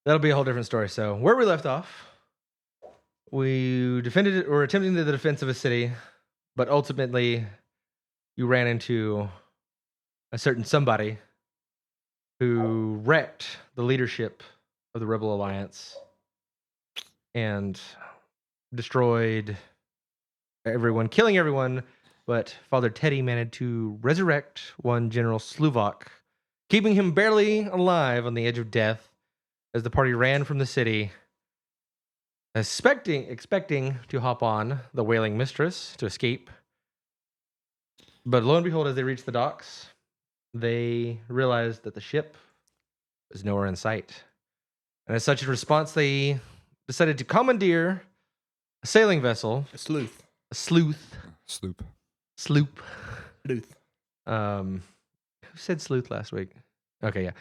that'll be a whole different story. So where we left off, we defended it or attempting the defense of a city, but ultimately you ran into a certain somebody who wrecked the leadership of the Rebel Alliance and destroyed everyone, killing everyone. But Father Teddy managed to resurrect one General Sluvok, keeping him barely alive on the edge of death as the party ran from the city, expecting to hop on the Wailing Mistress to escape. But lo and behold, as they reached the docks, they realized that the ship was nowhere in sight. And as such, in response, they decided to commandeer a sailing vessel. A sleuth. A sleuth. Sloop. Sloop. Sleuth. Who said sleuth last week? Okay, yeah.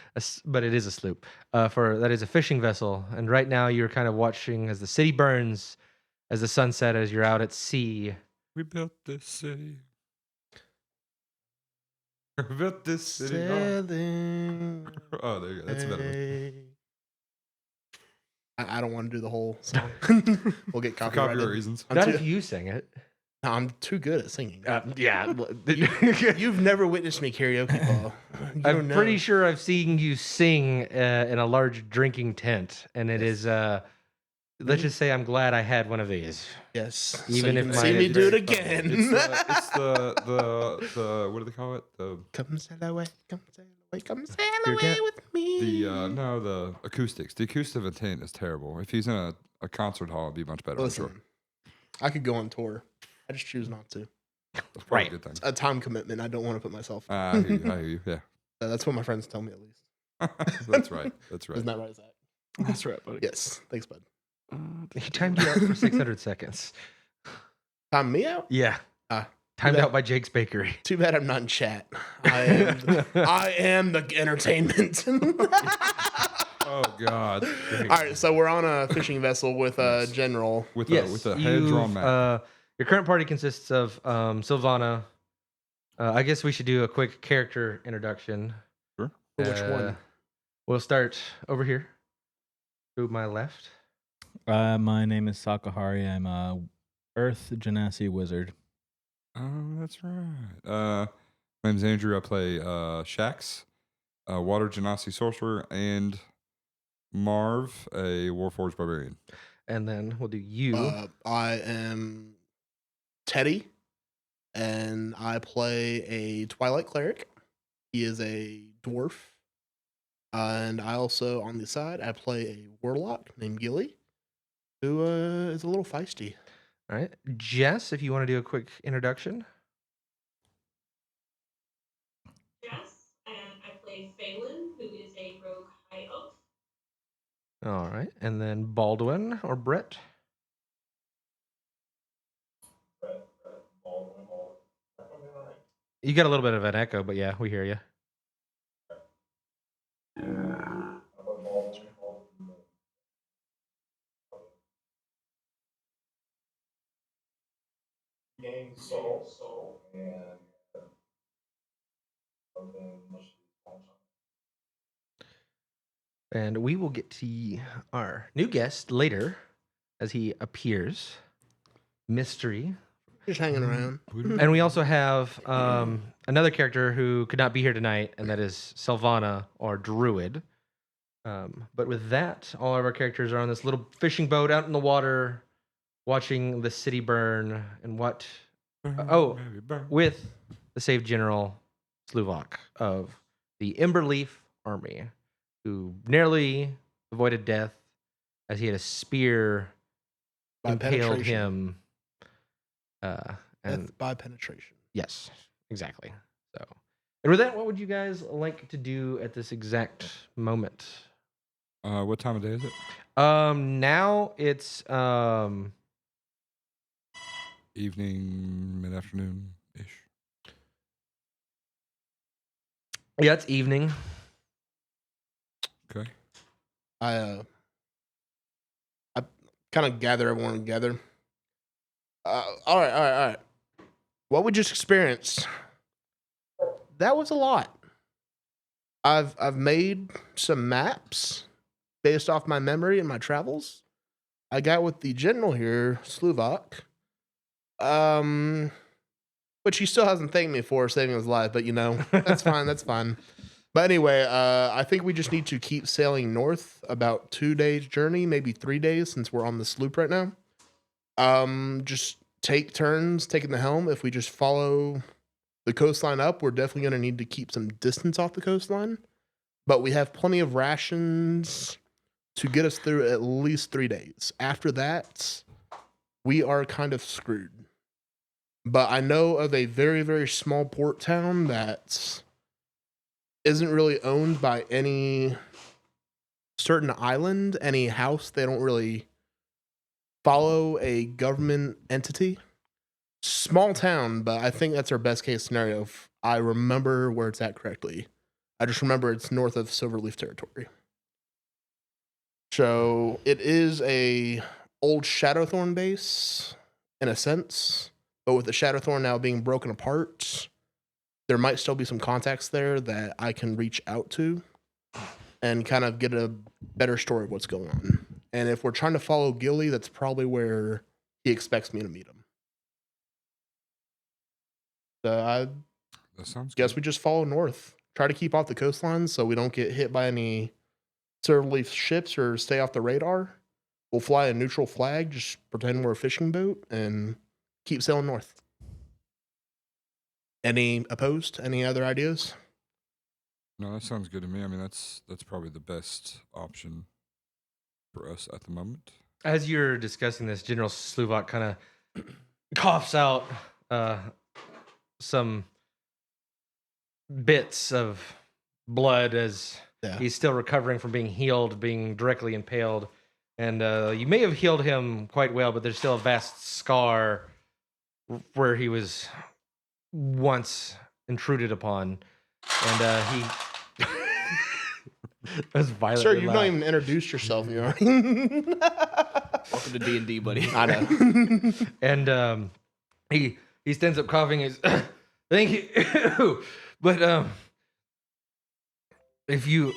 But it is a sloop. That is a fishing vessel. And right now you're kind of watching as the city burns, as the sun set, as you're out at sea. We built this city. We built this city. Sailing. Oh, there you go. That's a better one. I don't want to do the whole song. We'll get For copyrighted. copyright reasons. Not if you sing it. No, I'm too good at singing. Yeah. You've never witnessed me karaoke, Paul. I'm pretty sure I've seen you sing in a large drinking tent, and it is. Let's just say I'm glad I had one of these. Yes. Even so if you can my- see me do it again. It's the what do they call it? Come sail away, come sail away, come sail Your away tent? with me. The acoustics. The acoustic of a tent is terrible. If he's in a concert hall, it'd be much better. Listen, I'm sure. I could go on tour. I just choose not to. That's probably Right. a good thing. A time commitment. I don't want to put myself. I hear you. Yeah. That's what my friends tell me, at least. That's right. That's right. Isn't that right, Zach? That's right, buddy. Yes. Thanks, bud. He timed you out for 600 seconds. Time me out? Yeah. Ah, Timed too bad. out by Jake's Bakery. Too bad I'm not in chat. I am the entertainment. Oh God. All right, so we're on a fishing vessel with a general. With Yes. a hand drawn map. Your current party consists of Sylvana. I guess we should do a quick character introduction. Sure. Which one? We'll start over here to my left. My name is Sakahari. I'm a Earth Genasi wizard. Oh, that's right. My name's Andrew. I play Shax, Water Genasi sorcerer, and Marv, a Warforged barbarian. And then we'll do you. I am Teddy, and I play a Twilight cleric. He is a dwarf. And I also, on the side, I play a warlock named Gilly, who is a little feisty. All right. Jess, if you want to do a quick introduction. Jess, and I play Phelan, who is a rogue high elf. All right. And then Baldwin or Brett. You got a little bit of an echo, but yeah, we hear you. And we will get to our new guest later as he appears. Mystery. Just hanging around. And we also have another character who could not be here tonight, and that is Sylvana or Druid. But with that, all of our characters are on this little fishing boat out in the water, watching the city burn, and with the saved General Sluvok of the Emberleaf Army, who narrowly avoided death as he had a spear By impaled penetration. him. And Death by penetration. yes, exactly. So, and with that, what would you guys like to do at this exact moment? What time of day is it? Now it's Evening, mid-afternoon ish. yeah, it's evening. Okay. I kind of gather everyone together. All right. What we just experienced, that was a lot. I've made some maps based off my memory and my travels, I got with the general here, Slovak. Which he still hasn't thanked me for saving his life, but that's fine. That's fine. But anyway, I think we just need to keep sailing north about 2 days journey, maybe 3 days since we're on the sloop right now. Just take turns taking the helm. If we just follow the coastline up, we're definitely going to need to keep some distance off the coastline. But we have plenty of rations to get us through at least 3 days. After that, we are kind of screwed. But I know of a very, very small port town that isn't really owned by any certain island, any house. They don't really follow a government entity. Small town, but I think that's our best case scenario if I remember where it's at correctly. I just remember it's north of Silverleaf territory. So it is a old Shadowthorn base in a sense, but with the Shadowthorn now being broken apart, there might still be some contacts there that I can reach out to and kind of get a better story of what's going on. And if we're trying to follow Gilly, that's probably where he expects me to meet him. So I That sounds guess good. we just follow north. Try to keep off the coastline so we don't get hit by any Silverleaf ships or stay off the radar. We'll fly a neutral flag, just pretend we're a fishing boat, and keep sailing north. Any opposed? Any other ideas? No, that sounds good to me. I mean, that's probably the best option for us at the moment. As you're discussing this, General Slovak kind of coughs out some bits of blood as he's still recovering from being healed, being directly impaled. And you may have healed him quite well, but there's still a vast scar where he was once intruded upon. And he... That's violent. Sir, you've not even introduced yourself. You already... Welcome to D&D, buddy. I know. And he stands up coughing. He's thank you. But if you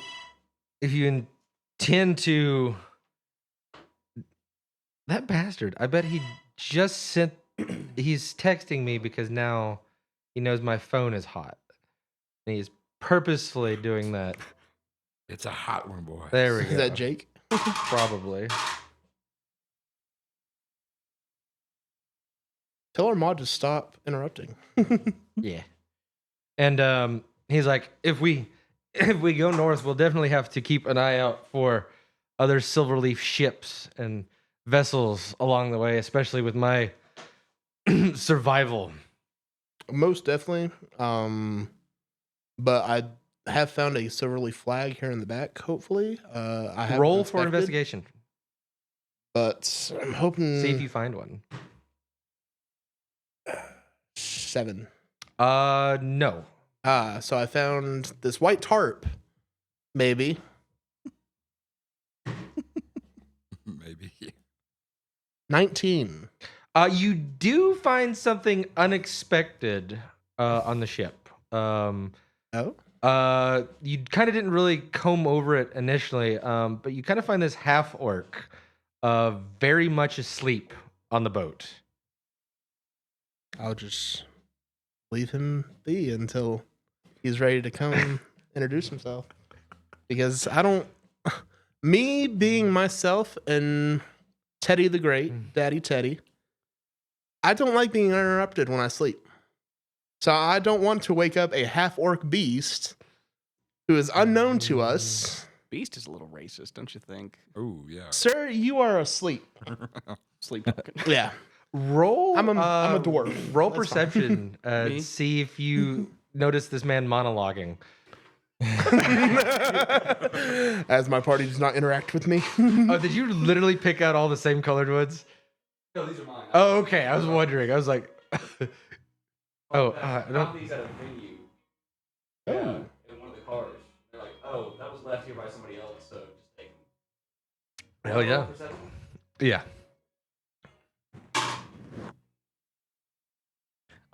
intend to, that bastard, I bet he just sent. He's texting me because now he knows my phone is hot, and he's purposefully doing that. It's a hot one, boy. There we go. Is that Jake? Probably. Tell our mod to stop interrupting. Yeah. And he's like, if we go north, we'll definitely have to keep an eye out for other Silverleaf ships and vessels along the way, especially with my survival. Most definitely. But I have found a Silverleaf flag here in the back, hopefully. I have Roll for investigation. But I'm hoping... See if you find one. 7. No. So I found this white tarp. Maybe. Maybe. 19. You do find something unexpected on the ship. Oh? You kind of didn't really comb over it initially, but you kind of find this half-orc very much asleep on the boat. I'll just leave him be until he's ready to come introduce himself. Because I don't... Me being myself and Teddy the Great, Daddy Teddy, I don't like being interrupted when I sleep. So I don't want to wake up a half-orc beast who is unknown to us. Beast is a little racist, don't you think? Oh, yeah. Sir, you are asleep. Sleep talking. Yeah. Roll. I'm a dwarf. Roll That's fine. perception. Me? See if you notice this man monologuing. As my party does not interact with me. Oh, did you literally pick out all the same colored woods? No, these are mine. Oh, okay. I was wondering. I was like, oh, I don't. these at a venue. Oh. In one of the cars. They're like, oh, that was left here by somebody else, so just take them. Hell yeah. Yeah.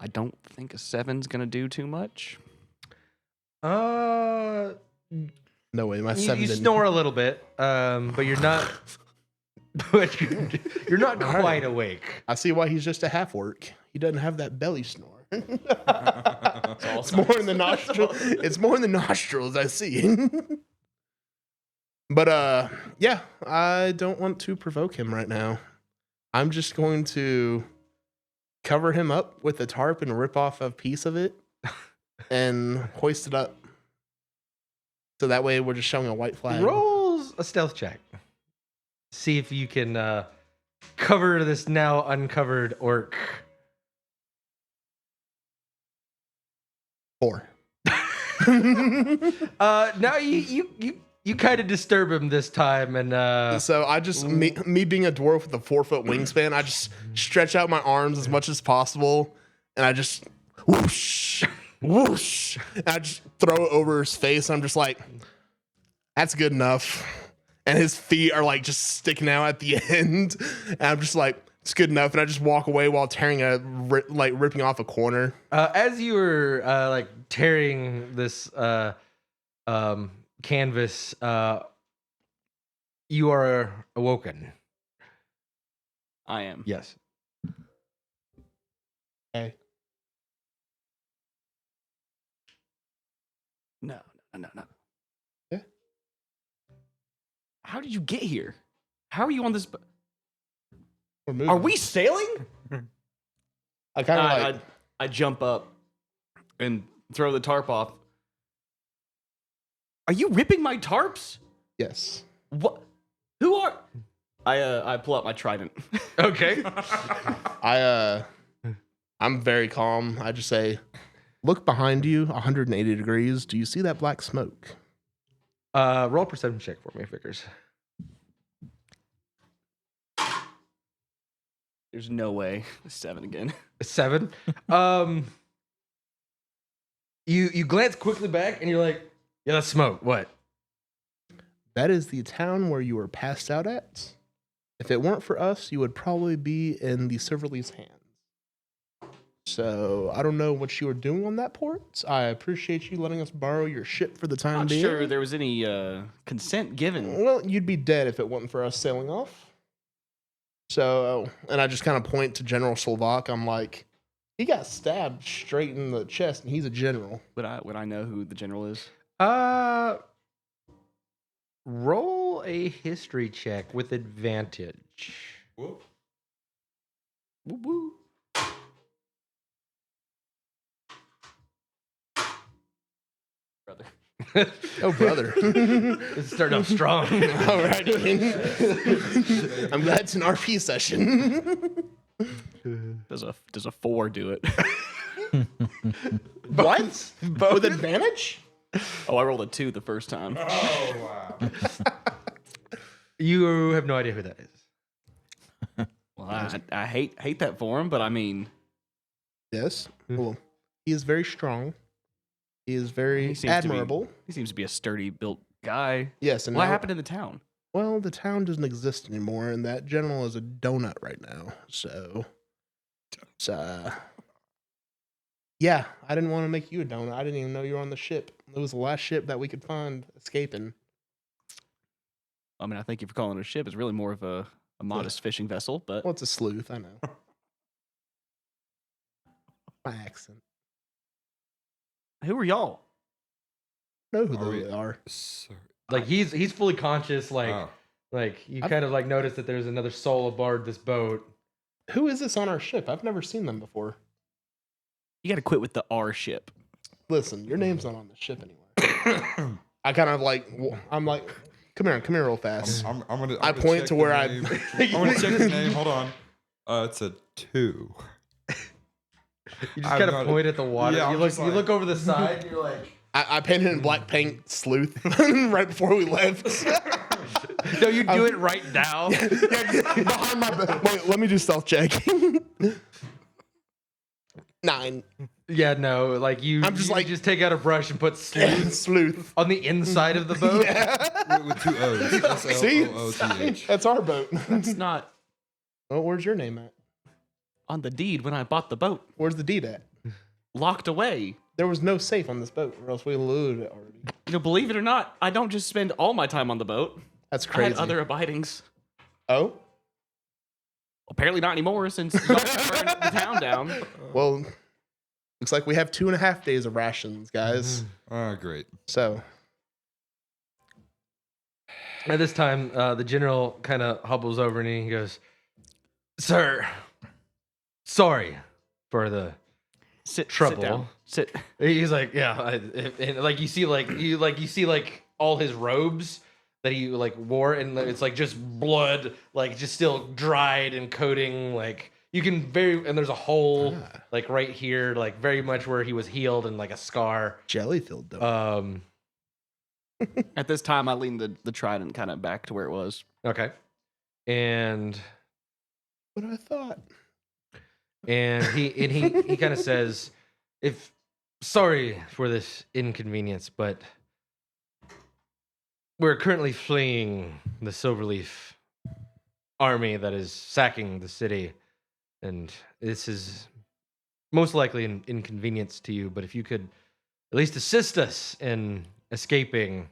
I don't think a 7's gonna do too much. No way, my You, 7 you didn't. snore a little bit, but you're not. But you're not All right. quite awake. I see why he's just a half orc. He doesn't have that belly snore. all It's more in the nostril. It's more in the nostrils. I see. But yeah, I don't want to provoke him right now. I'm just going to cover him up with a tarp and rip off a piece of it and hoist it up. So that way we're just showing a white flag. Rolls a stealth check. See if you can cover this now uncovered orc. 4. Now you kind of disturb him this time, and So I just me being a dwarf with a 4-foot wingspan, I just stretch out my arms as much as possible, and I just whoosh, whoosh, and I just throw it over his face. I'm just like, that's good enough. And his feet are like just sticking out at the end, and I'm just like, it's good enough. And I just walk away while tearing ripping off a corner. as you were like tearing this canvas, you are awoken. I am. Yes. Hey, No. Yeah. How did you get here? How are you on this? we're moving. Are we sailing? I kind of like. I jump up and throw the tarp off. Are you ripping my tarps? Yes. What? Who are? I pull out my trident. Okay. I'm very calm. I just say, look behind you, 180 degrees. Do you see that black smoke? Roll a perception check for me, Vickers. There's no way. 7 again. 7. You glance quickly back and you're like, yeah, that's smoke. What? That is the town where you were passed out at. If it weren't for us, you would probably be in the Silverleaf's hands. So I don't know what you were doing on that port. I appreciate you letting us borrow your ship for the time Not being. sure there was any consent given. Well, you'd be dead if it wasn't for us sailing off. So, and I just kind of point to General Slovak. I'm like, he got stabbed straight in the chest, and he's a general. Would I know who the general is? Roll a history check with advantage. Whoop. Woo woo. Brother. Oh, brother. It's starting off strong. Alrighty. I'm glad it's an RP session. Does a 4 do it? What? With advantage? Oh, I rolled a 2 the first time. Oh wow. You have no idea who that is. Well, I hate that for him, but I mean, Yes. Well, he is very strong. He is very He seems to be- admirable. he seems to be a sturdy built guy. Yes. And What now- happened in the town? Well, the town doesn't exist anymore, and that general is a donut right now. So, yeah, I didn't want to make you a donut. I didn't even know you were on the ship. It was the last ship that we could find escaping. I mean, I thank you for calling it a ship. It's really more of a modest fishing vessel, but Well, it's a sleuth, I know. My accent. who are y'all? Know who Are they we- are. Sorry. Like he's fully conscious. Like Oh. you I've- kind of like notice that there's another soul aboard this boat. Who is this on our ship? I've never seen them before. You got to quit with the R ship. Listen, your name's not on the ship anywhere. I kind of like, I'm like, come here real fast. I'm gonna. I I'm gonna point check to the where I- name. I'm gonna check the name. Hold on. It's a 2. You just I'm kind of not- point at the water. Yeah, you I'm look just you like- look over the side. And you're like, I painted in black paint sleuth right before we left. no, you do it right now. Yeah, behind my back. Wait, let me do stealth check. 9. Yeah, no, like I'm just you like- just take out a brush and put sleuth Sleuth. on the inside of the boat. Yeah. with 2 O's. See? SLOOTH. That's our boat. It's not Well, where's your name at? on the deed when I bought the boat. Where's the deed at? Locked away. There was no safe on this boat, or else we looted it already. You know, believe it or not, I don't just spend all my time on the boat. That's I crazy. had other abidings. Oh, Apparently not anymore since y'all burned the town down. well, looks like we have 2.5 days of rations, guys. Great. So, At this time, the general kind of hobbles over and he goes, "Sir, sorry for the trouble." Sit down. Sit. He's like, "Yeah," and like you see, like all his robes that he like wore, and it's like just blood, like just still dried and coating. Like you can and there's a hole like right here, like very much where he was healed, and like a scar. jelly-filled dough. At this time, I leaned the trident kind of back to where it was. Okay, and What I thought. he kind of says, "If sorry for this inconvenience, but we're currently fleeing the Silverleaf army that is sacking the city, and this is most likely an inconvenience to you. But if you could at least assist us in escaping,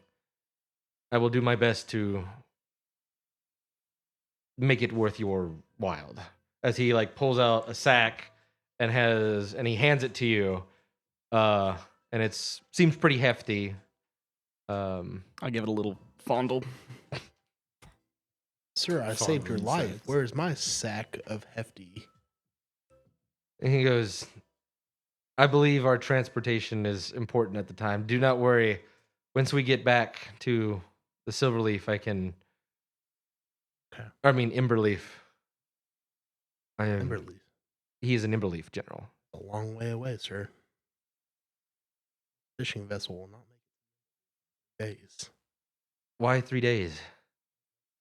I will do my best to make it worth your while." As he like pulls out a sack and he hands it to you, and it seems pretty hefty. I give it a little fondle. Sir, I saved your life. Where's my sack of hefty? And he goes, "I believe our transportation is important at the time. Do not worry. Once we get back to the Silverleaf, I can. Okay. I mean, Emberleaf. Timberleaf. He is an Emberleaf general. A long way away, sir. Fishing vessel will not make it days. Why 3 days?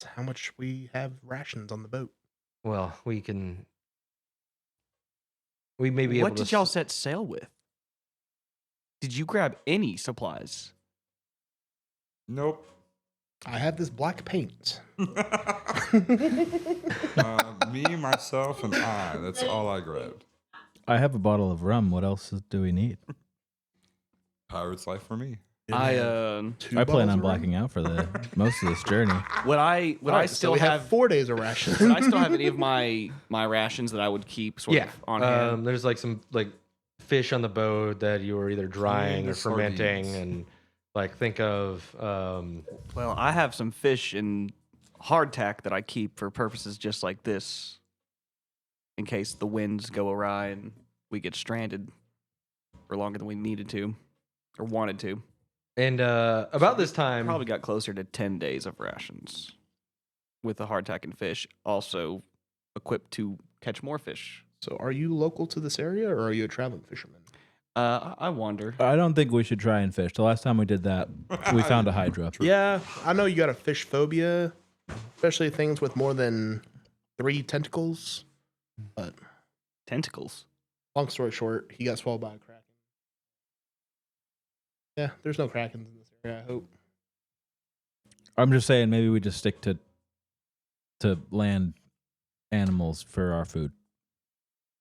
That's how much we have rations on the boat. Well, we may be able What to. did y'all set sail with? Did you grab any supplies? Nope. I have this black paint. Me, myself, and I. That's all I grabbed. I have a bottle of rum. What else do we need? Pirate's life for me. I Two I plan bottles on of rum? blacking out for the most of this journey. would I Alright, still so we have 4 days of rations. would I still have any of my rations that I would keep sort Yeah. of on hand? There's like some like fish on the boat that you were either drying the or fermenting, sardines. and like think of Well, I have some fish and hardtack that I keep for purposes just like this, in case the winds go awry and we get stranded for longer than we needed to or wanted to. and about this time. Probably got closer to 10 days of rations with the hardtack and fish, also equipped to catch more fish. So, are you local to this area, or are you a traveling fisherman? I wonder. I don't think we should try and fish. The last time we did that, we found a hydra. Yeah, I know you got a fish phobia, especially things with more than 3 tentacles. But Tentacles. long story short, he got swallowed by a kraken. Yeah, there's no krakens in this area, I hope. I'm just saying, maybe we just stick to land animals for our food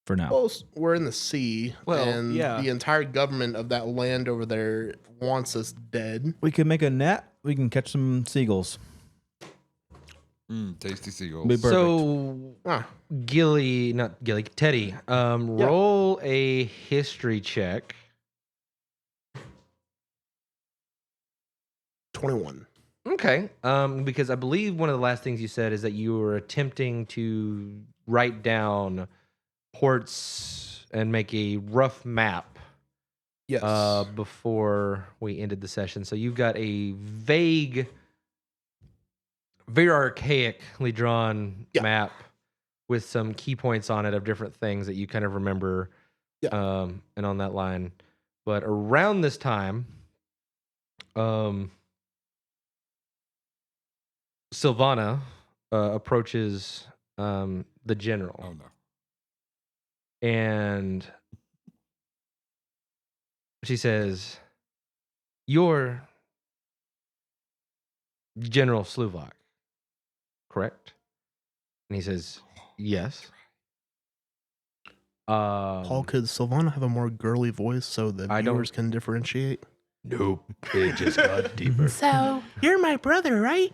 for now. Well, we're in the sea, Well, and yeah. the entire government of that land over there wants us dead. We can make a net. We can catch some seagulls. Tasty seagulls. Be perfect. So Ah, Teddy, roll a history check. 21. Okay. Because I believe one of the last things you said is that you were attempting to write down ports and make a rough map Yes. before we ended the session. So you've got a vague, very archaically drawn Yeah. map with some key points on it of different things that you kind of remember. Yeah. And on that line. But around this time, Sylvana approaches the general. Oh, no. And she says, "You're General Sluvok, correct?" And he says, "Yes." Paul, could Sylvana have a more girly voice so the I don't- viewers can differentiate? Nope. It just got deeper. So, you're my brother, right?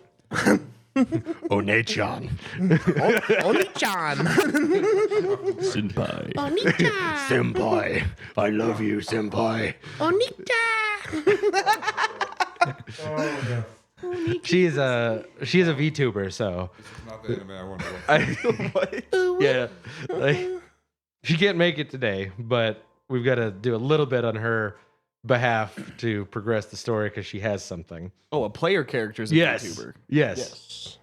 Onechan. Oni-chan. Senpai. Oni-chan. Senpai. I love you, Senpai. Oni-chan. She is a VTuber, so This is not the anime I wanted to watch. yeah. Like, she can't make it today, but we've got to do a little bit on her behalf to progress the story because she has something. Oh, a player character is a Yes. YouTuber. Yes.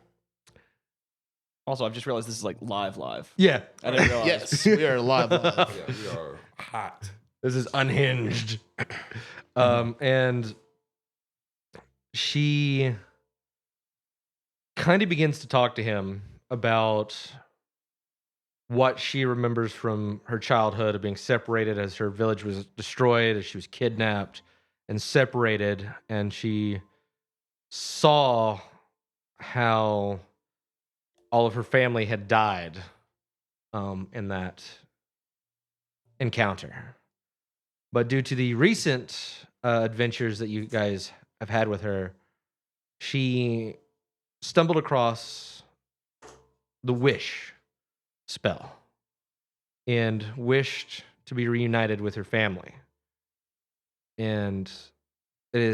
Also, I've just realized this is like live. Yeah. I didn't realize. Yes, we are live. Yeah, we are hot. This is unhinged. And she kind of begins to talk to him about what she remembers from her childhood of being separated as her village was destroyed, as she was kidnapped and separated. And she saw how all of her family had died in that encounter. But due to the recent adventures that you guys have had with her, she stumbled across the wish spell and wished to be reunited with her family. And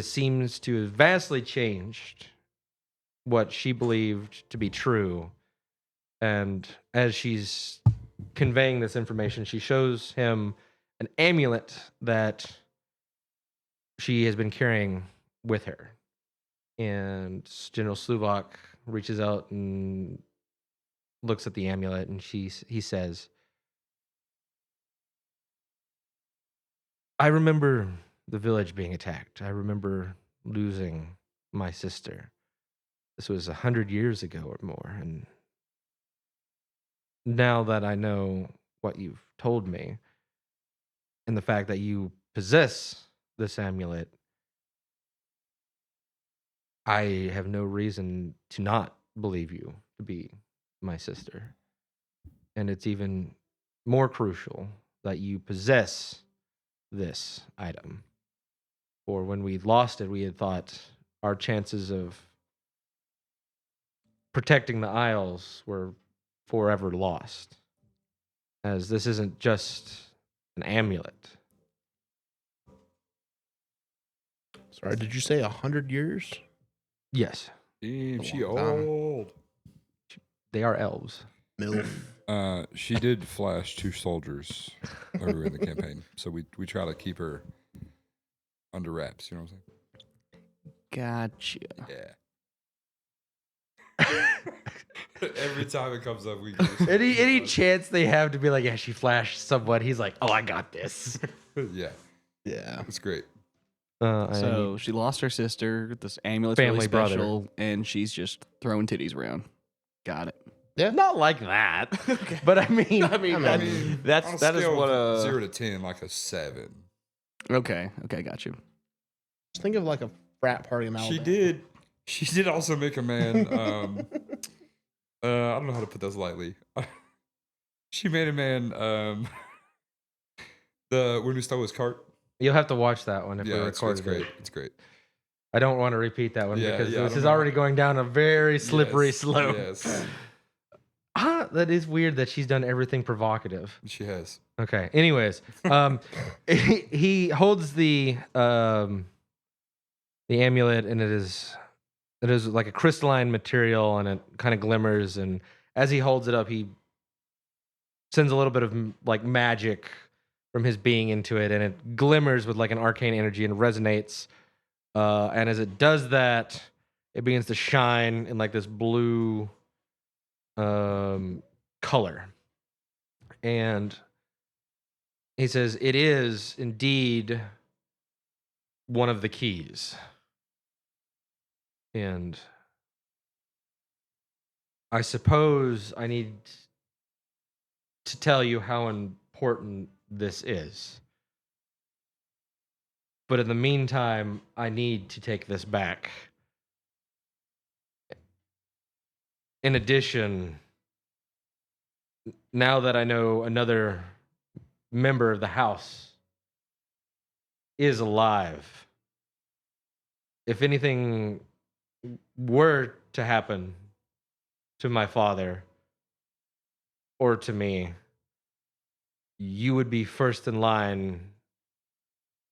seems to have vastly changed what she believed to be true. And as she's conveying this information, she shows him an amulet that she has been carrying with her. And General Sluvok reaches out and looks at the amulet, and he says, I remember the village being attacked. I remember losing my sister. This was 100 years ago or more. And now that I know what you've told me and the fact that you possess this amulet, I have no reason to not believe you to be my sister. And it's even more crucial that you possess this item. For when we lost it, we had thought our chances of protecting the Isles were forever lost. As this isn't just an amulet. Sorry, did you say 100 years? Yes, Damn, she Long time. old. they are elves. MILF. She did flash 2 soldiers earlier in the campaign, so we try to keep her under wraps. You know what I'm Gotcha. saying? Yeah. Every time it comes up, we Any chance they have to be like, yeah, she flashed someone, he's like, oh, I got this. Yeah, Yeah. it's great. So she lost her sister. This amulet's Family really brother. special, and she's just throwing titties around. Got it. not like that. But I mean, I mean, I mean, that's on a that is scale what of a 0 to 10, like a 7. Okay, got you. Just think of like a frat party in Alabama. She did also make a man. I don't know how to put this lightly. She made a man. When we stole his cart. you'll have to watch that one if we Yeah, it's recorded great. it. It's great. I don't want to repeat that one Yeah, because yeah, I this don't is know. already going down a very slippery Yes, slope. Yes, That is weird that she's done everything provocative. she has. Okay. Anyways, he holds the amulet, and it is like a crystalline material, and it kind of glimmers. And as he holds it up, he sends a little bit of like magic from his being into it, and it glimmers with like an arcane energy and resonates. And as it does that, it begins to shine in like this blue color. And he says, it is indeed one of the keys. And I suppose I need to tell you how important this is. But in the meantime, I need to take this back. In addition, now that I know another member of the house is alive. If anything were to happen to my father or to me, you would be first in line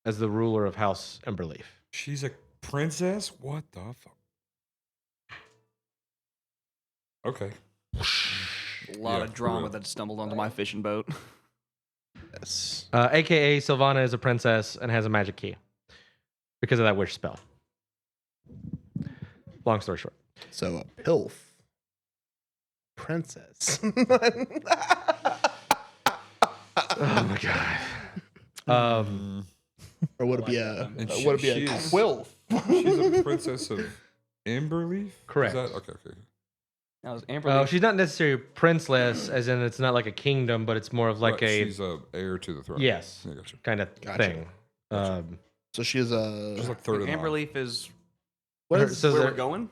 as the ruler of House Emberleaf. She's a princess? What the fuck? Okay. A lot Yeah, of for drama real. that stumbled onto my fishing boat. Yes. AKA Sylvana is a princess and has a magic key because of that wish spell. Long story short. So a pilf. Princess. Oh my god. Or would it be And would it be she a is- quilf? She's a princess of Emberleaf? Correct. Is that? Okay. Now, is Amber Oh, Leaf- she's not necessarily princeless, as in it's not like a kingdom, but it's more of like Right, a she's a heir to the throne. yes Yeah, gotcha. kind of Gotcha. thing. Gotcha. So she is a. She's like third in Amber line. Leaf is What her- is so where the- we're going?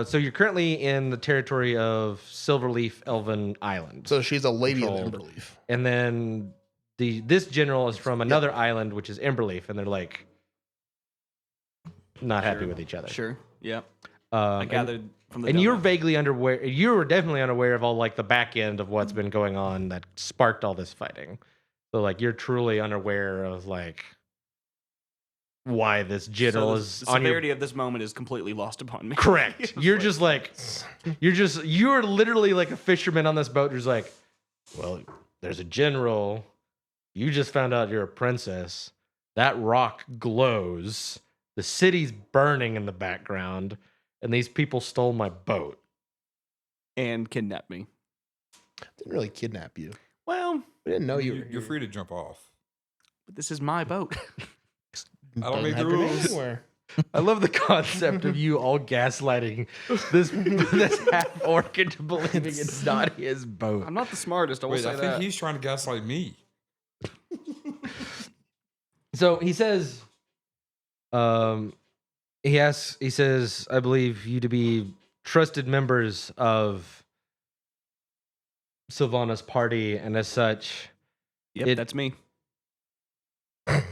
So you're currently in the territory of Silverleaf Elven Island. so she's a lady of Controlled. Emberleaf. And then this general is from another island, which is Emberleaf, and they're like not happy Sure. with each other. Sure. Yep. I And, gathered from the. and you're demo. vaguely unaware. You were definitely unaware of all like the back end of what's been going on that sparked all this fighting. So like you're truly unaware of like why this general So is the on your severity of this moment is completely lost upon me. correct. You're just like you're literally like a fisherman on this boat. You're just like, well, there's a general. You just found out you're a princess. That rock glows. The city's burning in the background, and these people stole my boat. and kidnap me. Didn't really kidnap you. Well, We didn't know you were You're here. free to jump off. but this is my boat. I don't Doesn't make the have your name rules. anywhere. I love the concept of you all gaslighting this half orc into believing it's not his boat. I'm not the smartest. I will Wait, say I think that. he's trying to gaslight me. So he says, he says, I believe you to be trusted members of Sylvana's party, and as such, Yep, that's me.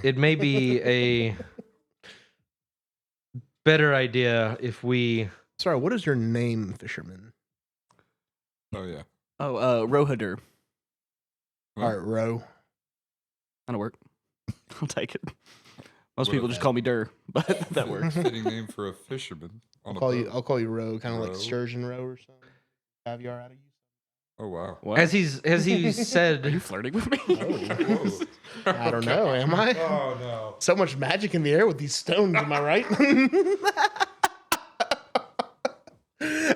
it may be a better idea if we. Sorry, what is your name, fisherman? Oh yeah. Oh, Rohadur. Huh? All right, Ro. That'll work. I'll take it. Most What people a- just call me Derr, but that works. Fitting name for a fisherman. On a boat. I'll call you Ro, kind of like Ro. sturgeon row or something. Caviar out of you. Oh wow. What? As he Are you said, flirting with me? Whoa. I don't know. Am I? Oh no. So much magic in the air with these stones. Am I right?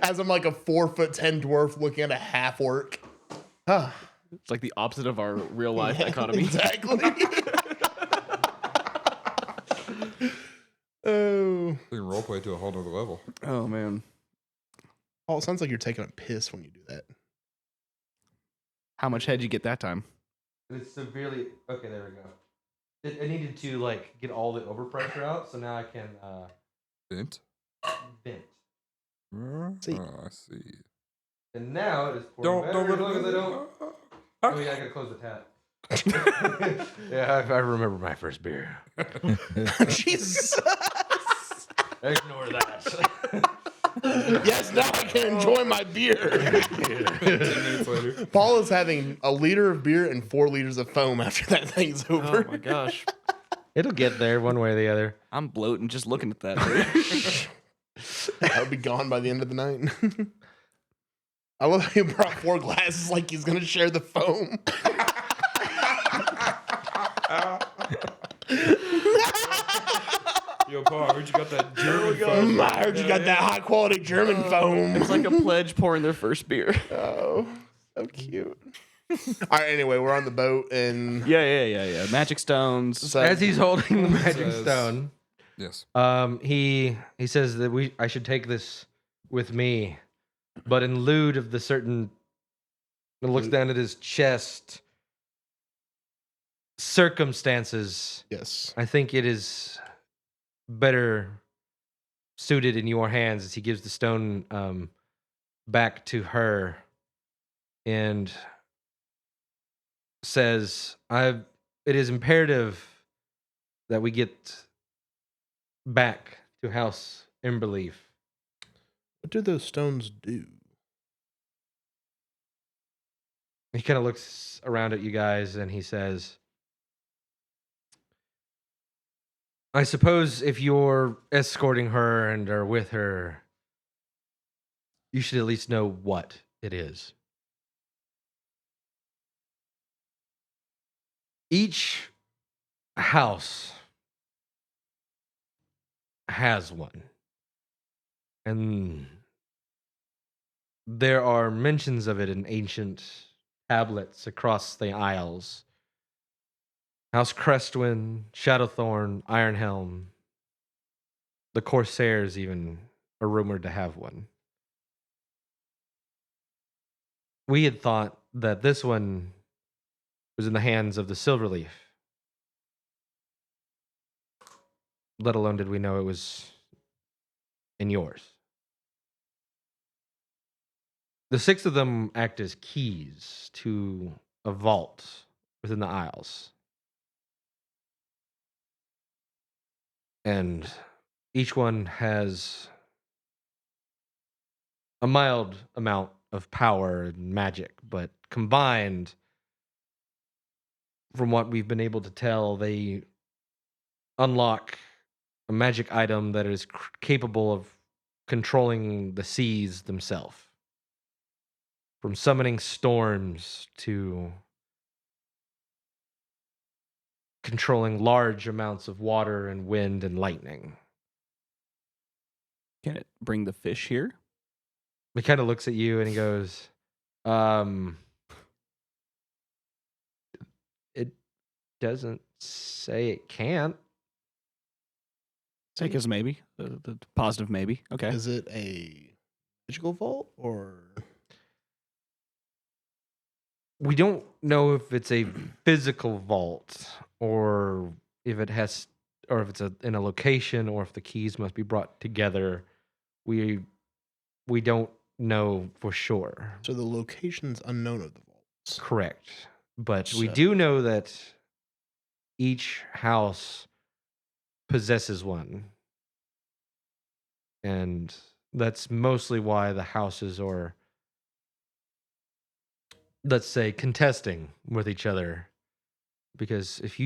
As I'm like a 4'10" dwarf looking at a half orc. Ah, It's like the opposite of our real life dichotomy. Exactly. Oh. They can roleplay to a whole nother level. Oh man. Oh, it sounds like you're taking a piss when you do that. How much head you get that time? it's severely okay. There we go. I needed to like get all the overpressure out, so now I can Bent. vent. See. Oh, I see. And now it is pouring Don't better let as long as I don't. Oh yeah, I gotta close the tap. Yeah, I remember my first beer. Jesus. Ignore that. Yes, now I can enjoy my beer. 10 minutes later. Paul is having a liter of beer and 4 liters of foam after that thing's over. Oh my gosh. It'll get there one way or the other. I'm bloating just looking at that. That'll be gone by the end of the night. I love how he brought 4 glasses like he's gonna share the foam. Yo, Paul, I heard you got that German phone. I heard you got that high quality German foam. It's like a pledge pouring their first beer. Oh, so cute. All right, anyway, we're on the boat and Yeah. Magic stones. so, As he's holding the magic Says- stone, Yes. he says that I should take this with me, but in lieu of the certain. It looks down at his chest. Circumstances. yes. I think it is better suited in your hands as he gives the stone back to her and says, it is imperative that we get back to House Emberleaf. What do those stones do? He kind of looks around at you guys and he says, I suppose if you're escorting her and are with her, you should at least know what it is. Each house has one. And there are mentions of it in ancient tablets across the Isles. House Crestwind, Shadowthorn, Ironhelm. The Corsairs even are rumored to have one. We had thought that this one was in the hands of the Silverleaf. Let alone did we know it was in yours. The 6 of them act as keys to a vault within the Isles. And each one has a mild amount of power and magic, but combined, from what we've been able to tell, they unlock a magic item that is capable of controlling the seas themselves. From summoning storms to controlling large amounts of water and wind and lightning. Can it bring the fish here? He kind of looks at you and he goes, it doesn't say it can't. Take as maybe. The positive maybe. Okay. Is it a magical vault or? We don't know if it's a physical vault or if it has, or if it's in a location, or if the keys must be brought together. We don't know for sure. So the location's unknown of the vaults. Correct. But we So- do know that each house possesses one. And that's mostly why the houses are, let's say, contesting with each other. Because if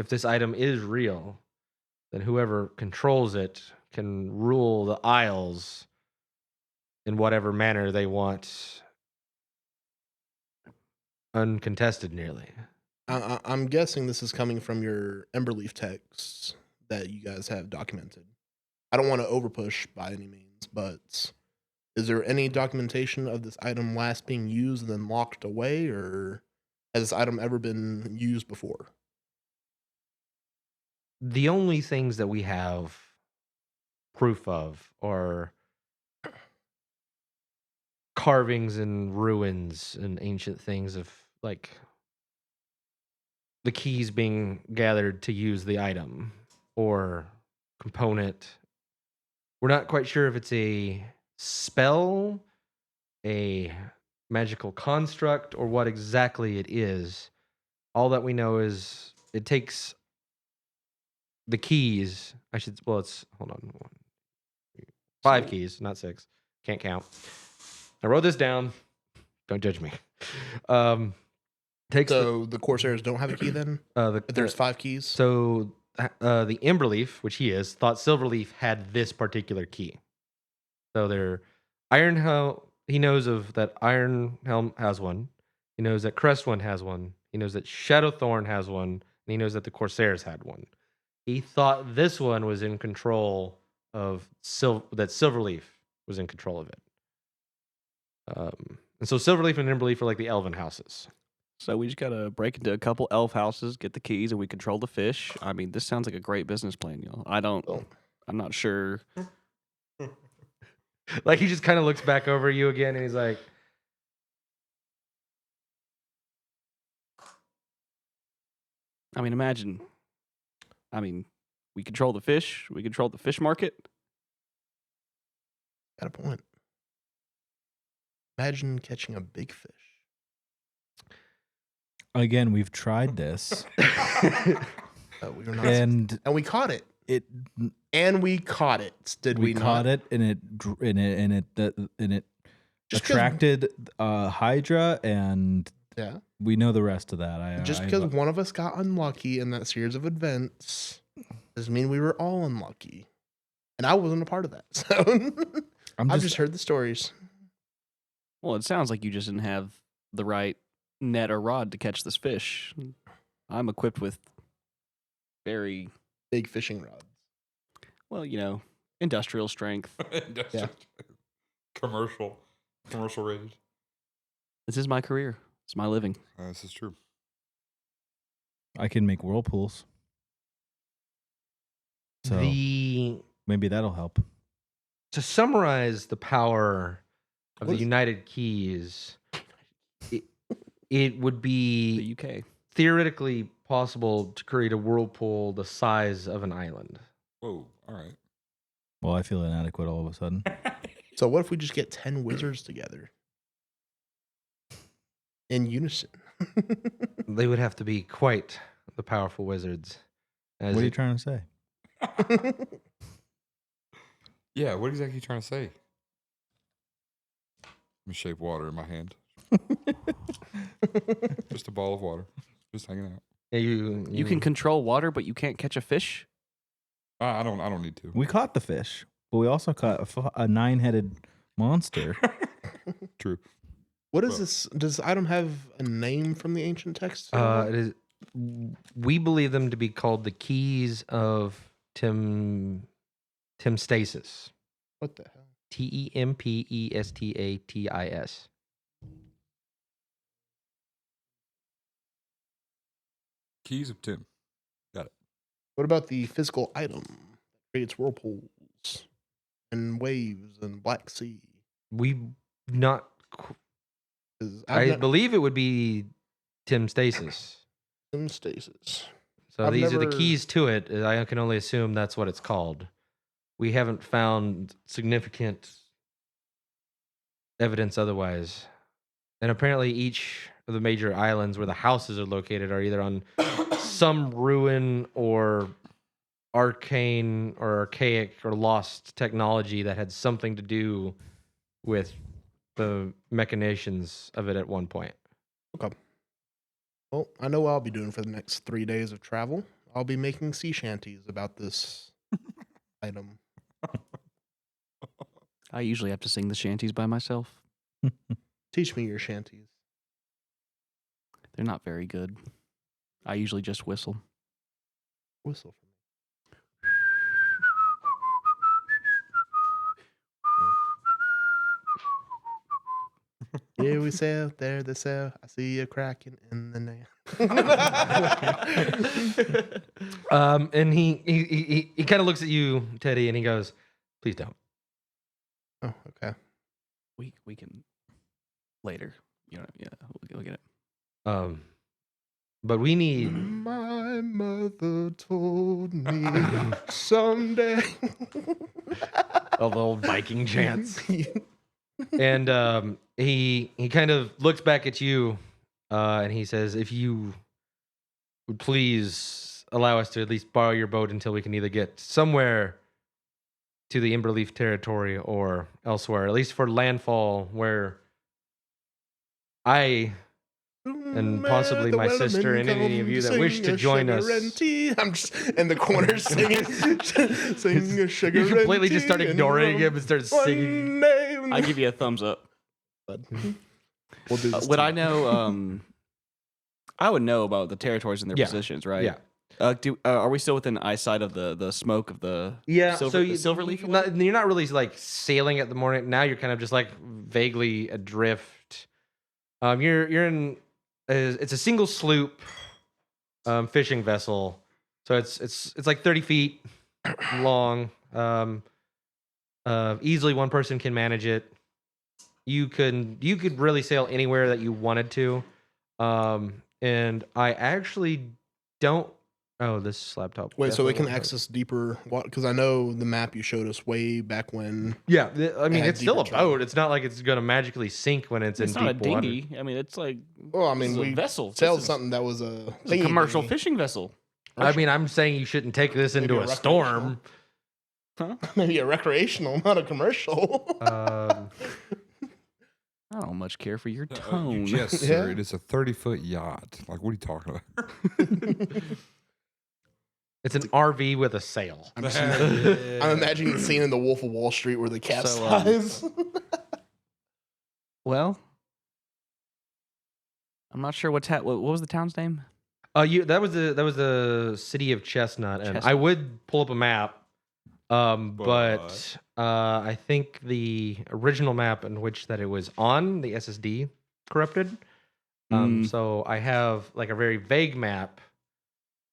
this item is real, then whoever controls it can rule the Isles in whatever manner they want, uncontested nearly. I'm guessing this is coming from your Emberleaf texts that you guys have documented. I don't want to overpush by any means, but is there any documentation of this item last being used and then locked away, or has this item ever been used before? The only things that we have proof of are carvings and ruins and ancient things of, like, the keys being gathered to use the item or component. We're not quite sure if it's a spell, a magical construct, or what exactly it is. All that we know is it takes the keys. Hold on. 5 keys, not 6. Can't count. I wrote this down. Don't judge me. Takes So the Corsairs don't have a key then? If there's 5 keys? So the Emberleaf, which he is, thought Silverleaf had this particular key. So they're Ironhelm. He knows of that Ironhelm has one. He knows that Crestwind has one. He knows that Shadowthorn has one. And he knows that the Corsairs had one. He thought this one was in control of that Silverleaf was in control of it. And so Silverleaf and Emberleaf are like the elven houses. So we just gotta break into a couple elf houses, get the keys, and we control the fish. I mean, this sounds like a great business plan, y'all. I'm not sure. Like, he just kind of looks back over you again and he's like, I mean, imagine. I mean, we control the fish. We control the fish market. Got a point. Imagine catching a big fish. Again, we've tried this, We were not, and and we caught it. it We caught it. Did we we caught not? it, and it Just 'cause- attracted Hydra, and Yeah. we know the rest of that. Just because one of us got unlucky in that series of events doesn't mean we were all unlucky. And I wasn't a part of that. So I've just heard the stories. Well, it sounds like you just didn't have the right net or rod to catch this fish. I'm equipped with very, Big fishing rods. well, industrial strength. Yeah. Commercial rated. This is my career. It's my living. This is true. I can make whirlpools, so maybe that'll help. To summarize the power of What the is- United Keys, it would be The UK. theoretically possible to create a whirlpool the size of an island. Whoa. All right. Well, I feel inadequate all of a sudden. So what if we just get 10 wizards together? In unison. They would have to be quite the powerful wizards. As What are you it- trying to say? Yeah. What exactly are you trying to say? Let me shape water in my hand. Just a ball of water, just hanging out. Yeah, You can control water, but you can't catch a fish? I don't need to. We caught the fish, but we also caught a 9-headed monster. True. What is Well- this? Does this item have a name from the ancient text? It is. We believe them to be called the keys of Stasis. What the hell? Tempestatis. Keys of Tim. What about the physical item that creates whirlpools and waves and Black Sea? We not. 'Cause I I've not- believe it would be Stasis. Some stasis. So I've these are the never- keys to it. I can only assume that's what it's called. We haven't found significant evidence otherwise. And apparently each of the major islands where the houses are located are either on some ruin or arcane or archaic or lost technology that had something to do with the machinations of it at one point. Well, I know what I'll be doing for the next 3 days of travel. I'll be making sea shanties about this item. I usually have to sing the shanties by myself. Teach me your shanties. They're not very good. I usually just whistle. Whistle for me. Here we sail, there they sail. I see a cracking in the nail. And he kind of looks at you, Teddy, and he goes, "Please don't." Oh, okay. We can later. Yeah, we'll get it. But we need My mother told me someday. a little Viking chants. And he kind of looks back at you, and he says, "If you would please allow us to at least borrow your boat until we can either get somewhere to the Emberleaf territory or elsewhere, at least for landfall, where I and possibly my sister and any of you that wish to join us." I'm just in the corner singing, sing a sugar. You completely just start and tea ignoring and him and start singing. one day when I give you a thumbs up. we'll do this. Would I tomorrow. know? I would know about the territories and their Yeah. positions, right? Yeah. Are we still within eyesight of the smoke of the silver, so the silver leaf? you're not really like sailing at the morning. Now you're kind of just like vaguely adrift. You're in it's a single sloop fishing vessel, so it's like 30 feet long. Easily one person can manage it. You could really sail anywhere that you wanted to. And I actually don't Oh, this laptop. Wait, so we definitely can won't work. access deeper? What? Because I know the map you showed us way back when. Yeah, I mean, had it's still a deeper terrain. boat. It's not like it's gonna magically sink when it's It's in not a deep water. dinghy. I mean, it's like Well, I this mean, is a we vessel. sailed This is- something that was a, this is a thingy commercial dinghy. fishing vessel. I mean, I'm saying you shouldn't take this Maybe into a a storm. Huh? Maybe a recreational, not a commercial. I don't much care for your You tone. just, sir, Yeah. it is a 30-foot yacht. Like, what are you talking about? It's an RV with a sail. I'm imagining the scene in The Wolf of Wall Street where they capsize. Well, I'm not sure what was the town's name? That was the city of Chestnut, and I Chestnut. would pull up a map. But I think the original map in which that it was on the SSD corrupted. So I have like a very vague map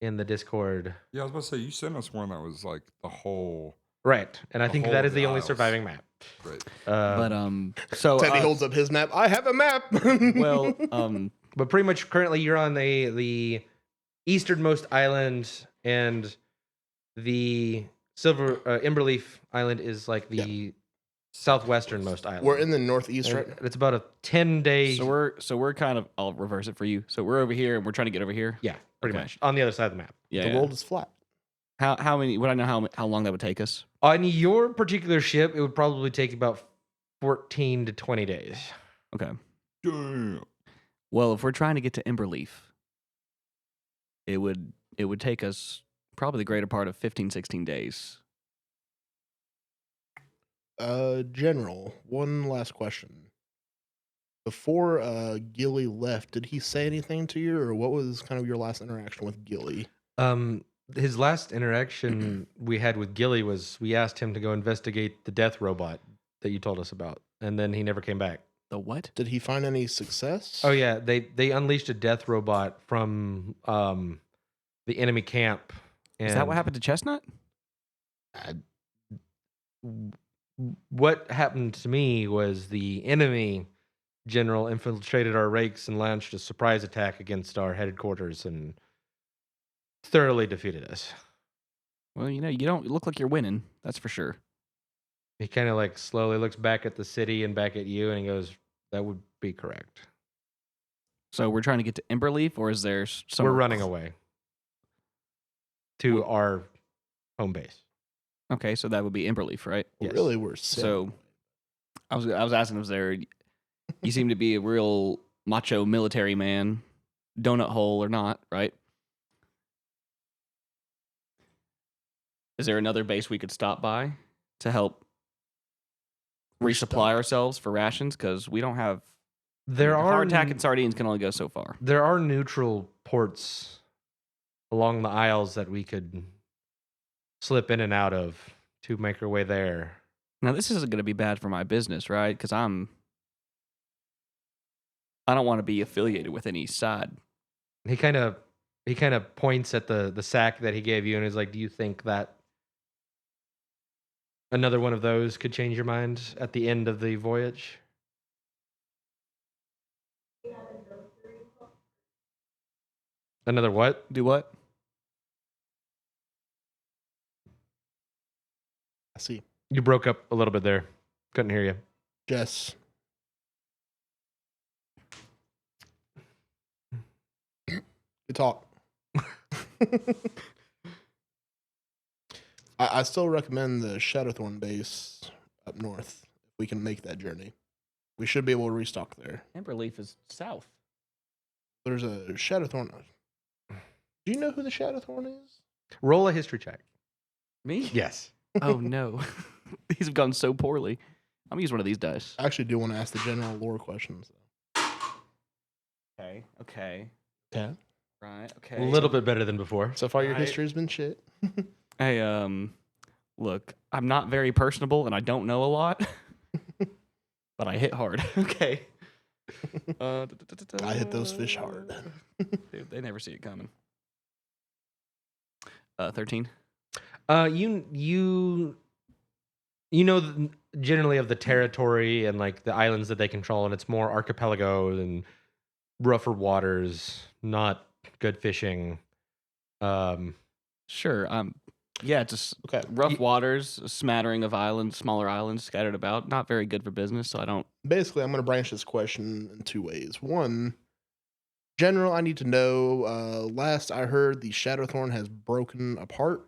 in the Discord. Yeah, I was about to say, you sent us one that was like the whole. Right, and I The think whole that of is the the only Isles. surviving map. Great. But so Teddy holds up his map. I have a map. well, But pretty much currently you're on the easternmost island, and the Emberleaf Island is like the southwesternmost island. We're in the northeast, And right? It's about a 10-day. so we're kind of. I'll reverse it for you. So we're over here, and we're trying to get over here. Yeah, pretty Okay. much on the other side of the map. Yeah. The yeah. world is flat. How many? Would I know how long that would take us? On your particular ship, it would probably take about 14 to 20 days. Okay. Damn. Well, if we're trying to get to Emberleaf, it would take us probably the greater part of 15, 16 days. General, one last question. Before Gilly left, did he say anything to you, or what was kind of your last interaction with Gilly? His last interaction we had with Gilly was we asked him to go investigate the death robot that you told us about, and then he never came back. The what? Did he find any success? Oh yeah, they unleashed a death robot from the enemy camp. Is that what happened to Chestnut? What happened to me was the enemy general infiltrated our rakes and launched a surprise attack against our headquarters and thoroughly defeated us. Well, you don't look like you're winning. That's for sure. He kind of like slowly looks back at the city and back at you, and he goes, "That would be correct." So we're trying to get to Emberleaf, or is there some? We're running away to our home base. Okay, so that would be Emberleaf, right? Yes. Really, we're sick. So I was asking, was there? You seem to be a real macho military man, donut hole or not, right? Is there another base we could stop by to help resupply ourselves for rations? Because we don't have. There are hardtack and sardines can only go so far. there are neutral ports along the Isles that we could slip in and out of to make our way there. Now this isn't going to be bad for my business, right? Because I don't want to be affiliated with any side. He kind of points at the sack that he gave you and is like, "Do you think that another one of those could change your mind at the end of the voyage?" Another what? Do what? I see. You broke up a little bit there. Couldn't hear you. Jess. Good talk. I still recommend the Shadowthorn base up north if we can make that journey. We should be able to restock there. Emberleaf is south. There's a Shadowthorn. Do you know who the Shadowthorn is? Roll a history check. Me? Yes. Oh no, these have gone so poorly. I'm gonna use one of these dice. I actually do want to ask the general lore questions. Okay. Okay. Yeah. Right. A Okay. little bit better than before. So far, your Right. history has been shit. Hey, look, I'm not very personable and I don't know a lot, but I hit hard. Okay. I hit those fish hard. Dude, they never see it coming. 13. You know generally of the territory and like the islands that they control, and it's more archipelago and rougher waters, not good fishing. Sure. Yeah, just Okay. rough waters, a smattering of islands, smaller islands scattered about. Not very good for business, so I don't. Basically, I'm going to branch this question in 2 ways. One, general, I need to know. Last I heard, the Shadowthorn has broken apart.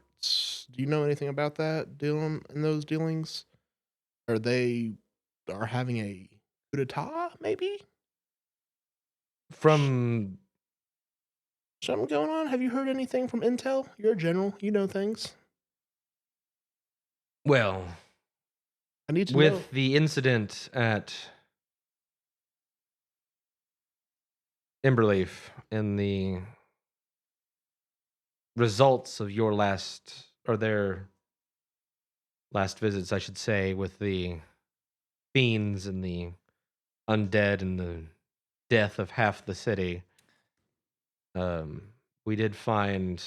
Do you know anything about that dealing in those dealings? Are they having a coup d'etat? Maybe From something going on. Have you heard anything from Intel? You're a general. You know things. well, I need to with know. the incident at Emberleaf and the results of your last or their last visits, I should say, with the fiends and the undead and the death of half the city, we did find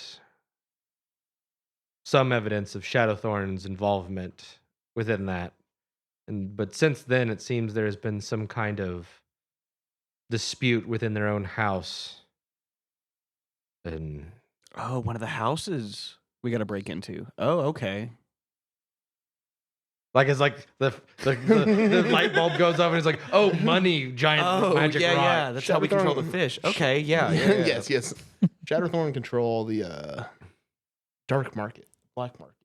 some evidence of Shadowthorn's involvement within that. But since then, it seems there has been some kind of dispute within their own house. And Oh, one of the houses we got to break into. Oh, okay. like it's like the light bulb goes off and it's like, oh, money, giant Oh, magic yeah, rock. yeah. That's how we control the Shadowthorn- fish. Okay, yeah, yeah. yes. Shadowthorn control the dark market, black market.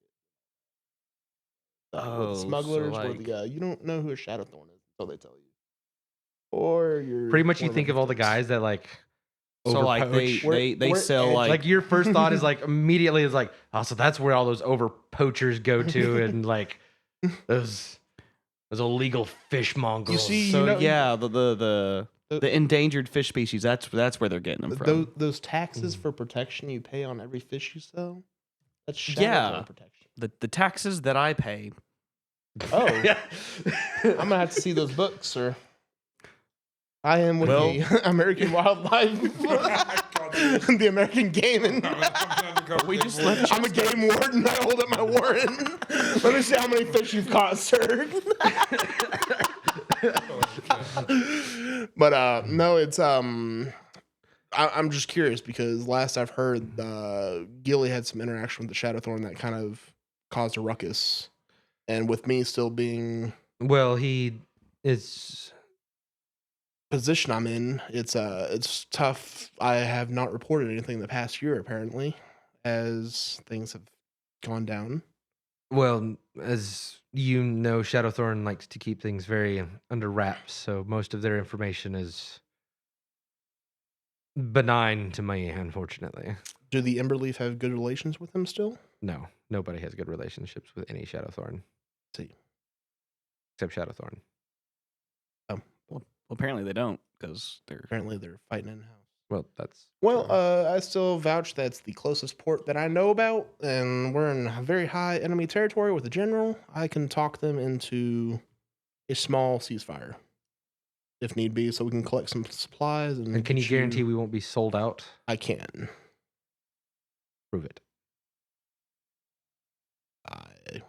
Where the Oh, so smugglers, where like- the you don't know who a Shadowthorn is until they tell you. Or you're Pretty much, you one think the of all the victims. guys that like So like overpoach. they We're sell edge- like, Like your first thought is like immediately is like, oh, so that's where all those over poachers go to, and like those illegal fish mongrels. see, so you know- yeah, the endangered fish species. That's where they're getting them from. Those taxes for protection you pay on every fish you sell. That's Shadowthorn Yeah. protection. The taxes that I pay. Oh, I'm gonna have to see those books, sir. I am with Well- the American Wildlife, the American Game, and We just left. I'm a game warden. I hold up my warrant. Let me see how many fish you've caught, sir. But no, it's I'm just curious because last I've heard, Gilly had some interaction with the Shadowthorn that kind of caused a ruckus, and with me still being Well, he is. position I'm in, it's tough. I have not reported anything the past year apparently, as things have gone down. Well, as you know, Shadowthorn likes to keep things very under wraps, so most of their information is benign to me, unfortunately. Do the Emberleaf have good relations with him still? No, nobody has good relationships with any Shadowthorn. See. Except Shadowthorn. Well, apparently they don't because they're. Apparently they're fighting in house. Well, that's Well, true. I still vouch that's the closest port that I know about, and we're in very high enemy territory with the general. I can talk them into a small ceasefire, if need be, so we can collect some supplies. And can you get guarantee we won't be sold out? I can. Prove it. I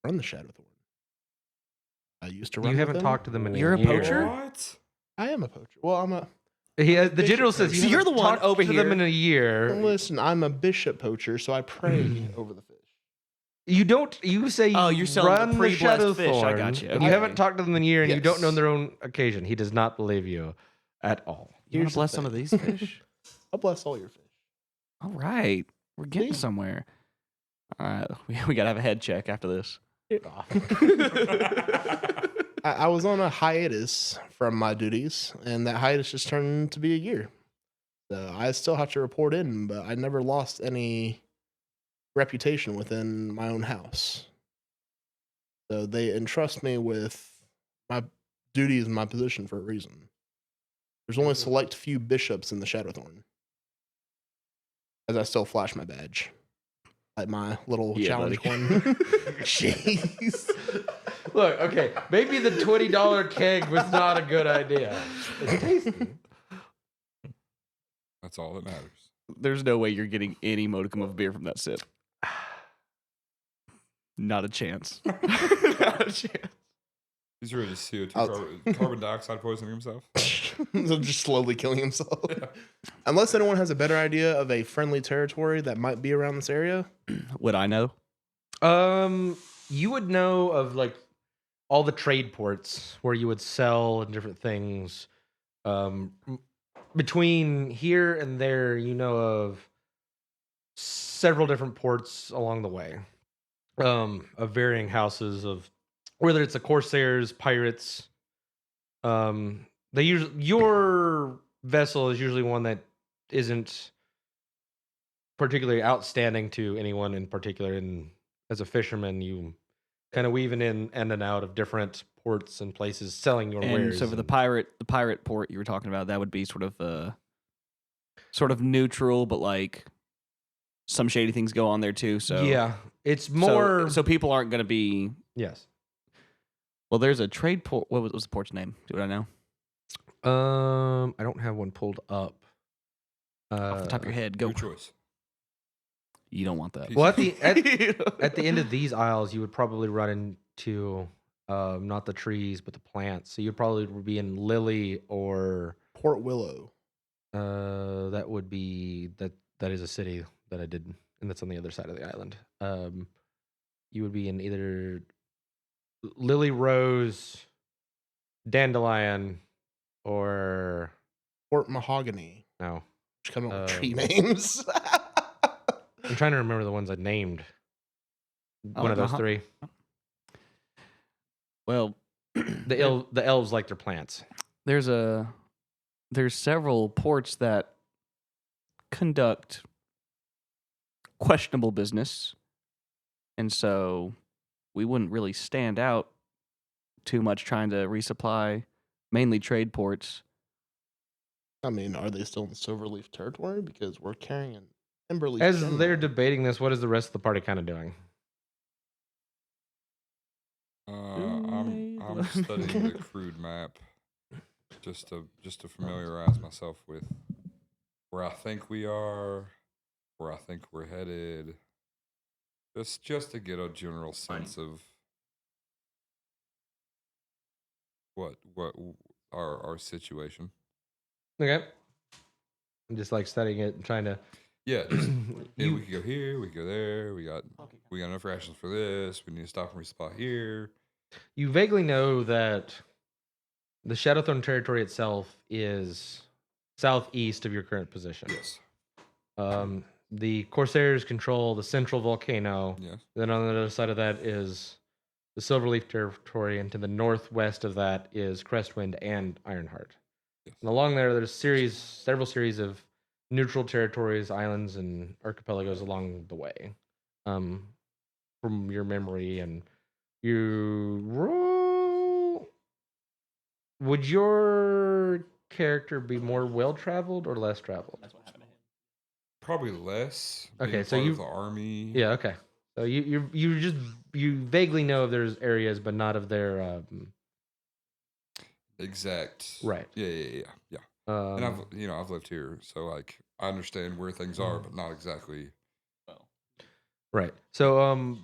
run the Shadowthorn. I used to run. You with haven't them. talked to them in You're a year. poacher? What? I am a poacher. Well, I'm a. The general says So you you're haven't the one talked over to them here. in a year. Listen, I'm a bishop poacher, so I pray over the fish. You don't. You say you Oh, you're selling the run the pre-blessed fish. I Shadowthorn, got you. and you Okay. haven't talked to them in a year, and you don't know Yes. their own occasion. He does not believe you at all. You want Here's to the bless some of thing. these fish? I'll bless all your fish. All right, we're getting See? somewhere. All right, we gotta have a head check after this. I was on a hiatus from my duties, and that hiatus just turned to be a year. So I still have to report in, but I never lost any reputation within my own house. So they entrust me with my duties and my position for a reason. There's only a select few bishops in the Shadowthorn. As I still flash my badge. Like my little Yeah, challenge buddy. one. Jeez. Look, okay, maybe the $20 keg was not a good idea. It's tasty. That's all that matters. There's no way you're getting any modicum of beer from that sip. Not a chance. Not a chance. He's really just CO2 I'll- carbon dioxide poisoning himself. So just slowly killing himself. Unless anyone has a better idea of a friendly territory that might be around this area. Would I know? You would know of like all the trade ports where you would sell and different things. Between here and there, you know of several different ports along the way. Of varying houses of whether it's the corsairs, pirates. They usually your vessel is usually one that isn't particularly outstanding to anyone in particular. And as a fisherman, you kind of weaving in and out of different ports and places selling your And wares. so for the pirate port you were talking about, that would be sort of neutral, but like some shady things go on there too. So yeah, it's more. So people aren't going to be. Yes. Well, there's a trade port. What was the port's name? Do I know? I don't have one pulled up. Off the top of your head, go. Your choice. You don't want that. Peace. Well, at the end of these aisles, you would probably run into not the trees but the plants. So you'd probably be in Lily or Port Willow. that would be that is a city that I did, and that's on the other side of the island. You would be in either Lily Rose, Dandelion, or Port Mahogany. no. Just coming up with tree names. I'm trying to remember the ones I named. I One like of those Maho- three. Well, The elves like their plants. there's several ports that conduct questionable business, and so we wouldn't really stand out too much trying to resupply mainly trade ports. I mean, are they still in Silverleaf territory? Because we're carrying an Emberleaf. As gem they're there. debating this, what is the rest of the party kind of doing? I'm studying the crude map just to familiarize myself with where I think we are, where I think we're headed. Just to get a general sense of what our situation. Okay. I'm just like studying it and trying to. Yeah, just, yeah, You- we could go here, we could go there. We got enough rations for this. We need to stop and resupply here. You vaguely know that the Shadowthorn territory itself is southeast of your current position. Yes. The Corsairs control the central volcano. Yes. Then on the other side of that is the Silverleaf territory, and to the northwest of that is Crestwind and Ironheart. Yes. And along there, there's several series of neutral territories, islands, and archipelagos along the way. From your memory, and you roll. Would your character be more well traveled or less traveled? Probably less. Okay, being so part you- of the army. Yeah. Okay. So you vaguely know of there's areas, but not of their Exact. Right. Yeah. And I've lived here, so like I understand where things are, but not exactly. right. So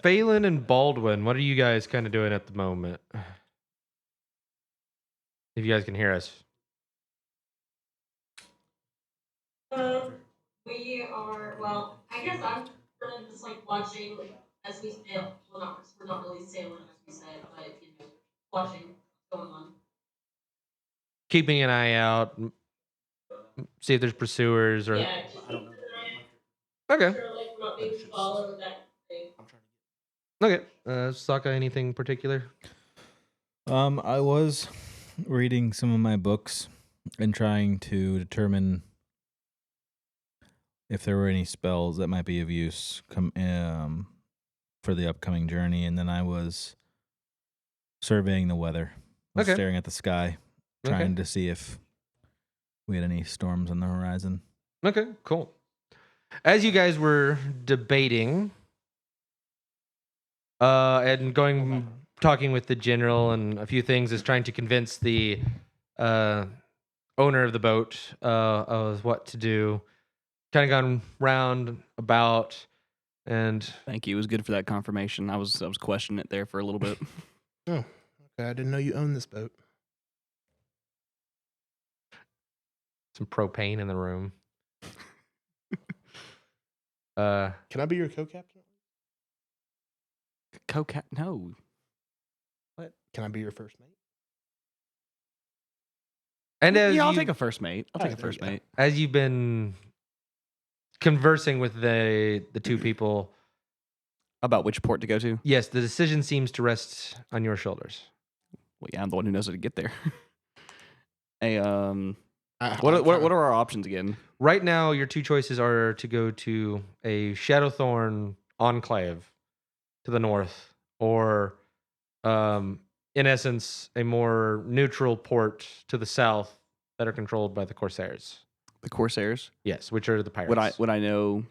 Phelan and Baldwin, what are you guys kind of doing at the moment? If you guys can hear us. We are, well, I guess I'm sort of just like watching as we sail. Well, we're not really sailing as we said, but watching what's going on. Keeping an eye out, see if there's pursuers or. Yeah, just Okay. sure, like we're not being followed, that thing. Okay. Sokka, anything particular? I was reading some of my books and trying to determine if there were any spells that might be of use for the upcoming journey, and then I was surveying the weather. I was Okay. staring at the sky, Okay. trying to see if we had any storms on the horizon. Okay, cool. As you guys were debating, and talking with the general and a few things, is trying to convince the owner of the boat of what to do. Kind of gone round about, and Thank you. It was good for that confirmation. I was questioning it there for a little bit. Oh, Okay, I didn't know you owned this boat. Some propane in the room. Can I be your co-captain? Co-cap? No. Can I be your first mate? And as Yeah, I'll you- take a first mate. I'll take a Alright, there first you go. mate. as you've been conversing with the two people, About which port to go to? yes, the decision seems to rest on your shoulders. Well, yeah, I'm the one who knows how to get there. Hey, I what kinda- are our options again? Right now, your two choices are to go to a Shadowthorn enclave to the north, or, in essence, a more neutral port to the south that are controlled by the Corsairs. The Corsairs? Yes, which are the pirates. Would I know?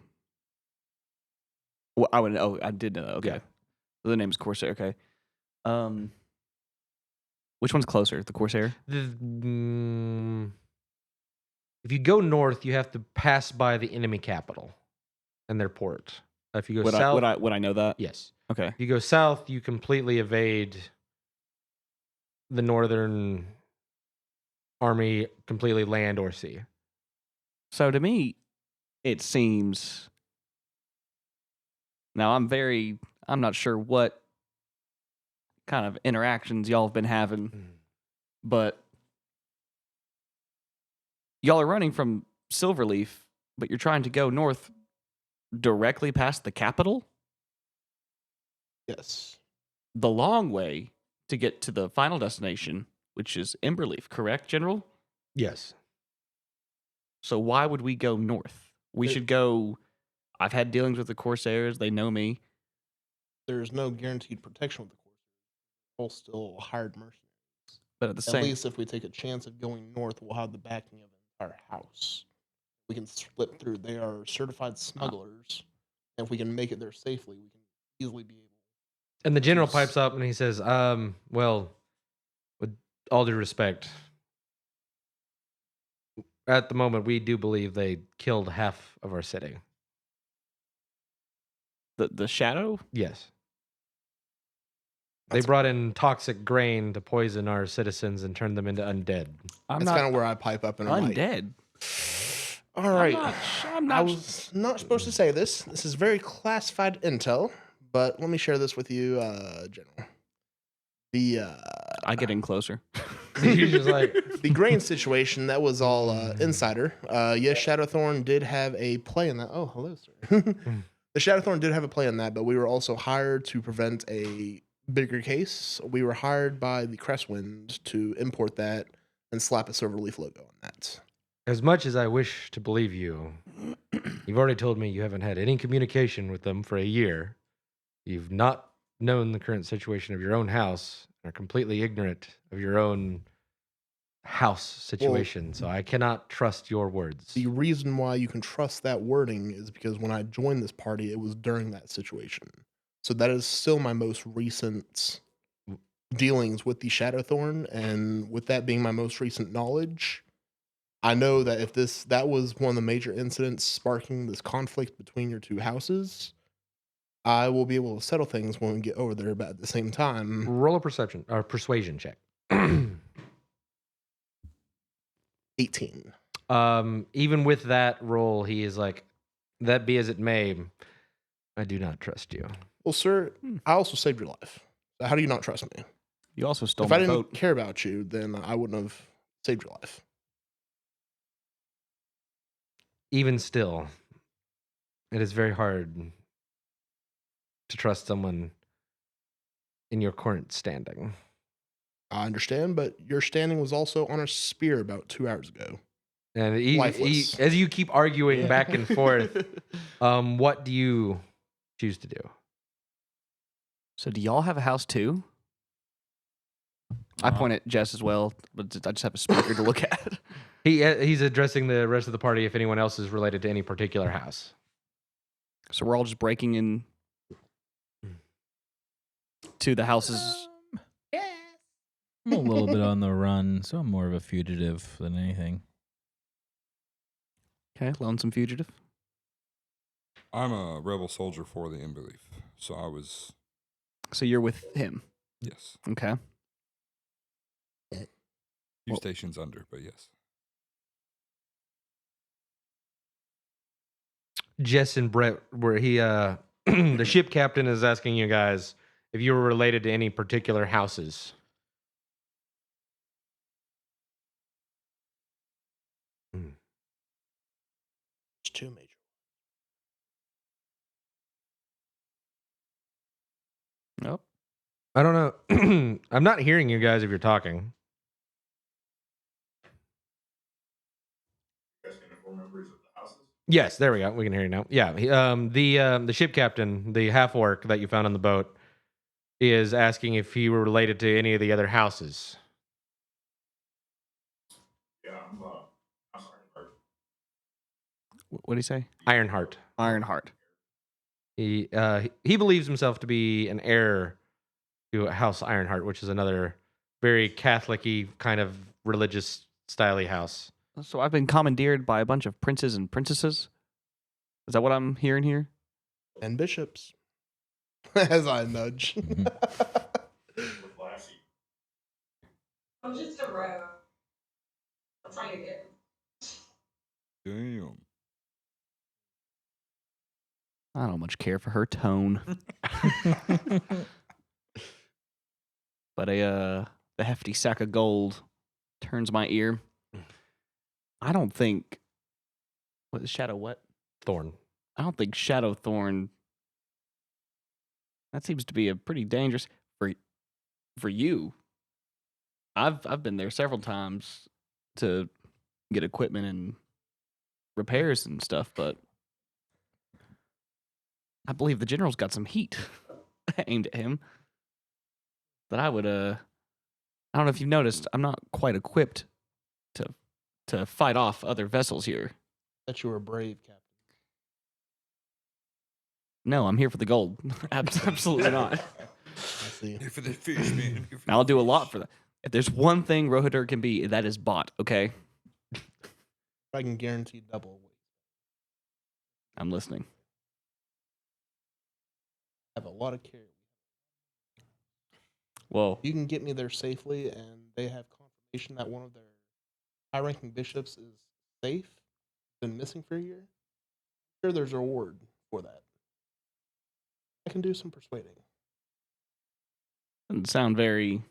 Well, I would. Oh, I did know that. Okay. Yeah. So the name's Corsair. Okay. Which one's closer? The Corsair? If you go north, you have to pass by the enemy capital and their port. If you go south, Would I know that? yes. Okay. If you go south, you completely evade the northern army, completely land or sea. So to me, it seems. Now I'm not sure what kind of interactions y'all have been having, but y'all are running from Silverleaf, but you're trying to go north directly past the capital, Yes. the long way to get to the final destination, which is Emberleaf, correct, General? Yes. So why would we go north? We should go. I've had dealings with the Corsairs. They know me. There's no guaranteed protection with the Corsairs. We'll still hired mercenaries. But at the At same, least if we take a chance of going north, we'll have the backing of an entire house. We can slip through. They are certified smugglers. And if we can make it there safely, we can easily be able. And the general Yes. pipes up and he says, well, with all due respect, at the moment, we do believe they killed half of our city. the shadow. Yes. That's- They brought in toxic grain to poison our citizens and turn them into undead. I'm That's kind of where I pipe up and I'm like, undead. all right. I'm I not. was not supposed to say this. This is very classified intel, but let me share this with you, General. I get in closer. He's just like, The grain situation, that was all insider. Yes, Shadowthorn did have a play in that. Oh, hello, sir. The Shadowthorn did have a play in that, but we were also hired to prevent a bigger case. We were hired by the Crestwind to import that and slap a Silverleaf logo on that. as much as I wish to believe you, you've already told me you haven't had any communication with them for a year. You've not known the current situation of your own house, and are completely ignorant of your own house situation. So I cannot trust your words. The reason why you can trust that wording is because when I joined this party, it was during that situation. So that is still my most recent dealings with the Shadowthorn, and with that being my most recent knowledge, I know that if that was one of the major incidents sparking this conflict between your two houses, I will be able to settle things when we get over there, but at the same time, Roll a perception or persuasion check. 18. Even with that roll, he is like, that be as it may, I do not trust you. Well, sir, I also saved your life. So how do you not trust me? You also stole If I my didn't boat. care about you, then I wouldn't have saved your life. Even still, it is very hard to trust someone in your current standing. I understand, but your standing was also on a spear about 2 hours ago. And Lifeless. as you keep arguing back and forth, what do you choose to do? So do y'all have a house too? I point at Jess as well, but I just have a speaker to look at. He's addressing the rest of the party if anyone else is related to any particular house. So we're all just breaking in to the houses. I'm a little bit on the run, so I'm more of a fugitive than anything. Okay, lonesome fugitive. I'm a rebel soldier for the Emberleaf, so I was So you're with him. yes. Okay. Few stations under, but yes. Jess and Brett, where he the ship captain is asking you guys if you were related to any particular houses. There's two major. Nope. I don't know. I'm not hearing you guys if you're talking. Yes, there we go. We can hear you now. Yeah, the ship captain, the half orc that you found on the boat, is asking if you were related to any of the other houses. What did he say? Ironheart. Ironheart. He believes himself to be an heir to House Ironheart, which is another very Catholic-y kind of religious style house. So I've been commandeered by a bunch of princes and princesses. Is that what I'm hearing here? And bishops. As I nudge. I'm just a rogue. That's how you get. Damn. I don't much care for her tone. But a hefty sack of gold turns my ear. I don't think. What is Shadow? What? Thorn. I don't think Shadow Thorn. That seems to be a pretty dangerous for you. I've been there several times to get equipment and repairs and stuff, but I believe the general's got some heat aimed at him. That I would I don't know if you've noticed, I'm not quite equipped to fight off other vessels here. That you were brave, Captain. No, I'm here for the gold. Absolutely not. I see. Here for the fish, man. Here for I'll the do a fish. lot for that. If there's one thing Rohadar can be, that is bot, okay? I can guarantee double weight. I'm listening. I have a lot of care. Whoa. You can get me there safely, and they have confirmation that one of their high-ranking bishops is safe, been missing for a year. I'm sure there's a reward for that. I can do some persuading. Doesn't sound very.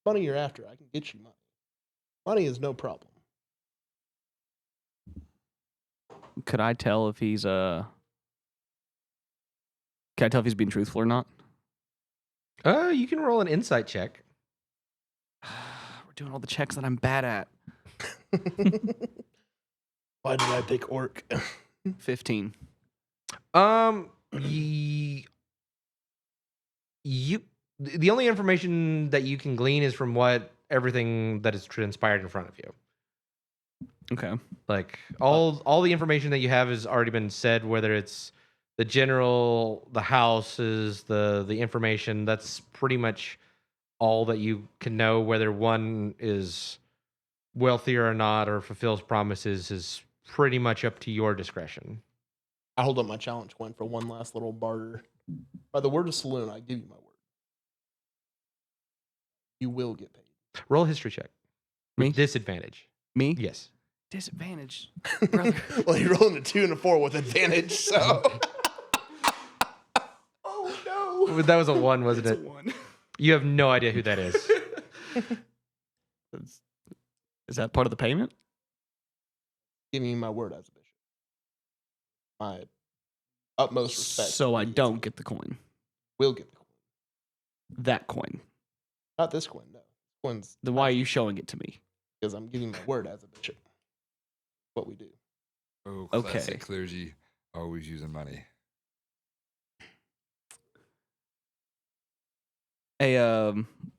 Money you're after, I can get you money. Money is no problem. Could I tell if he's Can I tell if he's being truthful or not? You can roll an insight check. We're doing all the checks that I'm bad at. Why did I pick orc? 15. The only information that you can glean is from everything that is transpired in front of you. Okay. Like all the information that you have has already been said, whether it's the general, the houses, the information. That's pretty much all that you can know. Whether one is wealthier or not, or fulfills promises, is pretty much up to your discretion. I hold up my challenge coin for one last little barter. By the word of saloon, I give you my word. You will get paid. Roll a history check. Me? With disadvantage. Me? Yes. Disadvantage. Brother. Well, you're rolling a 2 and a 4 with advantage, so. Oh no! That was a 1, wasn't It's it? a 1. You have no idea who that is. Is that part of the payment? Giving you my word as a bishop. My utmost respect. So I don't get the coin. Will get the coin. That coin. Not this coin, no. Coin's Then why are you showing it to me? because I'm giving my word as a bishop. What we do. Oh, Okay. classic clergy, always using money. Hey,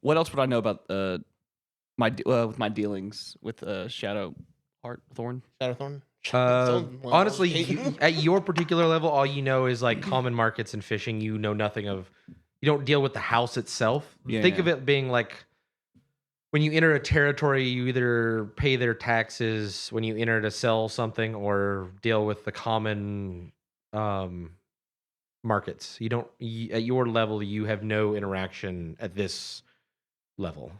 what else would I know about with my dealings with Shadow Thorn? Shadowthorn? Honestly, at your particular level, all you know is like common markets and fishing. You know nothing of. You don't deal with the house itself. Think of it being like when you enter a territory, you either pay their taxes when you enter to sell something, or deal with the common markets. You don't at your level. You have no interaction at this level.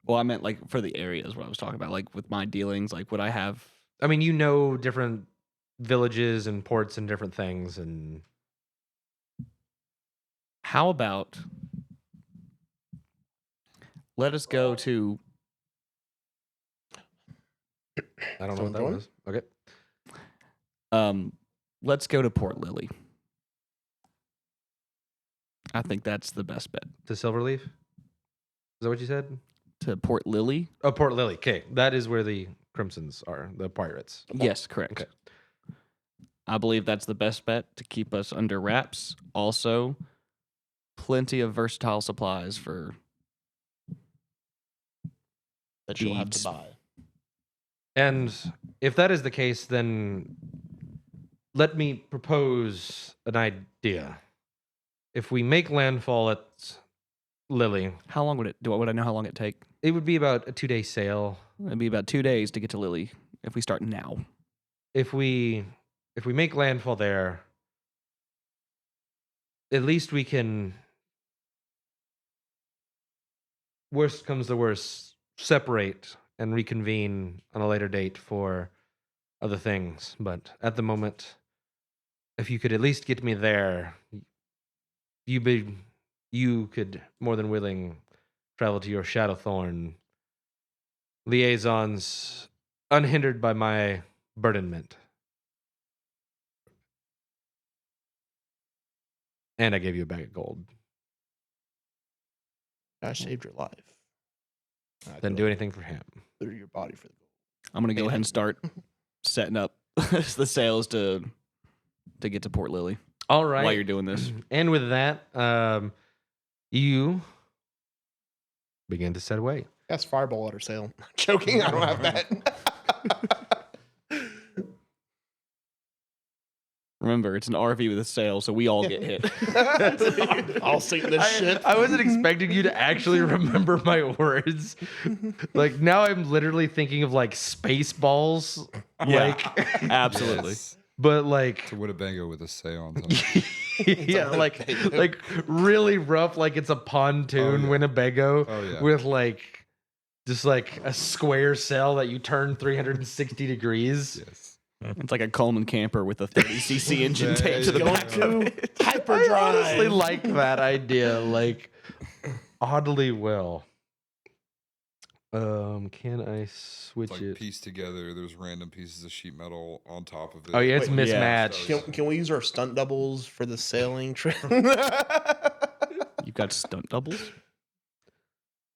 Well, I meant like for the areas. What I was talking about, like with my dealings, like would I have? I mean, you know different villages and ports and different things, and How about let us go to I don't know what Someone that join? was. Okay. let's go to Port Lily. I think that's the best bet. To Silverleaf? Is that what you said? To Port Lily? Oh, Port Lily. Okay. That is where the Crimsons are, the pirates. Yes, correct. Okay. I believe that's the best bet to keep us under wraps. Also, plenty of versatile supplies for That you'll have to Beads. buy. And if that is the case, then let me propose an idea. If we make landfall at Lily, How long would it? Would I know how long it'd take? it would be about a 2-day sail. It'd be about 2 days to get to Lily if we start now. If we make landfall there, at least we can, worst comes to worst, separate and reconvene on a later date for other things. But at the moment, if you could at least get me there, you could more than willing travel to your Shadowthorn liaisons unhindered by my burdenment. And I gave you a bag of gold. I saved your life. I Then could do anything for him. through your body for the gold. I'm gonna go ahead and start setting up the sails to get to Port Lily All right. while you're doing this. And with that, you begin to set away. That's fireball water sail. Joking, I don't have that. Remember, it's an RV with a sail, so we all get hit. I'll sink this shit. I wasn't expecting you to actually remember my words. Like now I'm literally thinking of like space balls. Yeah. Like Absolutely. Yes. but like To Winnebago with a sail on top. yeah, like really rough, like it's a pontoon yeah. Winnebago Oh, yeah. with like just like a square sail that you turn 360 degrees. Yes. It's like a Coleman camper with a 30cc engine Yeah, taped to the Going back of to it. I hyperdrive. honestly like that idea, like oddly well. Can I switch It's like it? pieced together. There's random pieces of sheet metal on top of it. Oh yeah, it's Wait, mismatched. Can we use our stunt doubles for the sailing trip? You've got stunt doubles?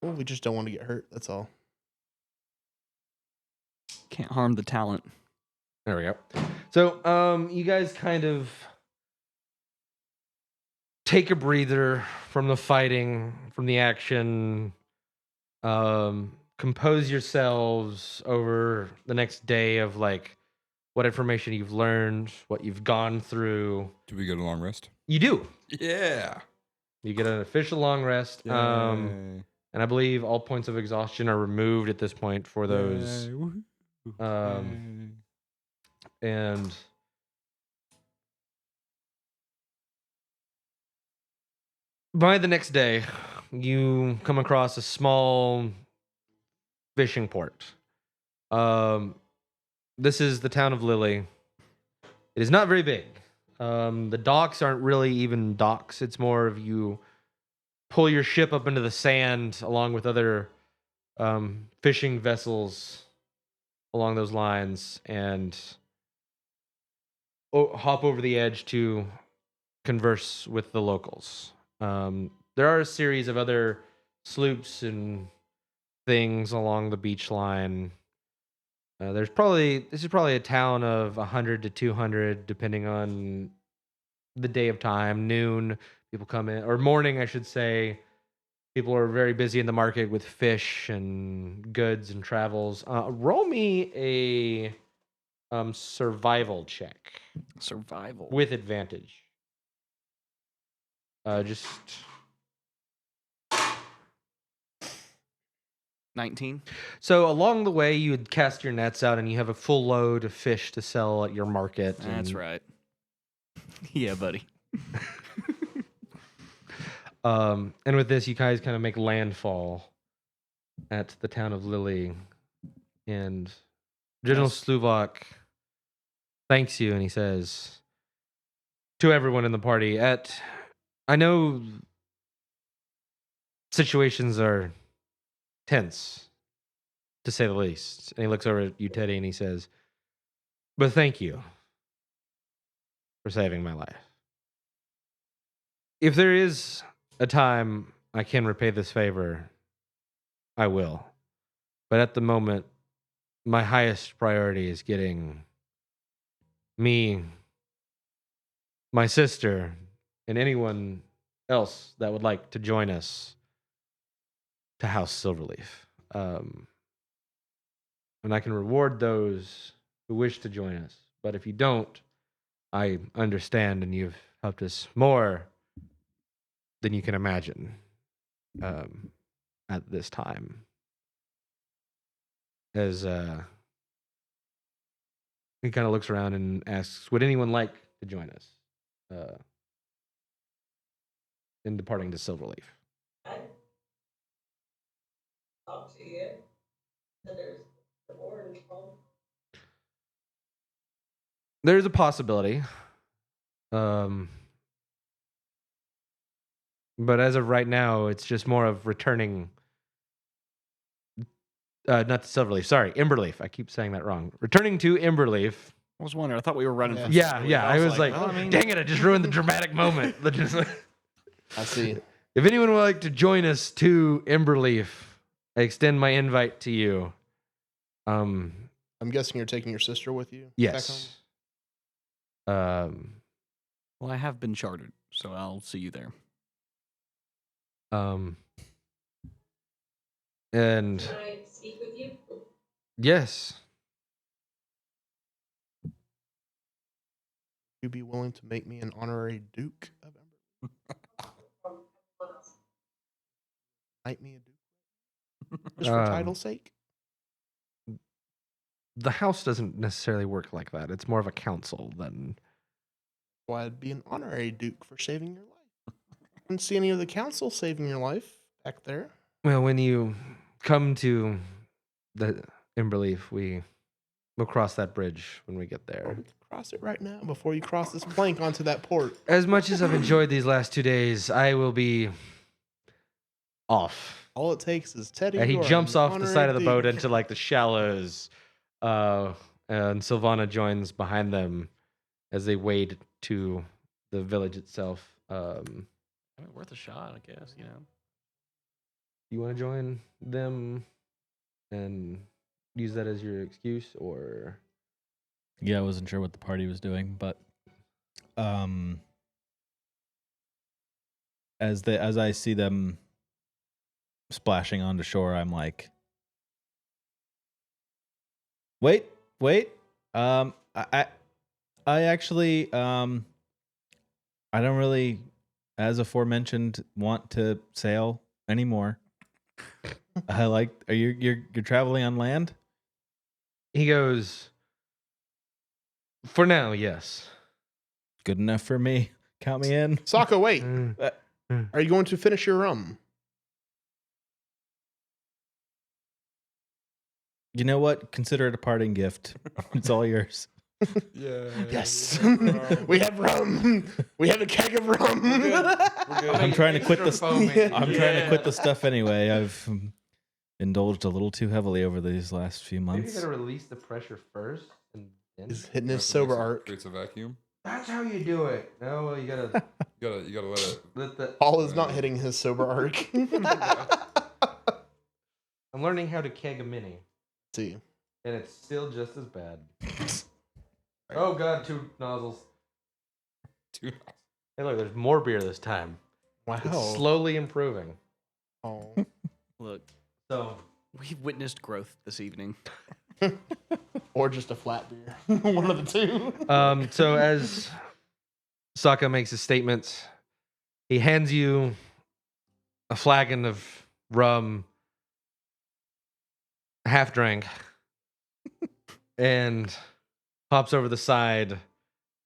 Well, we just don't want to get hurt. That's all. Can't harm the talent. There we go. So, you guys kind of take a breather from the fighting, from the action. Compose yourselves over the next day of like what information you've learned, what you've gone through. Do we get a long rest? You do. Yeah. You get an official long rest. Yay. And I believe all points of exhaustion are removed at this point for those. Yay. Woohoo. Um, and by the next day, you come across a small fishing port. This is the town of Lily. It is not very big. The docks aren't really even docks. It's more of you pull your ship up into the sand along with other fishing vessels along those lines and hop over the edge to converse with the locals. There are a series of other sloops and things along the beach line. This is probably a town of 100 to 200, depending on the day of time. Noon, people come in, or morning, I should say. People are very busy in the market with fish and goods and travels. Roll me a survival check Survival. with advantage. Just 19. so along the way, you would cast your nets out, and you have a full load of fish to sell at your market. That's and, right. Yeah, buddy. And with this, you guys kind of make landfall at the town of Lily, and General Sluvok thanks you, and he says to everyone in the party, I know situations are tense, to say the least. And he looks over at you, Teddy, and he says, but thank you for saving my life. If there is a time I can repay this favor, I will. But at the moment, my highest priority is getting me, my sister, and anyone else that would like to join us to House Silverleaf. And I can reward those who wish to join us. But if you don't, I understand, and you've helped us more than you can imagine at this time. As he kind of looks around and asks, would anyone like to join us in departing to Silverleaf? I talk to you. And there's the orange one. There's a possibility. But as of right now, it's just more of returning. Not to Silverleaf. Sorry, Emberleaf. I keep saying that wrong. Returning to Emberleaf. I was wondering. I thought we were running from. Yeah, Silverleaf. yeah. I was like, well, I mean- dang it! I just ruined the dramatic moment. I see. If anyone would like to join us to Emberleaf, I extend my invite to you. I'm guessing you're taking your sister with you. Yes. Well, I have been chartered, so I'll see you there. And Can I speak with you? yes, You be willing to make me an honorary Duke of Ember? What else? Knight me a Duke? Just for Um, title's sake? the house doesn't necessarily work like that. It's more of a council than. Well, I'd be an honorary Duke for saving your life. I didn't see any of the council saving your life back there. Well, when you come to the Emberleaf, we'll cross that bridge when we get there. We can cross it right now before you cross this plank onto that port. As much as I've enjoyed these last 2 days, I will be off. All it takes is Teddy. And he or jumps an off the honorary side of the boat Duke. into like the shallows, and Sylvana joins behind them as they wade to the village itself. I mean, worth a shot, I guess. You know. You want to join them and use that as your excuse, or Yeah, I wasn't sure what the party was doing, but as I see them splashing onto shore, I'm like, wait. I actually I don't really, as aforementioned, want to sail anymore. Are you're traveling on land? he goes, for now, yes. Good enough for me. Count me in. Sokka, wait. Mm. Are you going to finish your rum? You know what? Consider it a parting gift. It's all yours. Yeah. Yes. We have rum. We have a keg of rum. I'm trying to quit this. I'm Yeah. trying to quit the stuff anyway. I've indulged a little too heavily over these last few Maybe you months. gotta release the pressure first, and then. He's hitting his sober arc. Creates a vacuum. That's how you do it. No, you gotta You gotta let it. let the. Paul is not hitting his sober arc. I'm learning how to keg a mini, See. and it's still just as bad. Oh god, 2 nozzles. Dude, Hey, look, there's more beer this time. Wow. It's slowly improving. Oh. Look, So we've witnessed growth this evening. Or just a flat beer. One of the two. So as Sokka makes his statements, he hands you a flagon of rum, half drank, and hops over the side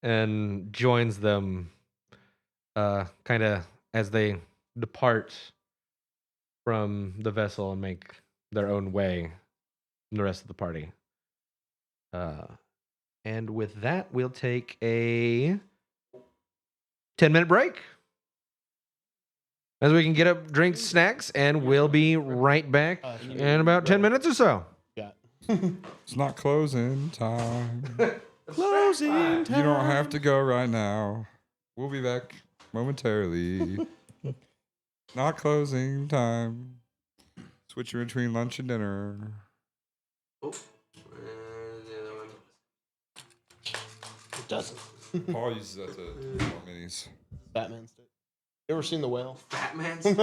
and joins them, kind of as they depart from the vessel and make their own way from the rest of the party. And with that, we'll take a 10-minute break as we can get up, drink snacks, and we'll be right back in about 10 minutes or so. Yeah. It's not closing time. Closing time. You don't have to go right now. We'll be back momentarily. Not closing time. Switching between lunch and dinner. It doesn't. Paul uses that to want minis. Batman stick. You ever seen The Whale? Batman's. There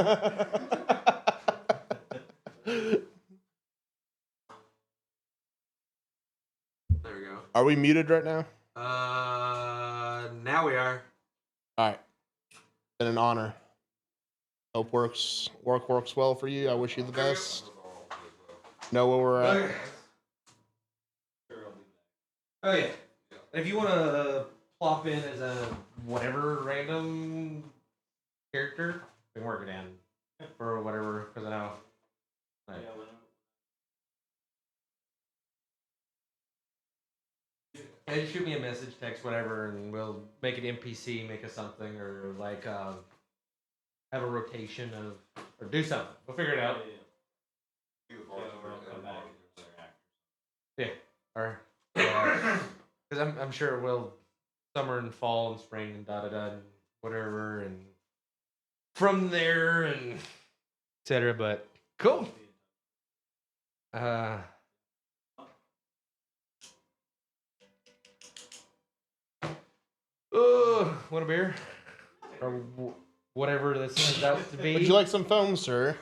we go. Are we muted right now? Now we are. All right. Been an honor. Hope work works well for you. I wish you the best. Know where we're at. Oh yeah. If you want to plop in as a whatever random character, we can work it in for whatever, because I know. Like, hey, just shoot me a message, text, whatever, and we'll make an NPC, make a something, or like have a rotation of, or do something. We'll figure it out. Yeah, or because I'm sure we'll summer and fall and spring and da da da and whatever, and from there and etc. But cool. Want a beer? Or whatever this turns out to be. Would you like some foam, sir?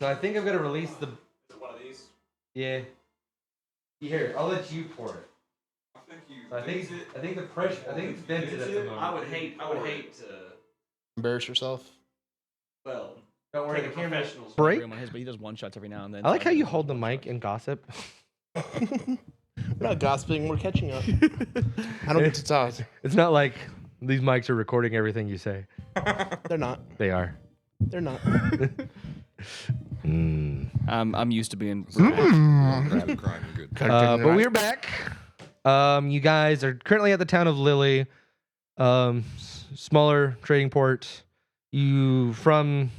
So I think I'm gonna release the. Is it one of these? Yeah. Here, I'll let you pour it. So I think the pressure. I think it's vented at the moment. I would hate to. Embarrass yourself. Well, Don't worry, the take a camera professional's break. But he does one shots every now and then. I like how you hold the mic and gossip. We're not gossiping. We're catching up. I don't get to talk. It's not like these mics are recording everything you say. They're not. They are. They're not. I'm used to being. Crying, you're good. But we're back. You guys are currently at the town of Lily, smaller trading port. You from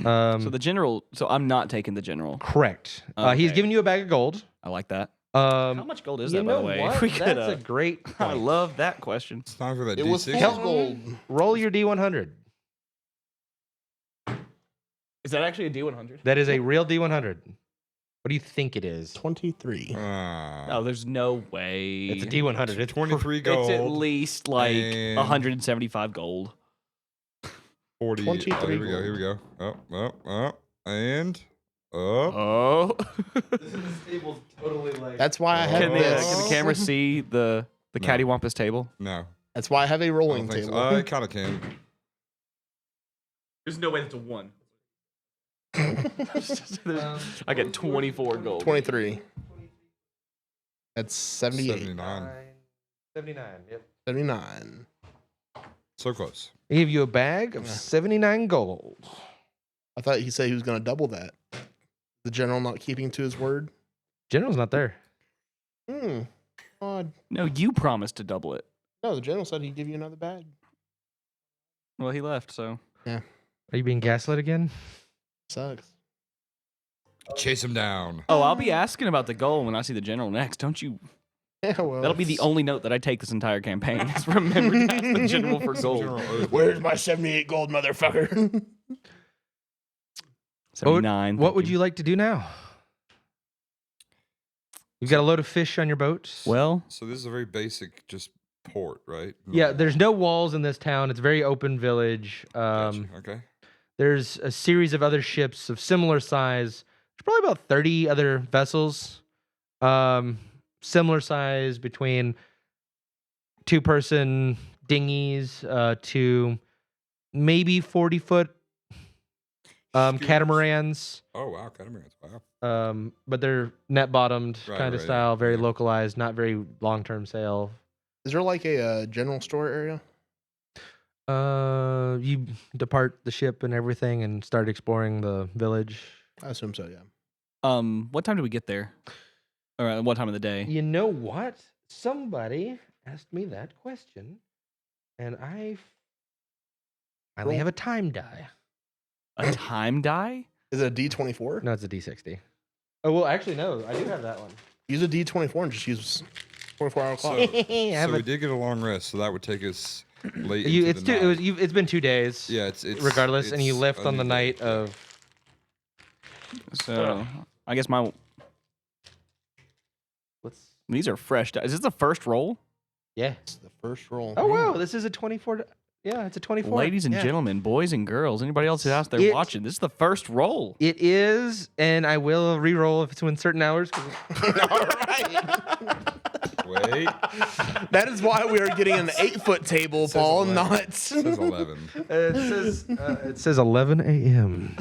So the general. So I'm not taking the general. correct. He's Okay. giving you a bag of gold. I like that. How much gold is you that, by the know way? what? We That's could, a great I point. love that question. It's time for that It was D6. full gold. Roll your D100. Is that actually a D100? That is a real D100. What do you think it is? 23. No, there's no way. It's a D100. It's 23 gold. It's at least like and 175 gold. 40. 23 Oh, here we go. gold. Here we go. And up. Oh. This table's totally like. That's why I have Can this. the camera see the No. cattywampus table? No. That's why I have a I rolling don't think so. table. I kind of can. There's no way that's a 1. I get 24 gold. 23. That's 78. 79. 79. Yep. 79. So close. I give you a bag of Yeah. 79 gold. I thought he said he was going to double that. The general not keeping to his word. General's not there. Odd. No, you promised to double it. No, the general said he'd give you another bag. Well, he left, so. Are you being gaslit again? Sucks. Chase him down. Oh, I'll be asking about the goal when I see the general next. Don't you? Yeah, well. That'll be the only note that I take this entire campaign. Is remember to ask the general for gold. Where's my 78 gold, motherfucker? 79. What thank would you like to do now? You've got a load of fish on your boat. Well, So this is a very basic, just port, right? Yeah, there's no walls in this town. It's a very open village. Gotcha. Okay. There's a series of other ships of similar size. There's probably about 30 other vessels. Similar size between two-person dinghies to maybe 40-foot Schooners. catamarans. Oh wow, catamarans! Wow. But they're net-bottomed Right, kind of right, style, very yeah. localized, not very long-term sail. Is there like a general store area? You depart the ship and everything and start exploring the village. I assume so. Yeah. What time do we get there? Or what time of the day? You know what? Somebody asked me that question, and I finally Roll. have a time die. A time die? Is it a D24? No, it's a D60. Oh well, actually no, I do have that one. Use a D24 and just use 24-hour So, clock. so we did get a long rest, so that would take us late You, into it's the two. night. It's been 2 days. Yeah, it's regardless, and you it's left a on the new day, night yeah. of. So I guess my these are fresh. Is this the first roll? Yeah. It's the first roll. Oh wow, this is a 24. Yeah, it's a 24. Ladies and Yeah. gentlemen, boys and girls, anybody else out there It- watching, this is the first roll. It is, and I will re-roll if it's in certain hours. All right. Wait, That is why we are getting an 8-foot table, says Paul, 11. not. It says 11. It says 11 a.m.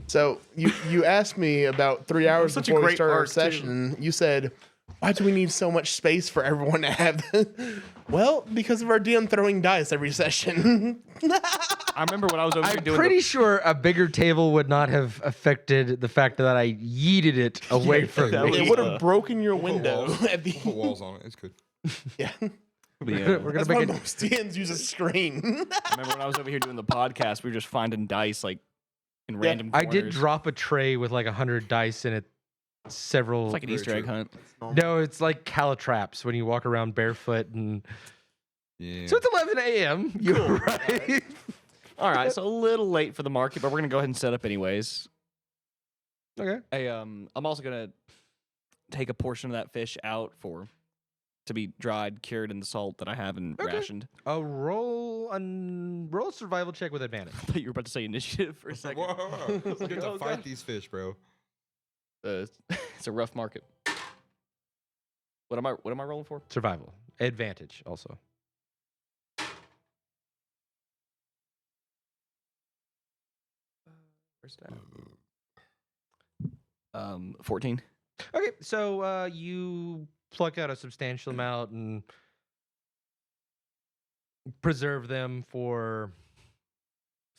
So you asked me about 3 hours Such a before we great started our arc, too. session. You said, "Why do we need so much space for everyone to have?" Well, because of our DM throwing dice every session. I remember when I was over here I'm doing pretty sure a bigger table would not have affected the fact that I yeeted it away from that me. was- It would have broken your Put window walls, at the put walls on it. It's good. yeah. We're gonna That's make why it. most DMs use a screen. I remember when I was over here doing the podcast, we were just finding dice like in random I corners. did drop a tray with like 100 dice in it. Several. It's like an Easter egg hunt. No, it's like calatraps when you walk around barefoot, and Yeah. so it's 11 a.m. You're right. All right, so a little late for the market, but we're gonna go ahead and set up anyways. Okay. I'm also gonna take a portion of that fish out to be dried, cured in the salt that I have and Okay. rationed. Roll a survival check with advantage. I thought you were about to say initiative for a second. Whoa. was like, Get oh, to fight gosh. these fish, bro. It's a rough market. What am I rolling for? Survival advantage also. Where's that? 14. Okay, so you pluck out a substantial amount and preserve them for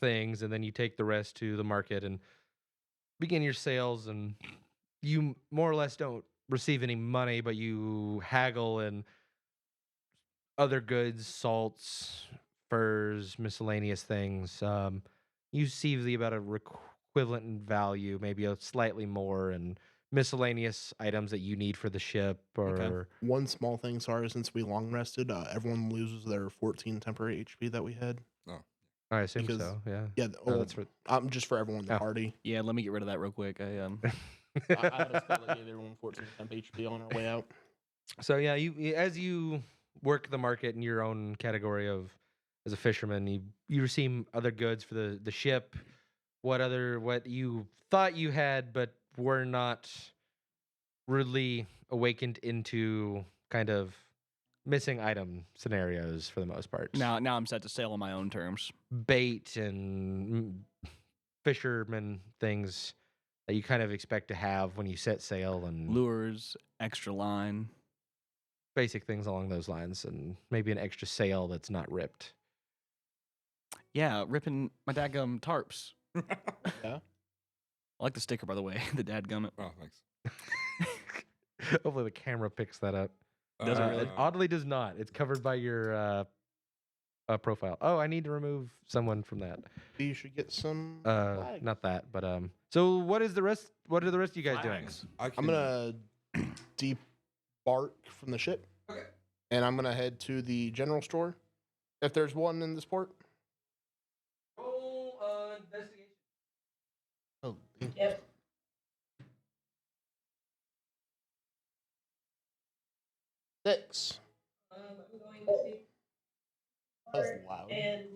things, and then you take the rest to the market and begin your sales. And you more or less don't receive any money, but you haggle and other goods, salts, furs, miscellaneous things. You see about a equivalent in value, maybe a slightly more, and miscellaneous items that you need for the ship. Or One small thing, sorry, since we long rested, everyone loses their 14 temporary HP that we had. I assume because- so. Yeah. Yeah, Oh, that's for. just for everyone in the Oh. party. Yeah, let me get rid of that real quick. I would have still gave everyone 14 temp HP on our way out. So yeah, as you work the market in your own category of as a fisherman, you receive other goods for the ship. What you thought you had, but were not really awakened into kind of missing item scenarios for the most part. now I'm set to sail on my own terms. Bait and fisherman things that you kind of expect to have when you set sail, and Lures, extra line. basic things along those lines, and maybe an extra sail that's not ripped. Yeah, ripping my dadgum tarps. Yeah. I like the sticker, by the way. The dadgum. Oh, thanks. Hopefully the camera picks that up. Does it really? It oddly does not. It's covered by your profile. Oh, I need to remove someone from that. You should get some flags. Not that, but so what is the rest? What are the rest of you guys doing? Flags. I'm gonna debark from the ship. Okay. And I'm gonna head to the general store, if there's one in this port. Roll investigation. Oh, Yep. six. I'm going to That's start loud. and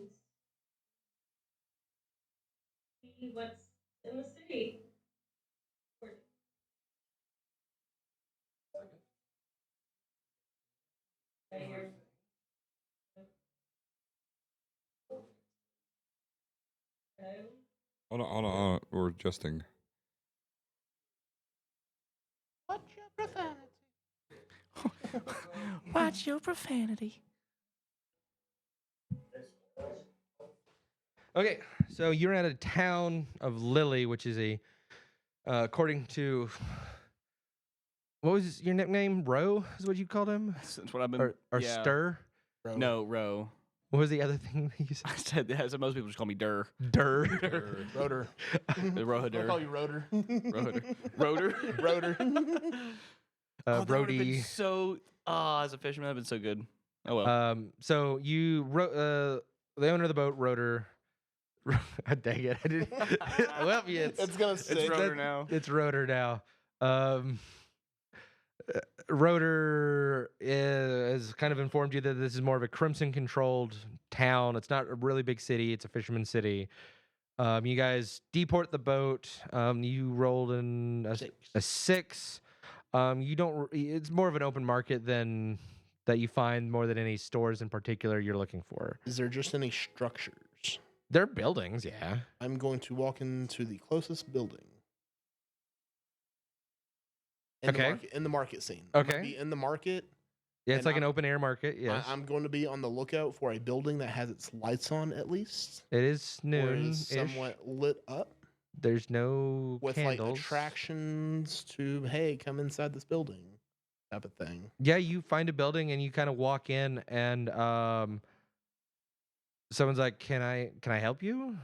see what's in the city. Right here. Okay. Hold on. We're adjusting. Watch your profanity. Okay, so you're at a town of Lily, which is a, according to, what was your nickname? Row is what you called him, That's what I've been. or yeah. Stir? Bro. No, Row. What was the other thing that you I said? said most people just call me Derr. Durr. Rotor. The Roha I'll call Derr. you Rotor. Rotor. Rotor. Oh, that would have been Brody. so. As a fisherman, that'd been so good. Oh well. So the owner of the boat, Rotor. Dang it! I didn't. Well, yeah, It's gonna It's stick. Rotor now. It's Rotor now. Rotor has kind of informed you that this is more of a Crimson-controlled town. It's not a really big city. It's a fisherman city. You guys deport the boat. You rolled in a 6. You don't. It's more of an open market than that you find more than any stores in particular you're looking for. Is there just any structures? They're buildings, yeah. I'm going to walk into the closest building. Okay. In the market scene. I'm gonna Okay. be in the market. Yeah, it's And like an open air market. Yes, I'm going to be on the lookout for a building that has its lights on at least, it is or noon. is somewhat lit up There's no with candles. like attractions to hey, come inside this building, type of thing. Yeah, you find a building and you kind of walk in, and someone's like, "Can I help you?"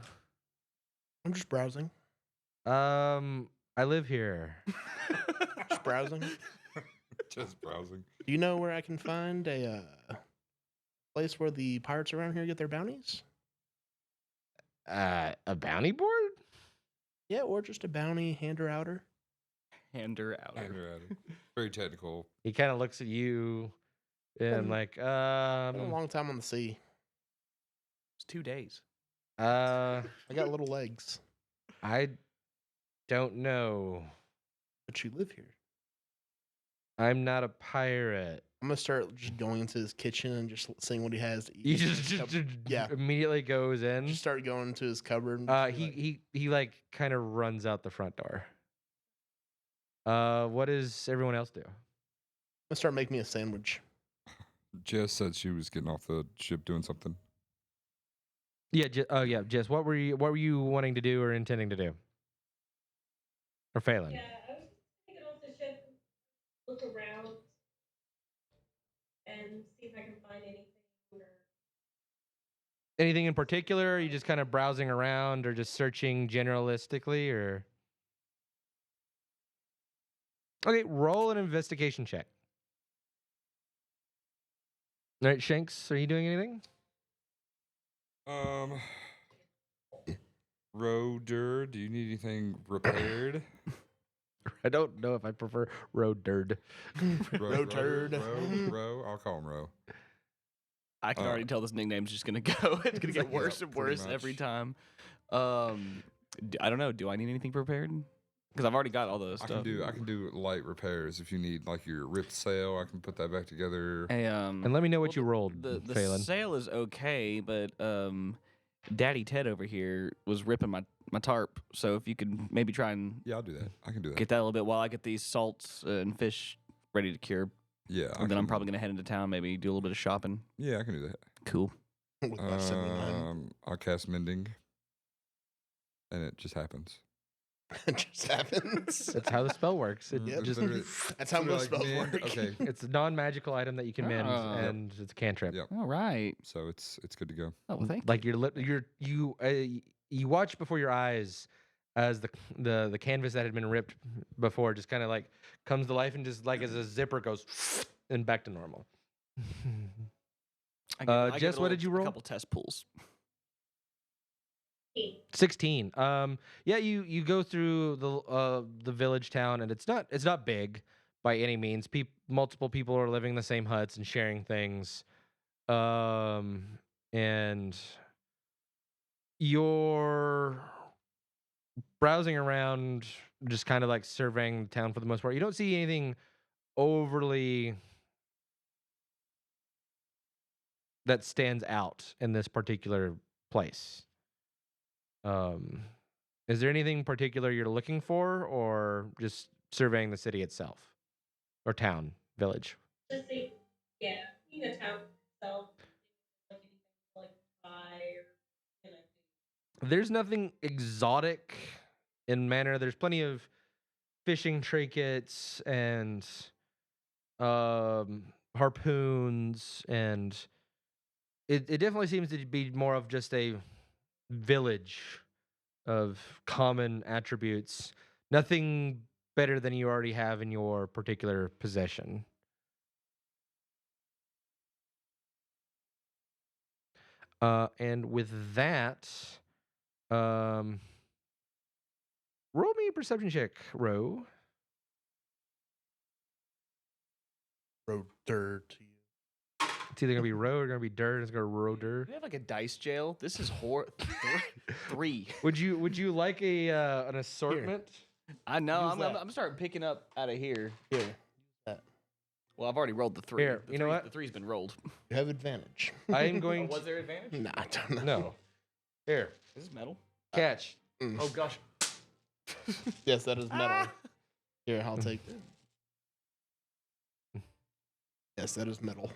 I'm just browsing. I live here. Just browsing. Just browsing. Do you know where I can find a place where the pirates around here get their bounties? A bounty board? Yeah, or just a bounty hander outer. Hander out. Very technical. He kind of looks at you and like, Been a long time on the sea. It's 2 days. I got little legs, I don't know. but you live here. I'm not a pirate. I'm gonna start just going into his kitchen and just seeing what he has to eat. You just yeah. immediately goes in. Just start going into his cupboard. And just be like, He like kind of runs out the front door. What does everyone else do? I'm gonna start making me a sandwich. Jess said she was getting off the ship doing something. Yeah, yeah, Jess. What were you wanting to do or intending to do? Or failing? Yeah, I was just gonna get off the ship, look around, and see if I can find anything. Or Anything in particular? Or are you just kind of browsing around or just searching generalistically or? Okay, roll an investigation check. All right, Shanks, are you doing anything? Roder, do you need anything repaired? I don't know if I prefer road dirt. Roturd. Ro. I'll call him Ro. I can already tell this nickname's just gonna go. It's gonna get worse and pretty worse every much. time. I don't know. Do I need anything prepared? Because I've already got all those I stuff. can do light repairs if you need like your ripped sail. I can put that back together. Hey, And let me know what well, you rolled, The Phelan. sail is okay, but Daddy Ted over here was ripping my tarp. So if you could maybe try and Yeah, I'll do that. I can do that. get that a little bit while I get these salts and fish ready to cure. Yeah, And then I'm probably gonna head into town, maybe do a little bit of shopping. Yeah, I can do that. Cool. with my 79. I'll cast mending, and it just happens. It just happens. That's how the spell works. It Yep. just That's how most spells mend, work. Okay, it's a non-magical item that you can mend, Ah. and it's a cantrip. Yep. All right. so it's good to go. Oh, well, thank Like you watch before your eyes as the canvas that had been ripped before just kind of like comes to life and just like as a zipper goes and back to normal. I Jess, what did you roll? A couple test pulls. 16. Yeah, you go through the village town, and it's not big by any means. Multiple people are living in the same huts and sharing things. And you're browsing around, just kind of like surveying the town for the most part. You don't see anything overly that stands out in this particular place. Is there anything particular you're looking for, or just surveying the city itself, or town, village? just see, yeah, town itself, like anything to, like buy or There's nothing exotic in manner. There's plenty of fishing trinkets and harpoons, and it definitely seems to be more of just a village of common attributes. Nothing better than you already have in your particular possession. And with that, roll me a perception check, Ro. Road Derr to you. It's either gonna be Ro or gonna be Derr. It's gonna Ro Derr. Do we have like a dice jail? This is 3. Would you like a an assortment? I know. Use that. I'm starting picking up out of here. Here. Well, I've already rolled the 3. Here, you know what? The 3's been rolled. You have advantage. I am going. Was there advantage? Nah, I don't know. No. Here, Is this metal? catch. Oh gosh. Yes, that is metal. Here, I'll take it. Yes, that is metal.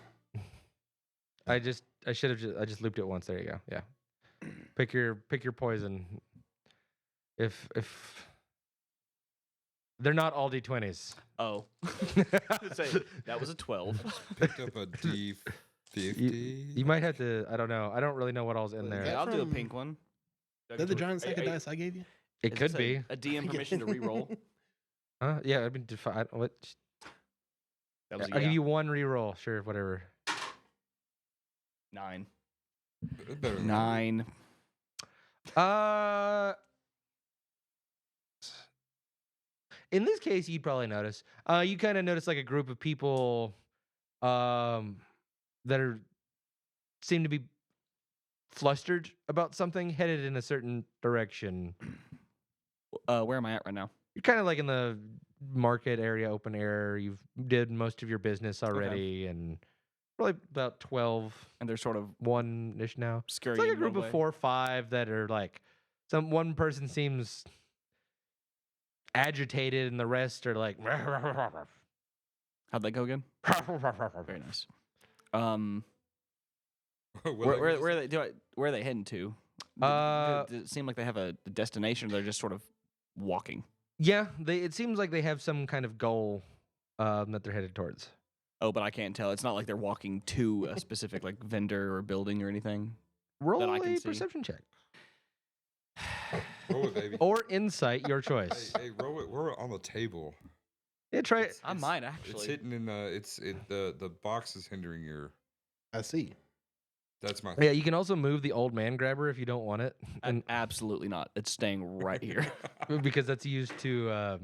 I should have I just looped it once. There you go. Yeah. Pick your poison. If they're not all d20s. Oh. Say, that was a 12. Picked up a D50. You might have to. I don't know. I don't really know what all's in Is there. that I'll do a from- pink one. Is that the giant sack of dice I gave you? It Is could this be. a DM permission to re-roll. Yeah. I mean, what? That was a I'll give yeah. you one reroll. Sure, whatever. 9. Better than 9. In this case, you'd probably notice. You kind of notice like a group of people, that seem to be flustered about something, headed in a certain direction. Where am I at right now? You're kind of like in the market area, open air. You've did most of your business already, and probably about 12, And they're sort of 1-ish now. scurrying. It's like a group one of way. 4 or 5 that are like, one person seems agitated, and the rest are like, How'd that go again? Very nice. Where are they heading to? Does it seem like they have a destination, or they're just sort of walking? yeah, it seems like they have some kind of goal that they're headed towards. Oh, but I can't tell. It's not like they're walking to a specific like vendor or building or anything. Roll That I can a see. perception check Roll it, baby. or insight, your choice. Hey, roll it. We're on the table. Yeah, try it. I might It's actually. hitting in the box is hindering your. I see. That's my. Yeah, you can also move the old man grabber if you don't want it, and Absolutely not. It's staying right here. because that's used to.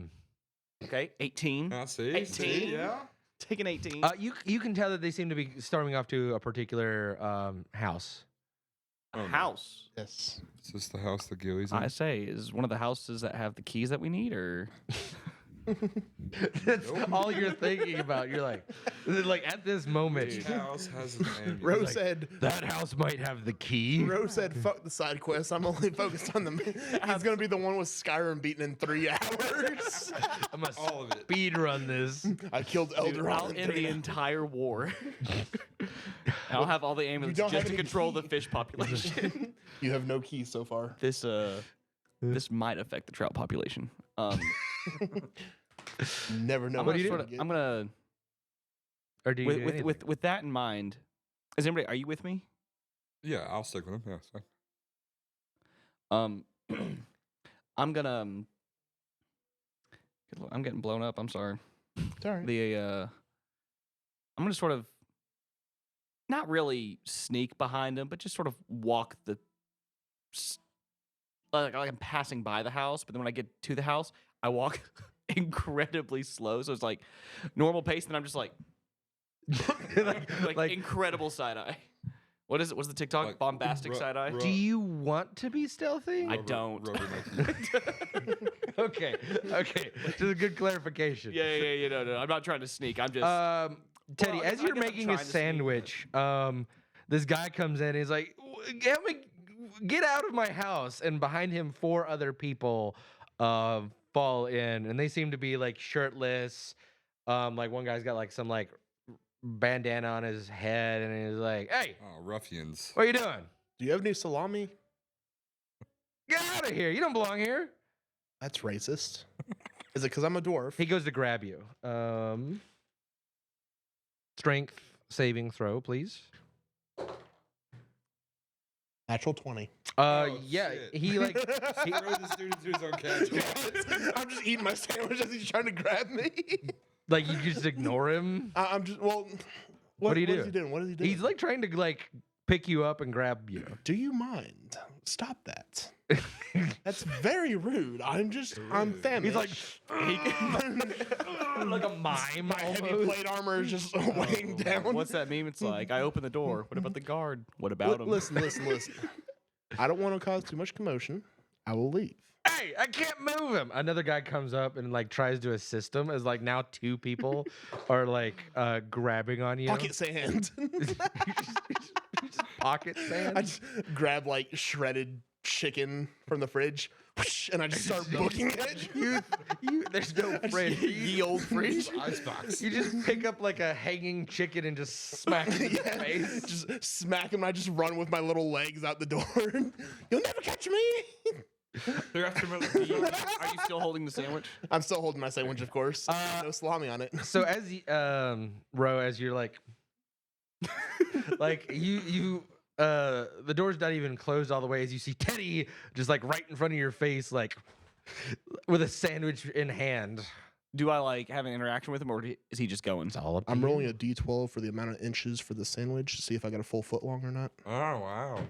Okay, 18. I see. 18? See? Yeah. Take an 18. You can tell that they seem to be storming off to a particular house. A no. house. Yes. Is this the house that Gilly's in? I say, is one of the houses that have the keys that we need, or That's all you're thinking about. You're like at this moment, Which house has an ambulance? Rose said. that house might have the key. Rose said, "Fuck the side quest. I'm only focused on the." He's gonna be the one with Skyrim beaten in 3 hours. I'm gonna All of it. speed run this. I killed Elder I'll in end 3 the hours. entire war. I'll have all the amulets don't just have to any control the key. fish population. You have no keys so far. This might affect the trout population. Never know. I'm What gonna do you sort do? of, I'm gonna Or do you do anything? with that in mind. Is anybody? Are you with me? Yeah, I'll stick with him. Yeah. So. I'm gonna. I'm getting blown up. I'm sorry. It's all right. I'm gonna sort of not really sneak behind him, but just sort of walk the like I'm passing by the house, but then when I get to the house, I walk incredibly slow. So it's like normal pace, and I'm just like like incredible side eye. What is it? What's the TikTok? Like, Bombastic side eye? Do you want to be stealthy? I don't. Rubber Nike. Okay. Just a good clarification. Yeah. No. I'm not trying to sneak. I'm just. Teddy, Well, as I you're guess I'm making trying a to sneak, sandwich, this guy comes in and he's like, get out of my house. And behind him, 4 other people fall in, and they seem to be like shirtless. Like one guy's got like some like bandana on his head, and he's like, "Hey, Oh, ruffians. what are you doing?" Do you have any salami? Get out of here. You don't belong here. That's racist. Is it because I'm a dwarf? He goes to grab you. Strength saving throw, please. Natural 20. Oh, Yeah, shit. he like he, Throw this dude into his own casual. I'm just eating my sandwich as he's trying to grab me. like you just ignore him. I'm just well. What do you do? What is he doing? What is he doing? He's like trying to like pick you up and grab you. Do you mind? Stop that. That's very rude. I'm famished. He's like like a mime. my heavy almost. plate armor is just weighing down. What's that meme? It's like, I open the door. What about the guard? What about him? Listen. I don't want to cause too much commotion. I will leave. Hey, I can't move him. Another guy comes up and like tries to assist him. As like now 2 people are like grabbing on you. Pocket sand. You just pocket sand. I just grab like shredded chicken from the fridge, whoosh, and I just start booking it. There's no fridge. Ye old fridge. Icebox. You just pick up like a hanging chicken and just smack it in the Yeah, face. just smack him. And I just run with my little legs out the door. You'll never catch me. They're after my Are you still holding the sandwich? I'm still holding my sandwich, of course. No salami on it. So as Ro, as you're like the door's not even closed all the way, as you see Teddy just like right in front of your face, like with a sandwich in hand. Do I like have an interaction with him, or is he just going? It's all up to I'm you. rolling a d12 for the amount of inches for the sandwich to see if I got a full foot long or not. Oh, wow.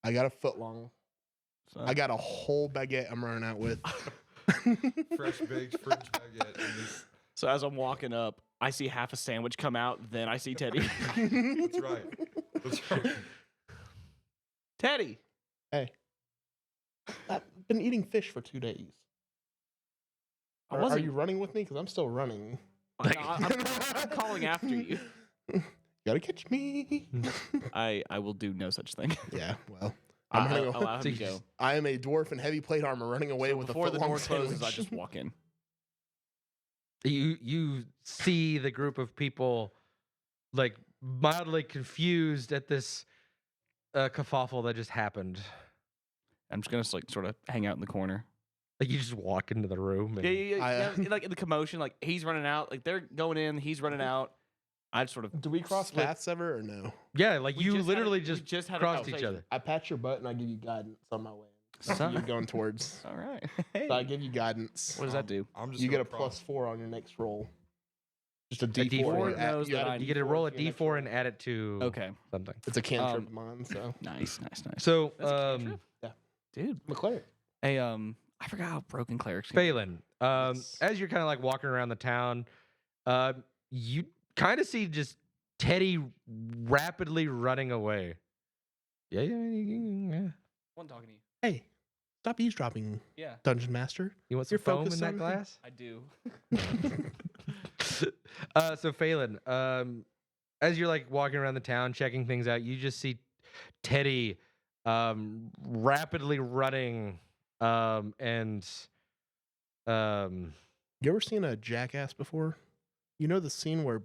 I got a foot long. So, I got a whole baguette I'm running out with. Fresh baked fridge baguette. And this, so as I'm walking up, I see half a sandwich come out. Then I see Teddy. that's right. That's right. Teddy. Hey, I've been eating fish for 2 days. I Are wasn't- you running with me? Because I'm still running. I'm calling after you. Gotta catch me. I will do no such thing. Yeah, well, I'm running away. Allow him to go. I am a dwarf in heavy plate armor running away So with before a the foot long door closes, I sandwich. just walk in. You see the group of people like mildly confused at this kerfuffle that just happened. I'm just gonna like sort of hang out in the corner. Like you just walk into the room. And, Yeah, like in the commotion, like he's running out, like they're going in, he's running out. I just sort of Do we cross slip- paths ever or no? yeah, like We you just had a- literally we just, just had a crossed each conversation. other. I pat your butt and I give you guidance on my way. Son. You're going towards. All right. Hey. So I give you guidance. What does that do? I'm just You get a gonna cross- +4 on your next roll. Just a D4. D4. It knows You that add I- You get to roll a to your next d4 roll. and add it to Okay. something. It's a cantrip of mine, so. Nice. So, That's a cantrip? Dude. I'm a cleric. Hey, I forgot how broken clerics can be. Phelan, Yes. as you're kind of like walking around the town, you kind of see just Teddy rapidly running away. Yeah. One talking to you. Hey, stop eavesdropping, Yeah, Dungeon Master. You want You're some foam in focused that on- glass? I do. So Phelan, as you're like walking around the town, checking things out, you just see Teddy rapidly running and You ever seen a Jackass before? You know the scene where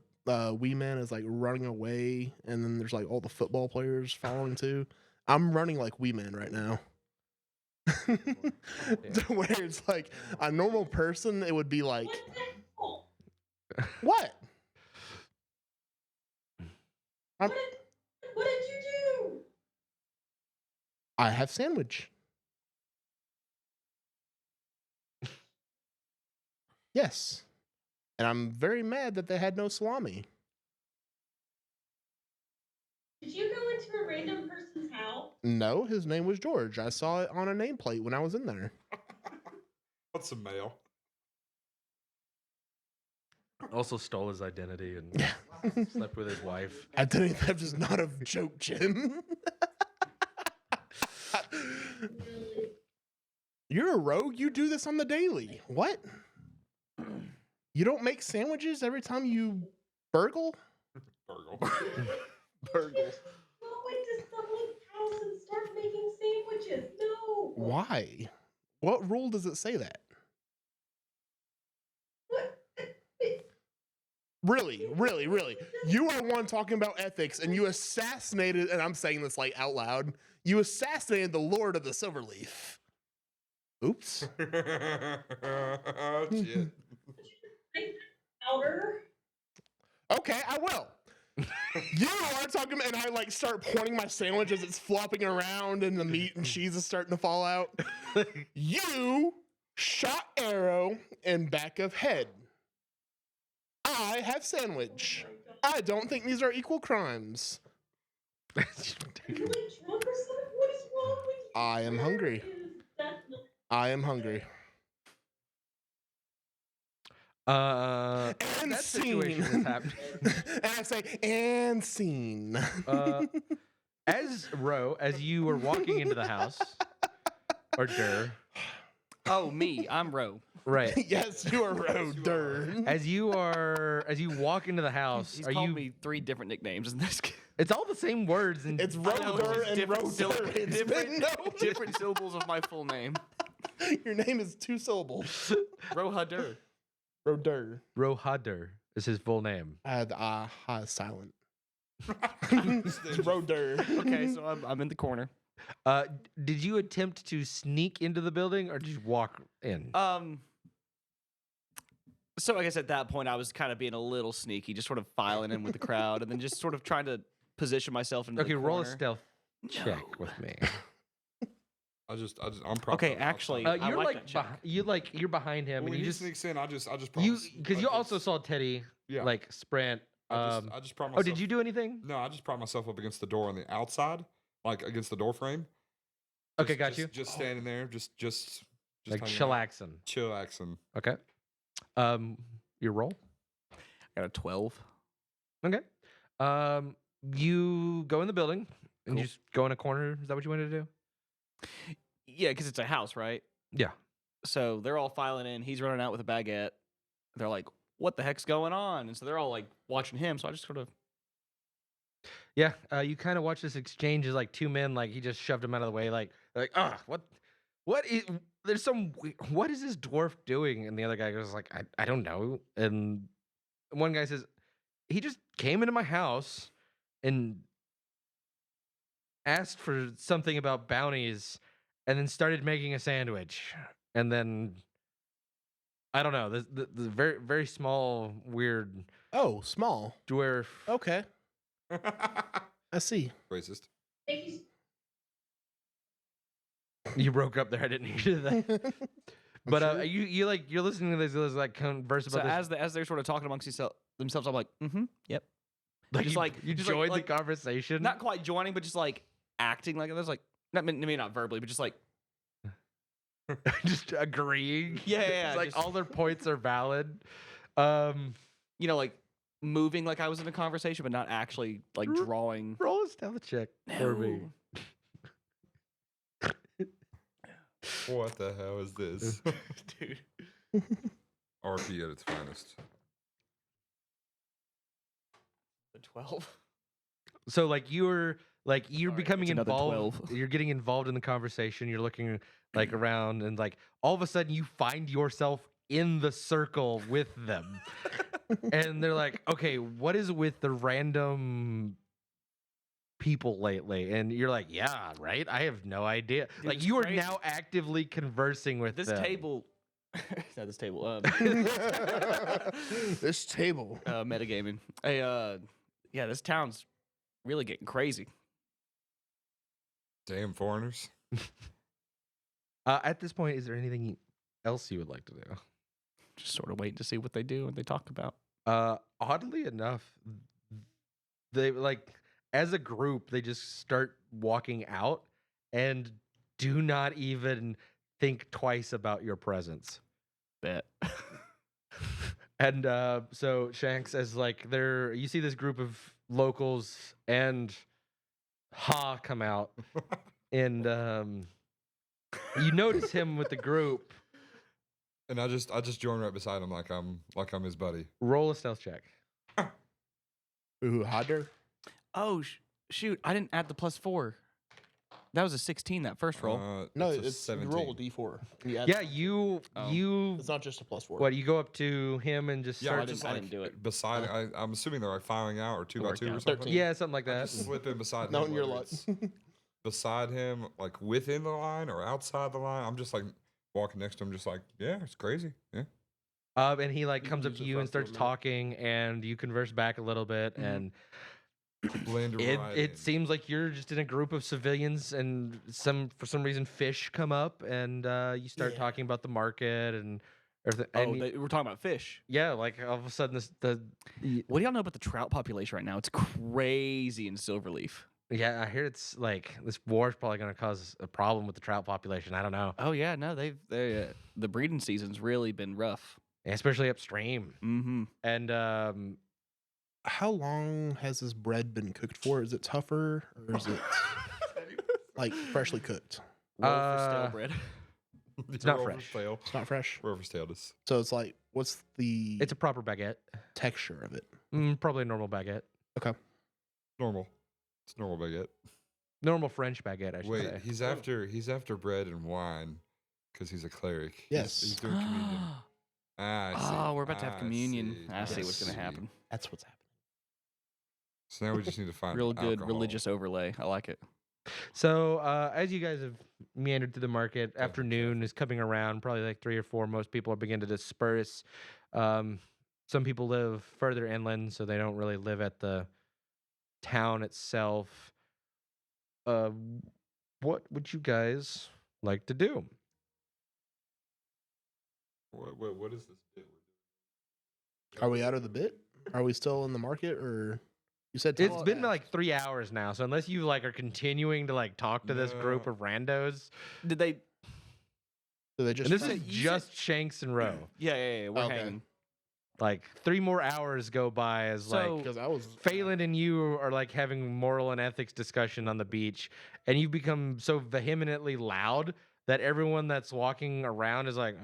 Wee Man is like running away and then there's like all the football players following too? I'm running like Wee Man right now. Where it's like a normal person, it would be like, What the hell? what? I'm, What did you do? I have sandwich. Yes. And I'm very mad that they had no salami. Did you go into a random person's house? No, his name was George. I saw it on a nameplate when I was in there. What's a male? also stole his identity and slept with his wife. Identity theft is not a joke, Jim. You're a rogue. You do this on the daily. What? You don't make sandwiches every time you burgle? Burgle. Burgle. Go into someone's house and start making sandwiches. No. Why? What rule does it say that? What? Really, really, really. You are one talking about ethics and you assassinated, and I'm saying this like out loud. You assassinated the Lord of the Silverleaf. Oops. Shit. Outer. Okay, I will. You are talking, and I like start pointing my sandwich as it's flopping around, and the meat and cheese is starting to fall out. You shot arrow in back of head. I have sandwich. I don't think these are equal crimes. Are you like drunk or something? What is wrong with you? I am hungry. I am hungry. And And that scene. situation is happening. And I say, and scene. As you were walking into the house, or Derr, Oh, me. I'm Ro. right? Yes, you are Derr. As you walk into the house, He's are called you? me 3 different nicknames in this. It's all the same words, and It's I know, it's Roder just and different Roder. It's been no. different syllables of my full name. Your name is 2 syllables. Rohadur. Roder. Rohader is his full name. The ha is silent. It's Roder. Okay, so I'm in the corner. Did you attempt to sneak into the building, or did you walk in? So I guess at that point I was kind of being a little sneaky, just sort of filing in with the crowd, and then just sort of trying to position myself into Okay, the roll a corner. stealth check with me. I'm propped Okay, up actually, outside. I You're like that check. you're behind him, when and he you just sneaks in, I just you promise. because you also saw Teddy Yeah. like sprint. I just prop Oh, myself. did you do anything? No, I just prop myself up against the door on the outside, like against the door frame. Okay, got you. Just standing there, just Like hanging out. chillaxing. Chillaxing. Okay. Your roll. Got a 12. Okay. You go in the building and Cool. you just go in a corner. Is that what you wanted to do? Yeah, because it's a house, right? Yeah. So they're all filing in. He's running out with a baguette. They're like, "What the heck's going on?" And so they're all like watching him. So I just sort of Yeah. You kind of watch this exchange as like 2 men, like he just shoved him out of the way, like what is what is this dwarf doing? And the other guy goes like, I don't know. And one guy says, he just came into my house and asked for something about bounties and then started making a sandwich. And then I don't know, the very, very small, weird Oh, small. dwarf. Okay, I see. Racist. Thank you. You broke up there. I didn't hear that. But sure. you're listening to this like converse so about this. as they're sort of talking amongst themselves, I'm like, yep. Like just you, like- you just like- joined like- the conversation. Not quite joining, but just like acting like there's like maybe not verbally, but just like just agreeing. Yeah, It's like just- all their points are valid. like moving like I was in a conversation, but not actually like drawing. Roll a stealth check for me. No. What the hell is this? Dude. RP at its finest. The 12. So you're Sorry, becoming that's another involved. 12. You're getting involved in the conversation. You're looking like around, and like all of a sudden you find yourself in the circle with them, and they're like, "Okay, what is with the random people lately?" And you're like, "Yeah, right. I have no idea." Dude, like it's you are crazy. now actively conversing with This them. table. Not this table. This table. Metagaming. Yeah, this town's really getting crazy. Damn foreigners. At this point, is there anything else you would like to do? Just sort of waiting to see what they do and they talk about. Oddly enough, they as a group, they just start walking out and do not even think twice about your presence. Bet. And so Shanks, as you see this group of locals and Ha come out, and you notice him with the group. And I just join right beside him like I'm his buddy. Roll a stealth check. Ooh, Hodder. Oh, shoot. I didn't add the +4. That was a 16, that first roll. No, a it's 17. you roll a d4. Yeah, you Oh. you It's not just a +4. what? You go up to him and just Yeah, start. I just I like didn't do it. beside. I'm assuming they're like filing out or 2 by worked 2 or out. something. 13. Yeah, something like I that. just slip in beside No, him. in your whether luck. it's beside him, like within the line or outside the line. I'm just like walking next to him, just like, yeah, it's crazy. Yeah. And he like You comes can up use to it you for and up to a starts minute. talking, and you converse back a little bit, and Blend right in. it seems like you're just in a group of civilians, and for some reason fish come up, and you start Yeah. talking about the market and everything. Oh, And we're talking about fish. yeah, like all of a sudden What do y'all know about the trout population right now? It's crazy in Silverleaf. yeah, I hear it's like this war is probably going to cause a problem with the trout population. I don't know, Oh yeah, no, the breeding season's really been rough. especially upstream. Mm-hmm. And How long has this bread been cooked for? Is it tougher or is it like freshly cooked? Roll for stale Uh, bread. It's not fresh. It's not fresh. Rover's tailed us. So it's like, what's the it's a proper baguette, texture of it? probably a normal baguette, Okay. Normal. It's normal baguette. normal French baguette, I should Wait, say. he's after bread and wine because he's a cleric. Yes. He's doing communion. Ah, I see. Oh, we're about to have I communion. I see Yes. what's gonna happen. That's what's happening. So now we just need to find Real good alcohol. religious overlay. I like it. So as you guys have meandered through the market, afternoon is coming around. Probably like 3 or 4. Most people are beginning to disperse. Some people live further inland, so they don't really live at the town itself. What would you guys like to do? What is this bit we're doing? Are we out of the bit? Are we still in the market, or you said It's been like 3 hours now, so unless you like are continuing to like talk to this group No. of randos, Did they? So they just and this find- is just Shanks and Rowe. Yeah. We're Okay. hanging. Like 3 more hours go by as So- like because I was Phelan and you are like having moral and ethics discussion on the beach, and you've become so vehemently loud that everyone that's walking around is like,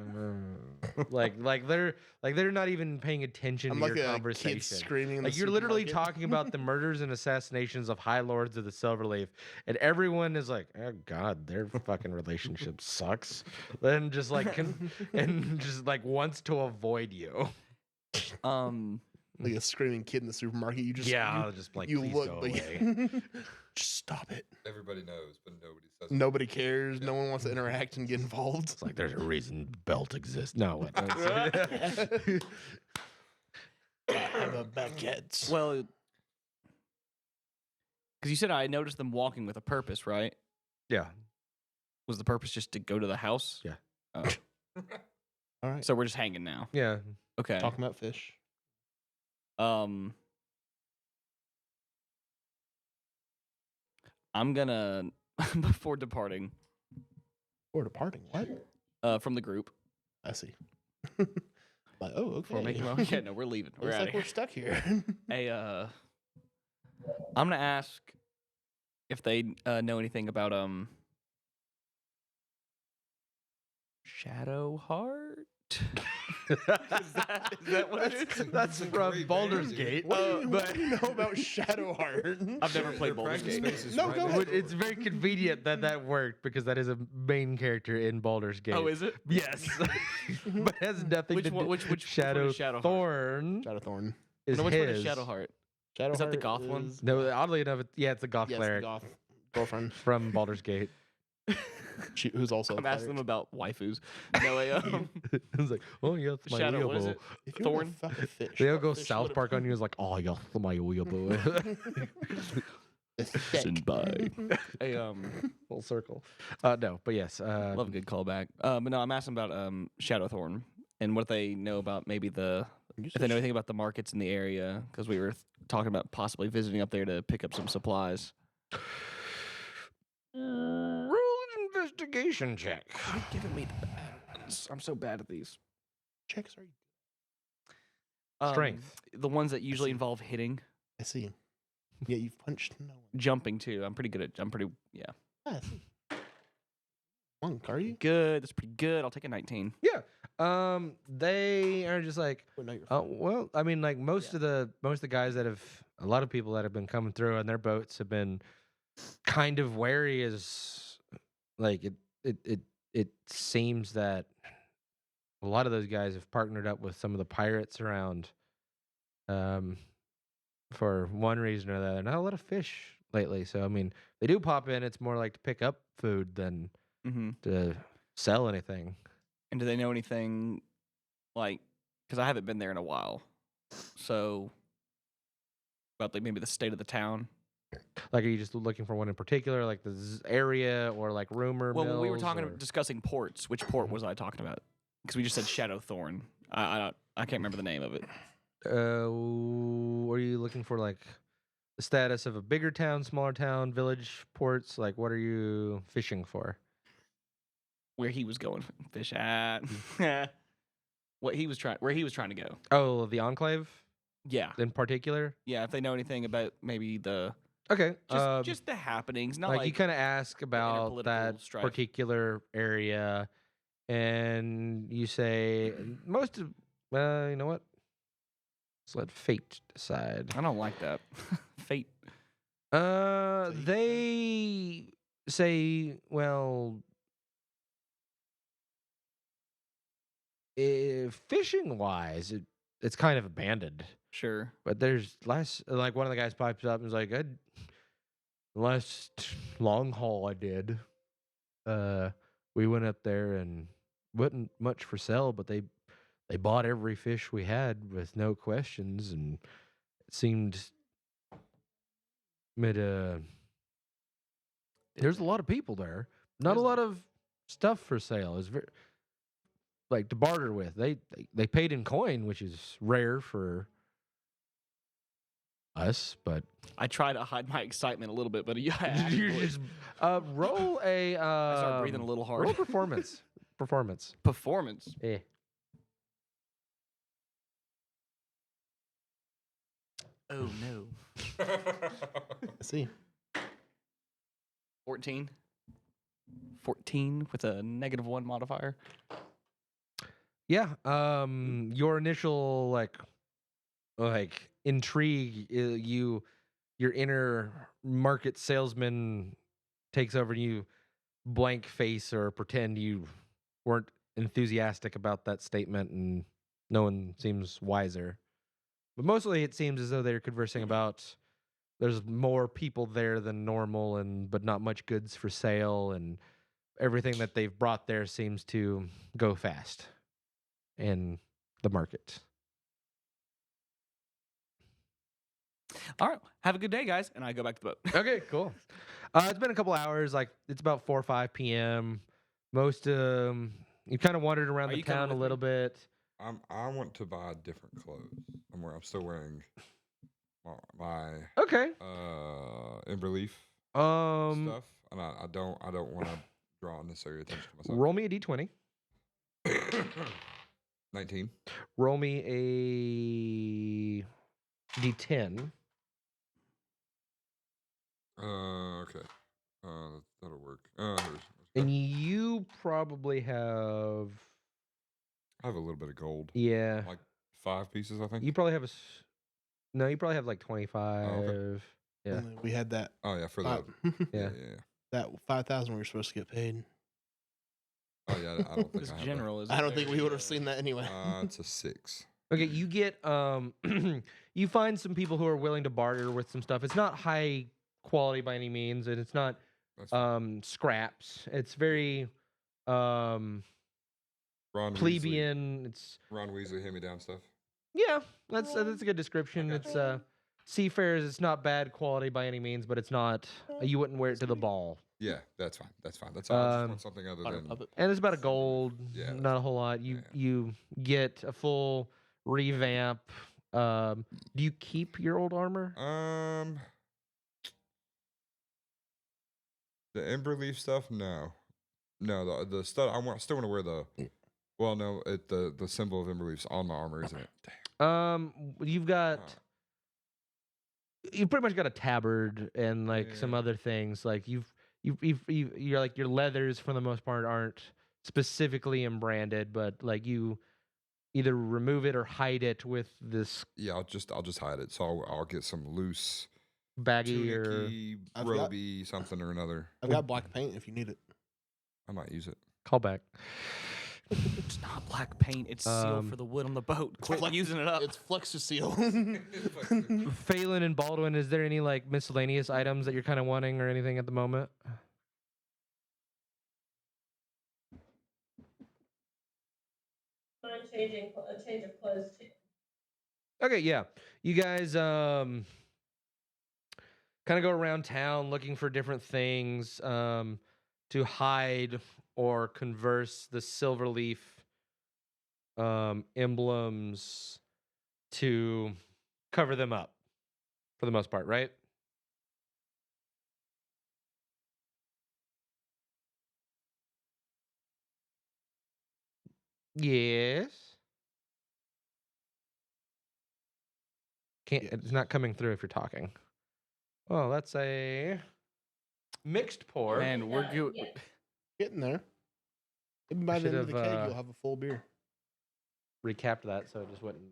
like they're not even paying attention I'm to like your a conversation. kid screaming. In Like the you're literally supermarket. talking about the murders and assassinations of high lords of the Silverleaf, and everyone is like, "Oh God, their fucking relationship sucks," and just like and just like wants to avoid you. like a screaming kid in the supermarket. You just I'll just like you please look, go but away. just stop it. Everybody knows, but nobody says it. Nobody cares. No one wants to interact and get involved. It's like there's a reason belt exists. No, what? I have a baguette. Well, because you said I noticed them walking with a purpose, right? Yeah. Was the purpose just to go to the house? Yeah. Oh. All right. So we're just hanging now. Yeah. Okay. Talking about fish. I'm gonna before departing Or departing. What? from the group. I see. like, oh, okay. Before making my yeah, no, we're leaving. We're Looks out like of we're here. stuck here. Hey, I'm gonna ask if they know anything about Shadowheart. is that what it is? That's from great Baldur's band, dude. Gate. What do you know about Shadowheart? I've never played Their Baldur's practice Gate. space is No, right go next ahead. door. It's very convenient that that worked because that is a main character in Baldur's Gate. Oh, is it? Yes. But it has nothing Which to do. one- which one is Shadow Shadowheart? Thorn Shadowthorn. is No, which one is his. Shadowheart? Shadowheart Is that the goth one? is- No, oddly enough, it's a goth Yes, the cleric goth girlfriend. from Baldur's Gate. Who's also. I'm asking them about waifus. No, It's like, oh yes, my Shadow. What is weeable. it? If you Thorn? Fuck a fish. They'll what go fish South would it Park be? on you. Is like, oh yes, my weeable. Thick. by. Hey, Full circle. No, but yes. love a good callback. But no, I'm asking about Shadowthorn and what they know about maybe if they know anything about the markets in the area, because we were talking about possibly visiting up there to pick up some supplies. Roll an investigation check. You're giving me the bad ones. I'm so bad at these. Checks are you? Strength. The ones that usually involve hitting, I see. Yeah, you've punched no one. jumping too. I'm pretty. Yeah. Ah, I see. Monk, are you? Good. That's pretty good. I'll take a 19. Yeah. They are just like, Well, no, you're oh well. I mean, like most of the guys that have a lot of people that have been coming through on their boats have been kind of wary. As like it seems that a lot of those guys have partnered up with some of the pirates around. For one reason or the other, not a lot of fish lately. So I mean, they do pop in. It's more like to pick up food than Mm-hmm. to sell anything. And do they know anything like? Because I haven't been there in a while, so about like maybe the state of the town. Like, are you just looking for one in particular, like the area or like rumor Well, when we were mills, talking or- discussing ports, which port was I talking about? Because we just said Shadowthorn. I can't remember the name of it. Are you looking for like the status of a bigger town, smaller town, village, ports? Like, what are you fishing for? Where he was going fish at. Where he was trying to go. Oh, the Enclave Yeah, in particular. yeah. If they know anything about maybe the Okay, just the happenings, not like you kind of ask about interpolitical that strife. particular area, and you say most of. You know what? Let's let fate decide. I don't like that. Fate. They say, well, fishing wise, it's kind of abandoned. Sure. But there's less. Like one of the guys pipes up and is like, last long haul I did, we went up there and wasn't much for sale, but they bought every fish we had with no questions, and it seemed there's a lot of people there. Not a lot of stuff for sale. It's very like to barter with. They paid in coin, which is rare for us, but I try to hide my excitement a little bit, but yeah, you just roll a I start breathing a little hard. roll performance. Performance. Performance. Yeah. Oh no. Let's see. 14. 14 with a -1 modifier. Yeah. Your initial like intrigue, your inner market salesman takes over, and you blank face or pretend you weren't enthusiastic about that statement, and no one seems wiser. But mostly it seems as though they're conversing about there's more people there than normal, but not much goods for sale, and everything that they've brought there seems to go fast in the market. All right. Have a good day, guys. And I go back to the boat. Okay, cool. It's been a couple hours. Like it's about 4 or 5 p.m. Most you kind of wandered around Are the you coming town a with little me? bit. I want to buy different clothes. I'm still wearing my Okay. Ember Leaf stuff, and I don't want to draw unnecessary attention to myself. Roll me a d20. 19. Roll me a d10. Okay. That'll work. And you probably have. I have a little bit of gold. Yeah. Like 5 pieces, I think. You probably have no, you probably have like 25. okay. Yeah. And then we had that. Oh yeah, for the Yeah. yeah. That 5,000 we were supposed to get paid. Oh yeah, I don't think This I have general is. I don't think we would have seen that anyway. that. It's a 6. Okay, you get you find some people who are willing to barter with some stuff. It's not high quality by any means, and it's not That's fine. scraps. It's very Ron Weasley. plebeian. It's Ron Weasley hand me down stuff. yeah, that's a good description. Okay. It's seafarers. It's not bad quality by any means, but it's not. You wouldn't wear it to the ball. Yeah, that's fine. That's fine. That's all. I just want something other Butter than puppet. And it's about a gold, Yeah, not a whole lot. You yeah. you get a full revamp. Do you keep your old armor? The Ember Leaf stuff, no. The stuff still want to wear the. Well, no, the symbol of Ember Leaf's on my armor, isn't it? You've got. You pretty much got a tabard and like some Yeah. other things. Like you're like your leathers for the most part aren't specifically embranded, but like you either remove it or hide it with this Yeah, I'll just hide it. So I'll get some loose baggy or tunicky, I've got- roby, something or another. I've got black paint if you need it. I might use it. callback. It's not black paint. It's seal for the wood on the boat. Quit using it up. It's Flexuseal. Phelan and Baldwin, is there any like miscellaneous items that you're kind of wanting or anything at the moment? I'm changing a change of clothes too. Okay, yeah. You guys kind of go around town looking for different things to hide or converse the silverleaf emblems to cover them up for the most part, right? Yes. Can't. Yes. It's not coming through if you're talking. Oh, that's a mixed pour. Man, we're good. Yeah. Getting there. Maybe by the end of the should've, keg, you'll have a full beer. Recapped that so it just wouldn't.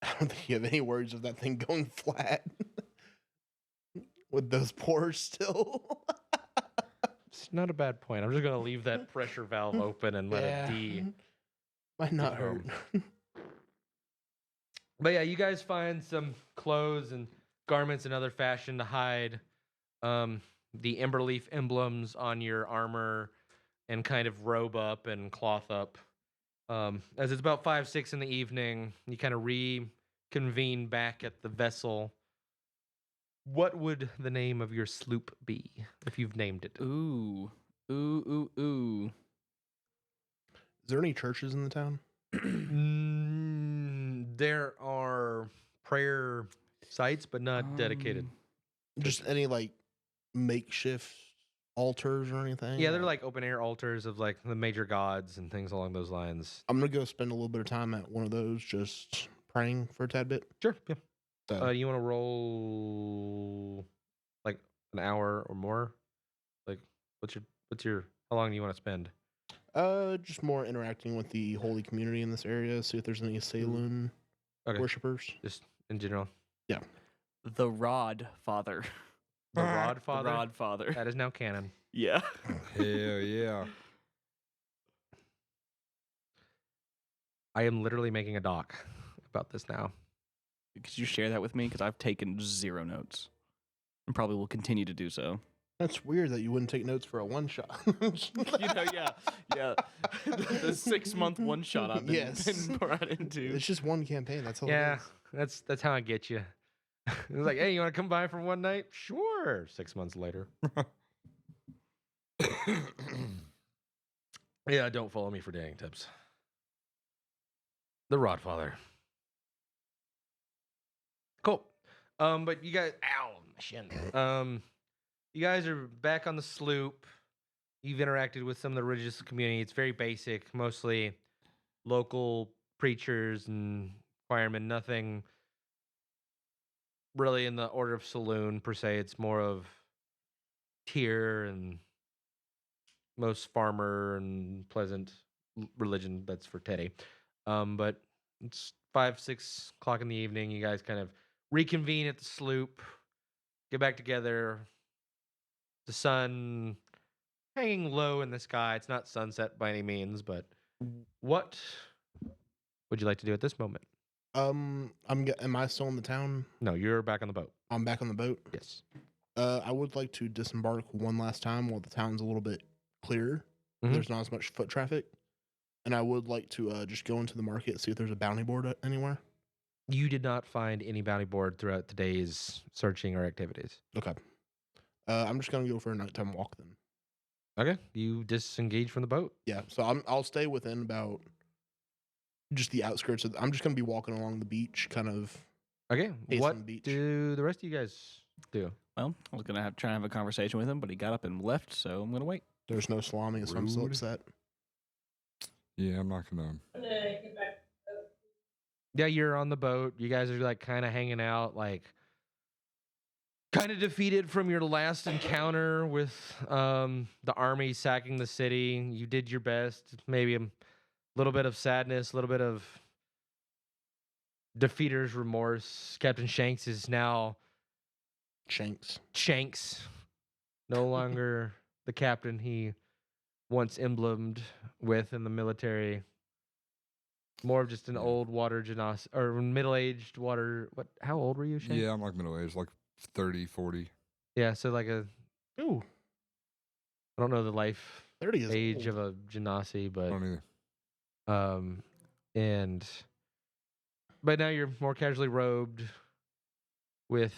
I don't think you have any words of that thing going flat with those pores still. It's not a bad point. I'm just gonna leave that pressure valve open and let Yeah. it de. Might not hurt. But yeah, you guys find some clothes and garments and other fashion to hide the Emberleaf emblems on your armor and kind of robe up and cloth up. As it's about 5, 6 in the evening, you kind of reconvene back at the vessel. What would the name of your sloop be if you've named it? Ooh. Ooh, ooh, ooh. Is there any churches in the town? There are prayer sites, but not dedicated. Just any like makeshift altars or anything? Yeah, they're like open air altars of like the major gods and things along those lines. I'm gonna go spend a little bit of time at one of those, just praying for a tad bit. Sure. Yeah. So, You want to roll like an hour or more? Like, what's your? How long do you want to spend? just more interacting with the holy community in this area. See if there's any Saloon Okay. worshippers. Just in general. The Rod Father. The Rod Father. The Rod Father. That is now canon. Yeah. Hell yeah. I am literally making a doc about this now. Could you share that with me? Because I've taken 0 notes. And probably will continue to do so. That's weird that you wouldn't take notes for a one shot. Yeah. The 6-month one shot I've been, Yes. been brought into. It's just one campaign. That's all. Yeah, that's how I get you. It's like, hey, you want to come by for one night? Sure. 6 months later. Yeah, don't follow me for dating tips. The Rod Father. Cool. But you guys, ow, my shin. You guys are back on the sloop. You've interacted with some of the religious community. It's very basic, mostly local preachers and firemen. Nothing really in the order of saloon per se. It's more of tier and most farmer and pleasant religion. That's for Teddy. But it's 5, 6 o'clock in the evening. You guys kind of reconvene at the sloop, get back together. The sun hanging low in the sky. It's not sunset by any means, but what would you like to do at this moment? Am I still in the town? No, you're back on the boat. I'm back on the boat. Yes. I would like to disembark one last time while the town's a little bit clearer. Mhm. There's not as much foot traffic, and I would like to just go into the market, see if there's a bounty board anywhere. You did not find any bounty board throughout today's searching or activities. Okay. I'm just gonna go for a nighttime walk then. Okay. You disengage from the boat. Yeah. So I'll stay within about just the outskirts of. I'm just gonna be walking along the beach, kind of. Okay. Hasten What Beach. do the rest of you guys do? Well, I was going to try and have a conversation with him, but he got up and left, so I'm going to wait. There's no salami, so I'm still Rude. upset. Yeah, I'm not gonna. I'm gonna get back. Yeah, you're on the boat. You guys are like kind of hanging out, like kind of defeated from your last encounter with the army sacking the city. You did your best. Maybe a little bit of sadness, a little bit of defeater's remorse. Captain Shanks is now Shanks. Shanks, no longer the captain he once emblemed with in the military. More of just an old water genasi or middle-aged water. What? How old were you, Shane? Yeah, I'm like middle aged, like 30, 40. Yeah. So like Ooh, I don't know the life 30 is age old. of a genasi, I but don't either. but now you're more casually robed with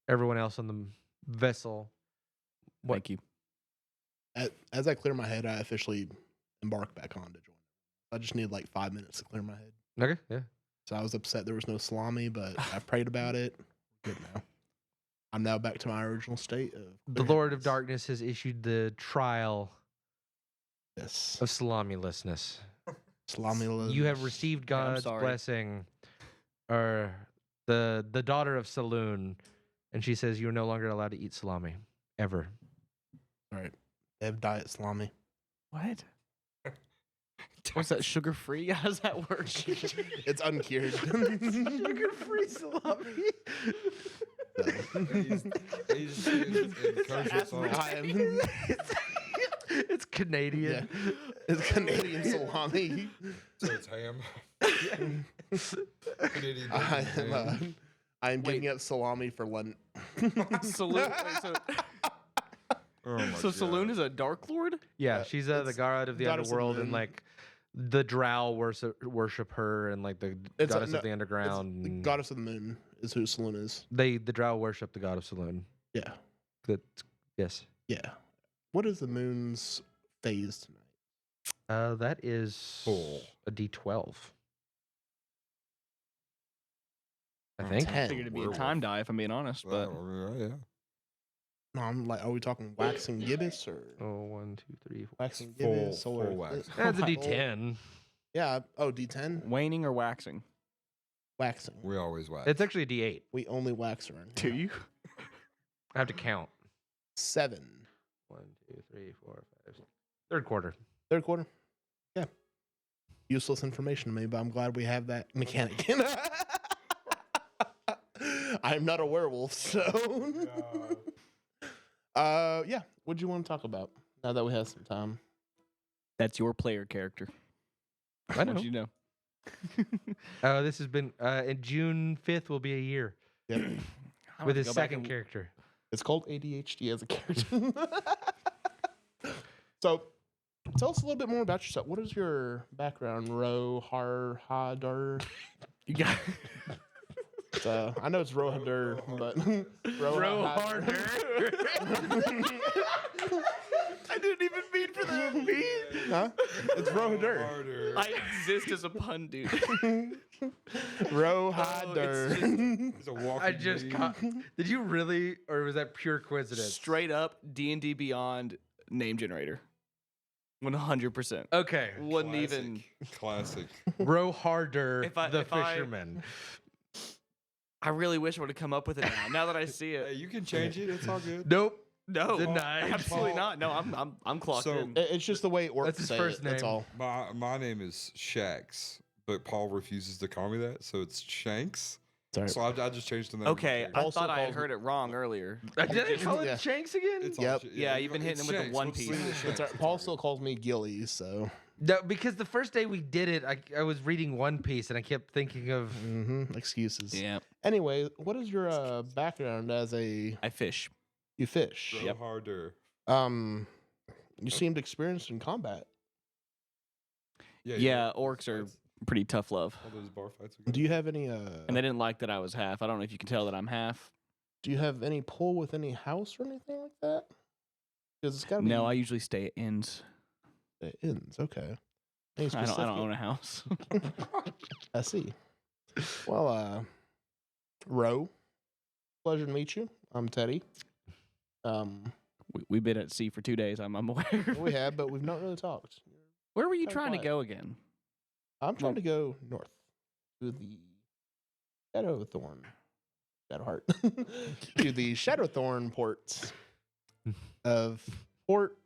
everyone else on the vessel. What? Thank you. As I clear my head, I officially embark back on to join. I just need like 5 minutes to clear my head. Okay. Yeah. So I was upset there was no salami, but I prayed about it. Good now. I'm now back to my original state of The Lord of Darkness has issued the trial Yes. of salami-lessness. Salami. You have received God's sorry. blessing, or the daughter of Saloon, and she says you are no longer allowed to eat salami ever. All right. They have diet salami. What? What's that? Sugar free? How does that work? It's uncured. Sugar-free salami. He's in kosher sauce. I am. It's Canadian. Yeah. It's Canadian salami. So it's ham. Canadian I ham. am. I am giving up salami for Lent. Saloon. Oh my So God. Saloon is a Dark Lord? Yeah, she's the it's god of the goddess of the underworld, and moon. like the Drow worship her, and like the It's goddess no, of the underground. The and goddess of the moon is who Saloon is. the Drow worship the god of Saloon. Yeah. Yes. Yeah. What is the moon's phase tonight? That is Full. a D12. I Oh, think. 10. Figured it'd be a Werewolf. time die if I'm being honest, but Well, yeah. No, I'm like, are we talking waxing gibbous or Oh, 1, 2, 3, 4. waxing Full- gibbous? Solar full eclipse? wax. That's a Full- D10. Yeah. Oh, D10? waning or waxing? Waxing. We always wax. It's actually a D8. We only wax around Do here. you? I have to count. 7. 1, 2, 3, 4, 5, 6. Third quarter. Third quarter. Yeah. Useless information to me, but I'm glad we have that mechanic. I'm not a werewolf, so. Yeah. What do you want to talk about now that we have some time? That's your player character. I know. What you know? This has been in June 5th will be a year Yep. I'm with gonna his go back second and- character. It's called ADHD as a character. So, tell us a little bit more about yourself. What is your background, Ro Har Ha Dur? You got I know it's Ro Ha Dur, but Ro harder. I didn't even mean for that beat. Huh? It's Ro Ha Dur. Harder. I exist as a pun, dude. Ro Ha Oh, Dur. He's a walking I just meme. caught. Did you really, or was that pure coincidence? Straight up D&D Beyond name generator. 100%. Okay. Wouldn't even. Classic. Row harder. If I- the if I- fisherman. I really wish I would have come up with it now. Now that I see Hey, it. you can change it. It's all good. Nope. No, Denied. absolutely not. No, I'm clocked So- in. It's just the way it works. That's his say first it, That's name. all. My name is Shax, but Paul refuses to call me that, so it's Shanks. Sorry. So I just changed the name. Okay, I Also thought I had called- heard it wrong earlier. Did I call it Yeah. Shanks again? It's all Yep. shit. Yeah, you've been hitting it's him with the Shanks. One Let's Piece. leave it at It's Shanks. all, It's Paul all still good. calls me Gillies, so. No, because the first day we did it, I was reading One Piece and I kept thinking of. Excuses. Yeah, Anyway, what is your background as a I fish. you fish? Go harder. You seemed experienced in combat. Yeah, orcs are pretty tough love. All those bar fights. we got. Do you have any And they didn't like that I was half. I don't know if you can tell that I'm half. do you have any pull with any house or anything like that? Because it's gotta be No, I usually stay at inns. the inns. Okay. Any I specific? don't own a house. I see. Well, Ro, pleasure to meet you. I'm Teddy. We've been at sea for 2 days. I'm aware. We have, but we've not really talked. Where were you Kinda trying to quiet. go again? I'm trying to go north to the Shadowthorn. Shadowheart. To the Shadowthorn ports of Port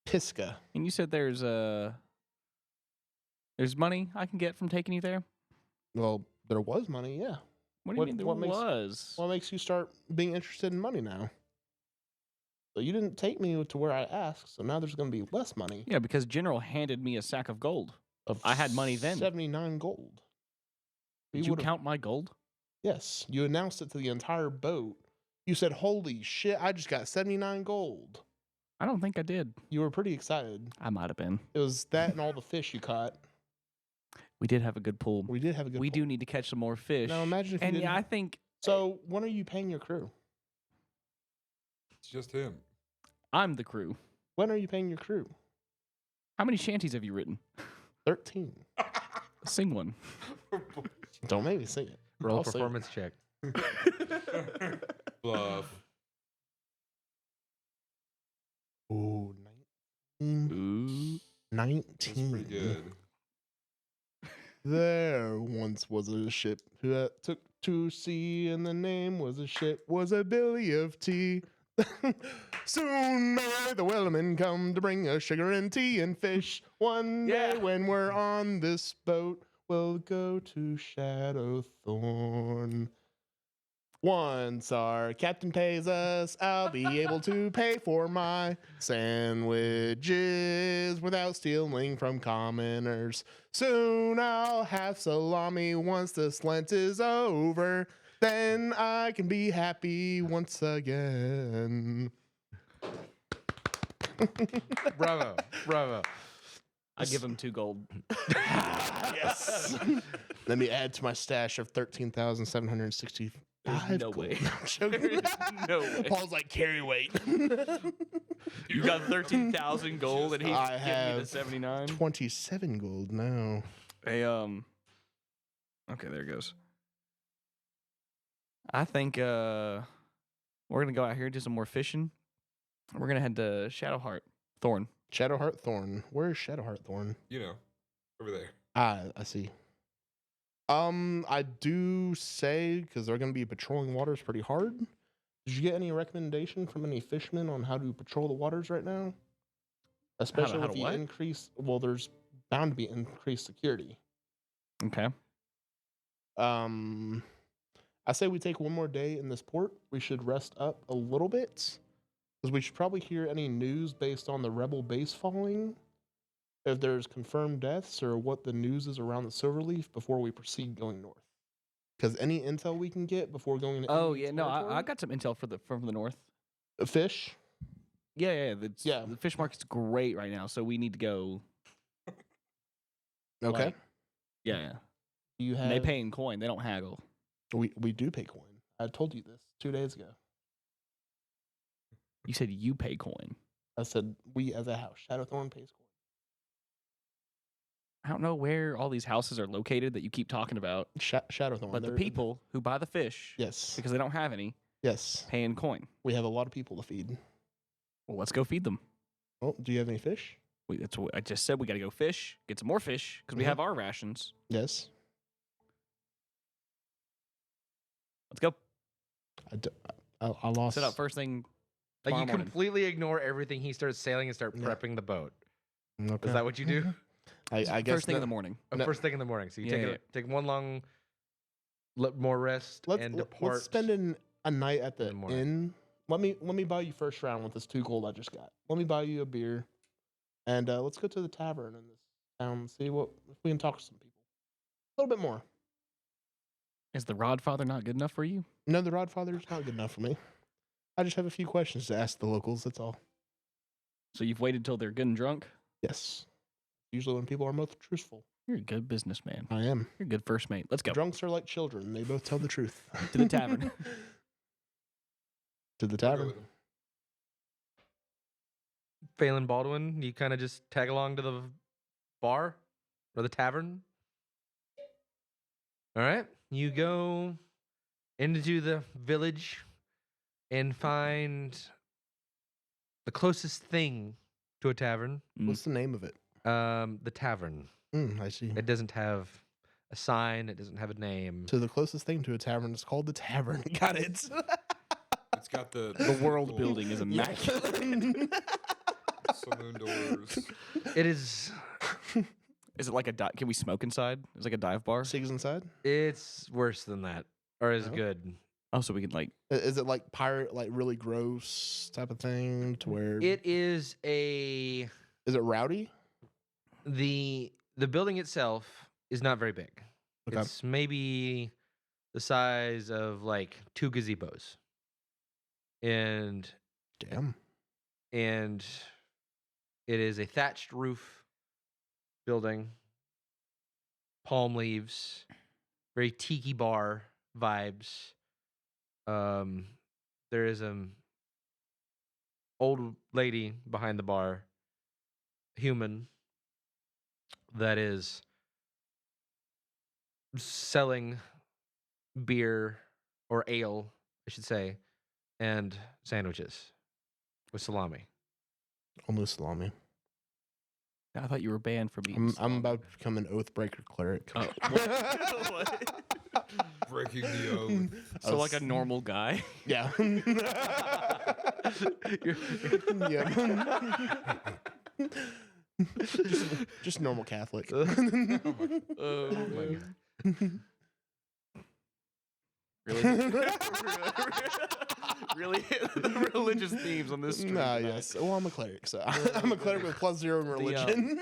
Pisca. And you said there's money I can get from taking you there. Well, there was money, yeah. What do you What- mean there what makes- was? What makes you start being interested in money now? So you didn't take me to where I asked, so now there's going to be less money. Yeah, because General handed me a sack of gold. Of I had money then. 79 gold. Did you count my gold? Yes, you announced it to the entire boat. You said, "Holy shit, I just got 79 gold." I don't think I did. You were pretty excited. I might have been. It was that and all the fish you caught. We did have a good pool. We did have a good We pull. do need to catch some more fish. Now imagine if you and didn't. yeah, I think So when are you paying your crew? It's just him. I'm the crew. When are you paying your crew? How many shanties have you written? 13. Sing one. Don't make me sing it. Roll I'll sing it. performance check. Bluff. Ooh, 19. Ooh. 19. That's pretty good. There once was a ship who took to sea, and the name was a ship, was a billy of tea. Soon may the whalemen come to bring us sugar and tea and fish. One day Yeah. when we're on this boat, we'll go to Shadowthorn. Once our captain pays us, I'll be able to pay for my sandwiches without stealing from commoners. Soon I'll have salami once this Lent is over. Then I can be happy once again. Bravo. Bravo. I give him 2 gold. Yes. Let me add to my stash of 13,765. There's no way. I'm joking. There's no way. Paul's like carry weight. You got 13,000 gold and he's I giving me the have 79. 27 gold now. Hey, okay, there it goes. I think we're gonna go out here and do some more fishing. We're gonna head to Shadowheart Thorn. Shadowheart Thorn. Where is Shadowheart Thorn? You know, over there. I see. I do say, because they're going to be patrolling waters pretty hard. Did you get any recommendation from any fishermen on how to patrol the waters right now? Especially how with to the what? increase. Well, there's bound to be increased security. Okay. I say we take one more day in this port. We should rest up a little bit, because we should probably hear any news based on the rebel base falling, if there's confirmed deaths or what the news is around the Silverleaf before we proceed going north. Because any intel we can get before going into Oh enemy yeah, no, I territory- got some intel from the north. Fish. Yeah. Yeah. The fish market's great right now, so we need to go. Okay. Like, yeah. You have. And they pay in coin. They don't haggle. We do pay coin. I told you this 2 days ago. You said you pay coin. I said we as a house. Shadowthorn pays coin. I don't know where all these houses are located that you keep talking about, Shadowthorn. but the they're- people who buy the fish, Yes. because they don't have any, Yes. pay in coin. We have a lot of people to feed. Well, let's go feed them. Oh, do you have any fish? That's what I just said. We got to go fish, get some more fish, because we Mhm. have our rations. Yes. Let's go. I lost. Set up first thing. Like you tomorrow morning. completely ignore everything. He starts sailing and start Yeah. prepping the boat. Okay. Is that what you do? I guess First thing in no- the morning. No. First thing in the morning. So you Yeah, take one long, more rest and depart. Let's spend a night at the in the morning. inn. Let me buy you first round with this 2 gold I just got. Let me buy you a beer, and let's go to the tavern in this town and see what if we can talk to some people. A little bit more. Is the Rodfather not good enough for you? No, the Rodfather's not good enough for me. I just have a few questions to ask the locals. That's all. So you've waited till they're good and drunk? Yes. Usually when people are most truthful. You're a good businessman. I am. You're a good first mate. Let's go. Drunks are like children. They both tell the truth. To the tavern. To the I'll go tavern. with him. Phelan Baldwin, you kind of just tag along to the bar or the tavern. All right. You go into the village and find the closest thing to a tavern. What's the name of it? The tavern. I see. It doesn't have a sign. It doesn't have a name. So the closest thing to a tavern is called the tavern. Got it. It's got the world cool building is immaculate. saloon doors. It is. Is it like a can we smoke inside? Is it like a dive bar? Cigs inside. It's worse than that, or as Oh. good. Oh, so we can like. Is it like pirate, like really gross type of thing to where It is a is it rowdy? the building itself is not very big. Okay. It's maybe the size of like 2 gazebos. And Damn. it is a thatched roof building, palm leaves, very tiki bar vibes. There is an old lady behind the bar, human, that is selling beer or ale, I should say, and sandwiches with salami. Only salami. I thought you were banned from eating. I'm about to become an oathbreaker cleric. Oh. What? Breaking the oath. So like a normal guy. Yeah. Yeah. just normal Catholic. Oh my God. Really religious themes on this stream. Nah, tonight. yes. Well, I'm a cleric, so I'm a cleric with +0 in religion.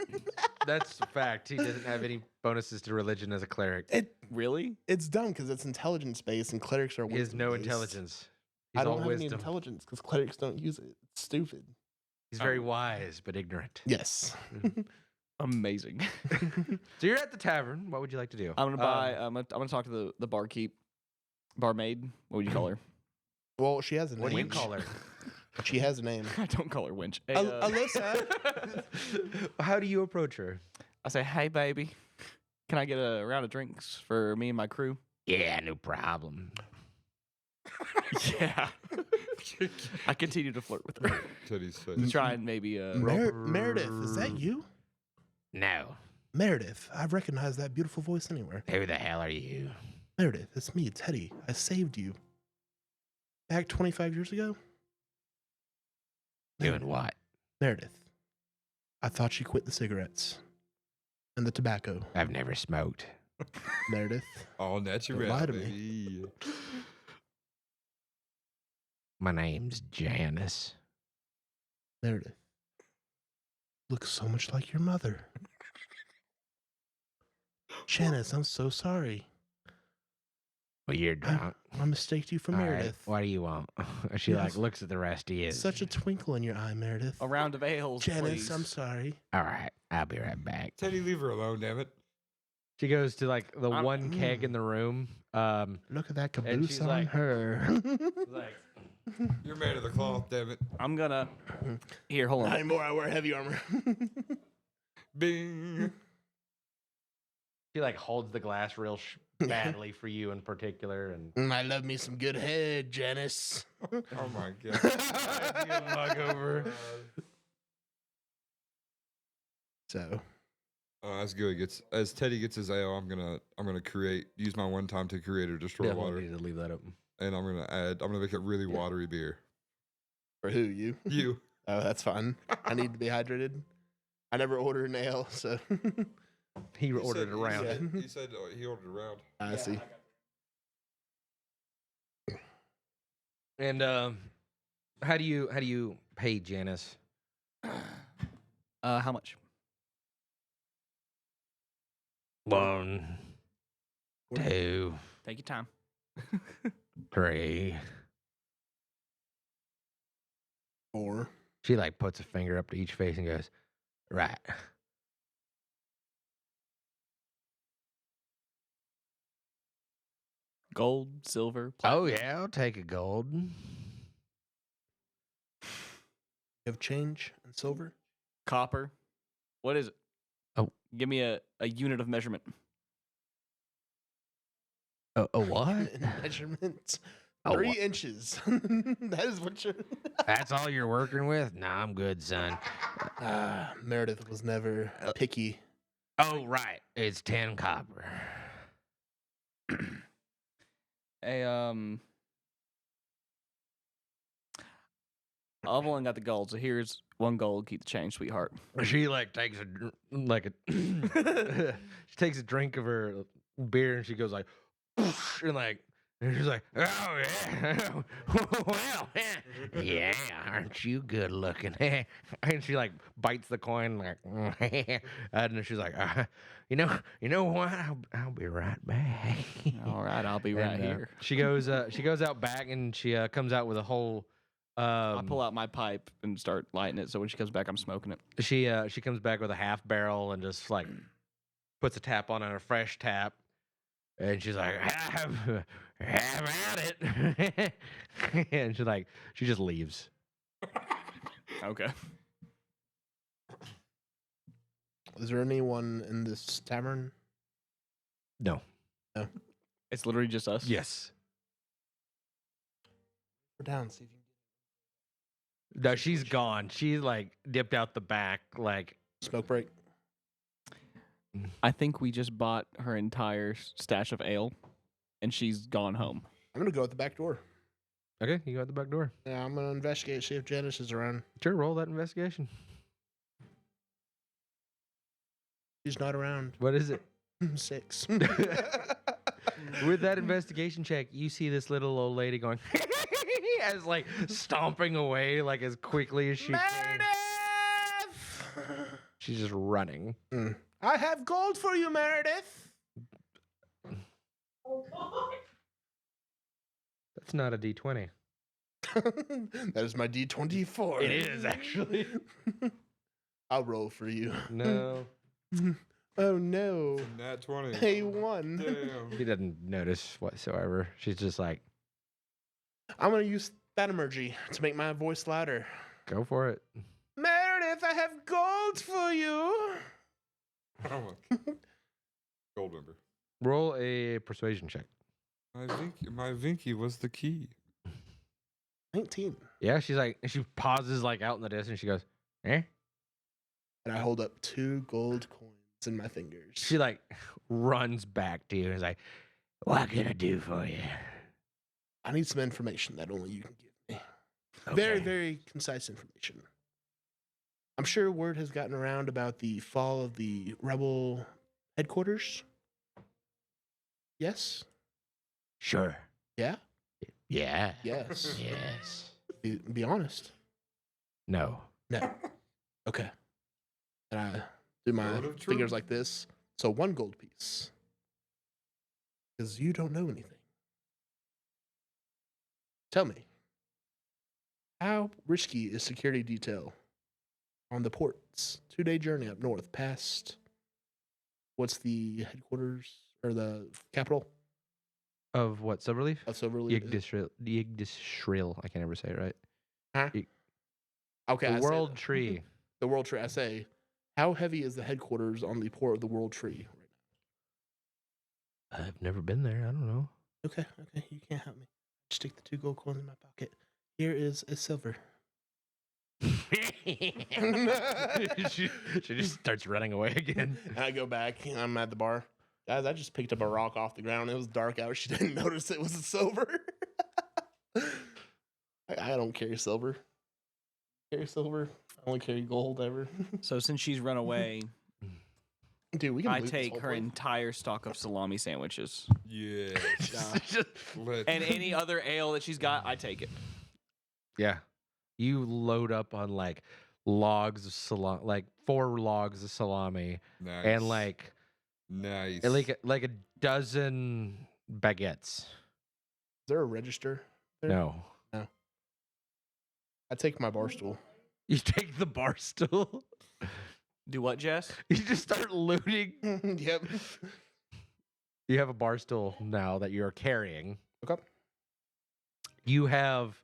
That's a fact. He doesn't have any bonuses to religion as a cleric. Really? It's dumb because it's intelligence based and clerics are He has no wisdom-based. intelligence. He's I don't all have any wisdom. intelligence because clerics don't use it. It's stupid. He's very wise but ignorant. Yes. Amazing. So you're at the tavern. What would you like to do? I'm gonna buy. I'm gonna talk to the barkeep, barmaid. What would you call her? Well, she has a name. What do you call her? She has a name. I don't call her winch. Hey, Alyssa. How do you approach her? I say, hey baby, can I get a round of drinks for me and my crew? Yeah, no problem. Yeah. I continue to flirt with her. Teddy's face. To try and maybe Meredith, is that you? No. Meredith, I've recognized that beautiful voice anywhere. Who the hell are you? Meredith, it's me, Teddy. I saved you. Back 25 years ago? Doing what? Meredith, I thought she quit the cigarettes and the tobacco. I've never smoked. Meredith, Oh, natural, lie to baby. My name's Janice. Meredith, looks so much like your mother. Janice, I'm so sorry. Well, you're drunk. I mistaked you for All right, Meredith. what do you want? She Yes. like looks at the rest of you. Such a twinkle in your eye, Meredith. a round of ales, Janice, please. I'm sorry. All right, I'll be right back. Teddy, leave her alone, damn it. She goes to like the I'm- one keg in the room. Look at that And she's caboose on like- her. Like, You're made of the cloth, damn it. I'm gonna. Here, hold Not on. anymore, I wear heavy armor. Bing. she like holds the glass real badly for you in particular, and I love me some good head, Janice. Oh my god. mug over. So, Oh, that's good. As Teddy gets his ale, I'm gonna use my one time to create or destroy Definitely water, need to leave that up. and I'm gonna make it really watery beer. for who, you? You. Oh, that's fine. I need to be hydrated. I never order an ale, so He You ordered said- it around. Yeah. He said he ordered a round. I see. And how do you pay Janice? How much? 1, 2, Take your time. 3. Or She like puts a finger up to each face and goes, right. Gold, silver, Oh platinum. yeah, I'll take a gold. you have change and silver. Copper. What is it? Oh. Give me a unit of measurement. A what? In measurements. Oh, 3 what? inches. That is what you're. That's all you're working with? Nah, I'm good, son. Meredith was never picky. Oh right, it's 10 copper. Hey, I've only got the gold, so here's 1 gold. Keep the change, sweetheart. She like takes she takes a drink of her beer and she goes like, and like And she's like, oh, yeah. Well, yeah, aren't you good looking? And she like bites the coin, like, and she's like, you know what? I'll be right back. All right, I'll be right And, here. She goes out back and she comes out with a whole. I pull out my pipe and start lighting it. So when she comes back, I'm smoking it. She comes back with a half barrel and just like puts a tap on it, a fresh tap. And she's like, have at it. And she just leaves. Okay. Is there anyone in this tavern? No. It's literally just us. Yes. We're down. See if you can No, she's gone. She's like dipped out the back. Like, get smoke break. I think we just bought her entire stash of ale, and she's gone home. I'm gonna go out the back door. okay, you go out the back door. Yeah, I'm gonna investigate, see if Janice is around. Sure, roll that investigation. She's not around. What is it? 6. With that investigation check, you see this little old lady going as like stomping away like as quickly as she can. She's just running. I have gold for you, Meredith. Oh god. That's not a D20. That is my D24. It is actually. I'll roll for you. No. Oh no. Nat 20. A1. Damn. She doesn't notice whatsoever. She's just like, I'm gonna use that emoji to make my voice louder. go for it. Meredith, I have gold for you. Oh my God. Gold member. Roll a persuasion check. My Vinky was the key. 19. Yeah, she's like, she pauses like out in the distance. She goes, eh? And I hold up 2 gold coins in my fingers. She like runs back to you and is like, what can I do for you? I need some information that only you can give me. Okay. Very, very concise information. I'm sure word has gotten around about the fall of the rebel headquarters. Yes? Sure. Yeah? Yeah. Yes. Yes. Be honest. No. No. Okay. And I do my Word of fingers truth. like this. So 1 gold piece. Because you don't know anything. Tell me, how risky is security detail on the ports? 2-day journey up north past, what's the headquarters or the capital Of what? Silverleaf? of Silverleaf? Yggdrasil. I can't ever say it right. Huh? Okay, The I say World that. Tree. The World Tree. I say, how heavy is the headquarters on the port of the World Tree right I've never been there. I don't know. now? Okay, you can't help me. Stick the 2 gold coins in my pocket. Here is a silver. she just starts running away again. And I go back and I'm at the bar. Guys, I just picked up a rock off the ground. It was dark out. She didn't notice it was a silver. I don't carry silver. Carry silver. I only carry gold ever. So since she's run away, Dude, we can I loot this take whole her place. entire stock of salami sandwiches. Yeah. And any other ale that she's got, I take it. Yeah. You load up on like logs of salami, like 4 logs of salami, Nice. and like Nice. like a dozen baguettes. Is there a register there? No. I take my bar stool. You take the bar stool. Do what, Jess? You just start looting. Yep. You have a bar stool now that you're carrying. Okay. You have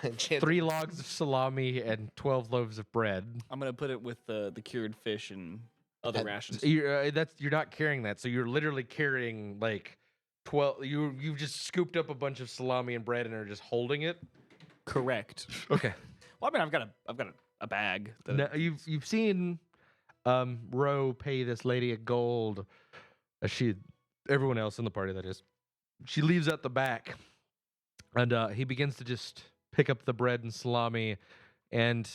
Enchanted. 3 logs of salami and 12 loaves of bread. I'm gonna put it with the cured fish and other rations. You're not carrying that, so you're literally carrying like 12. You've just scooped up a bunch of salami and bread and are just holding it. Correct. Okay. Well, I mean, I've got a bag. That Now, you've seen Ro pay this lady a gold. Everyone else in the party, that is. She leaves at the back, and he begins to just pick up the bread and salami, and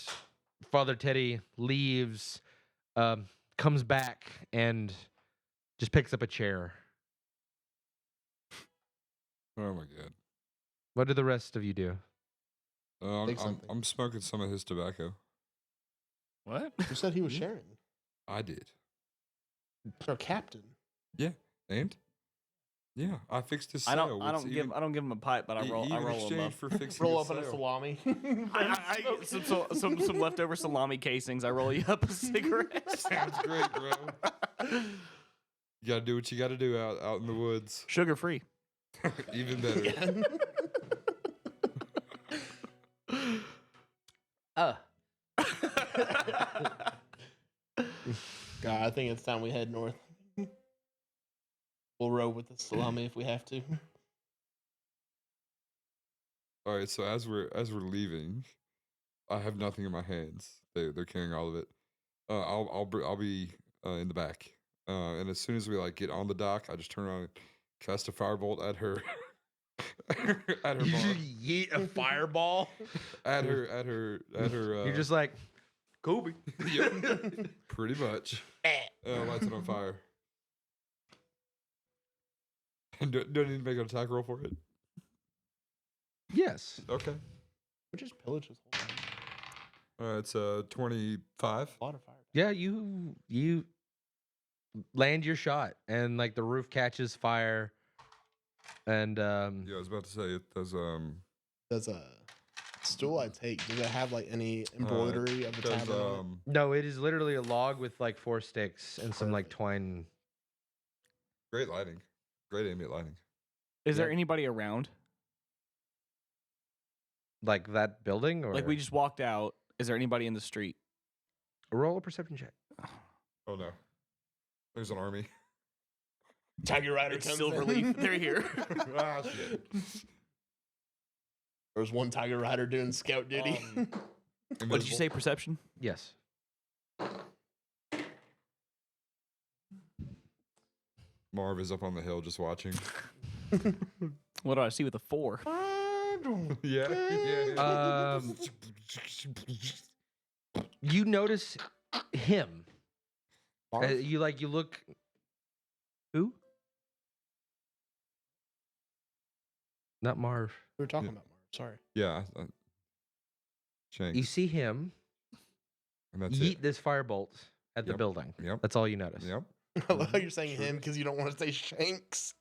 Father Teddy leaves, comes back, and just picks up a chair. Oh my god. What do the rest of you do? Take something. I'm smoking some of his tobacco. What? Who said he was sharing? I did. Our captain. Yeah. And? Yeah, I fixed his I sale. don't give him a pipe, but I roll even him up. exchange for fixing Roll his up in a sale. salami. I some leftover salami casings. I roll you up a cigarette. Sounds great, bro. You gotta do what you gotta do out in the woods. Sugar free. Even better. God, I think it's time we head north. We'll row with the salami if we have to. All right, so as we're leaving, I have nothing in my hands. They're carrying all of it. I'll be in the back. And as soon as we like get on the dock, I just turn around and cast a firebolt at her. At her You bar. just yeet a fireball. At her. You're just like Kobe. Yep, pretty much. Lights it on fire. And do I need to make an attack roll for it? Yes. Okay. We just pillage this whole thing. It's 25. A lot of fire. Yeah, you land your shot, and like the roof catches fire, and Yeah, I was about to say it does. Does a stool I take, does it have like any embroidery of the does tavern on it? no, it is literally a log with like 4 sticks and some like Perfect. twine. great lighting, great ambient lighting. Is there Yeah. anybody around? Like that building, or Like we just walked out. Is there anybody in the street? roll a perception check. Oh no, there's an army. Tiger Rider It's comes Silverleaf. in. They're here. Ah shit. There was one Tiger Rider doing scout duty. What did you say? Perception? Yes. Marv is up on the hill just watching. What do I see with a 4? yeah. You notice him. Marv? You look. Who? Not Marv. We were talking about Marv. Sorry. Yeah. Shanks. You see him And that's yeet it. this firebolt at the Yep. building. Yep. That's all you notice. Yep. I love how you're saying him because you don't want to say Shanks.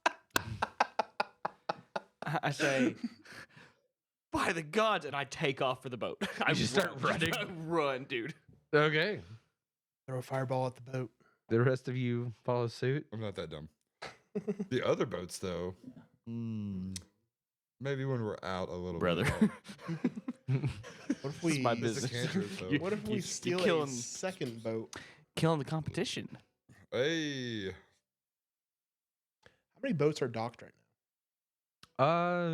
I say, by the gods, and I take off for the boat. I just start running? I run, dude. Okay. Throw a fireball at the boat. The rest of you follow suit. I'm not that dumb. The other boats, though, maybe when we're out a little Brother. bit. What if we? my It's a business. cantrip, though. What if we steal a killing- second boat? Killing the competition. Hey, How many boats are docked right now?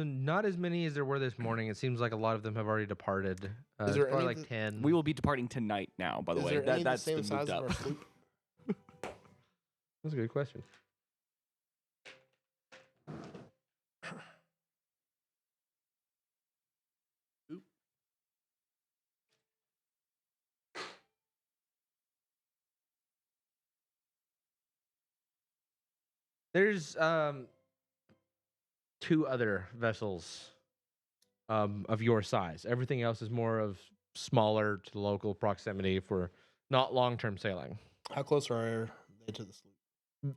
Not as many as there were this morning. It seems like a lot of them have already departed. Is It's there probably any like that- 10. We will be departing tonight now, by the Is way. there any That's the same been size moved as up. our sloop? That's a good question. There's 2 other vessels of your size. Everything else is more of smaller to local proximity for not long-term sailing. How close are they to the sloop?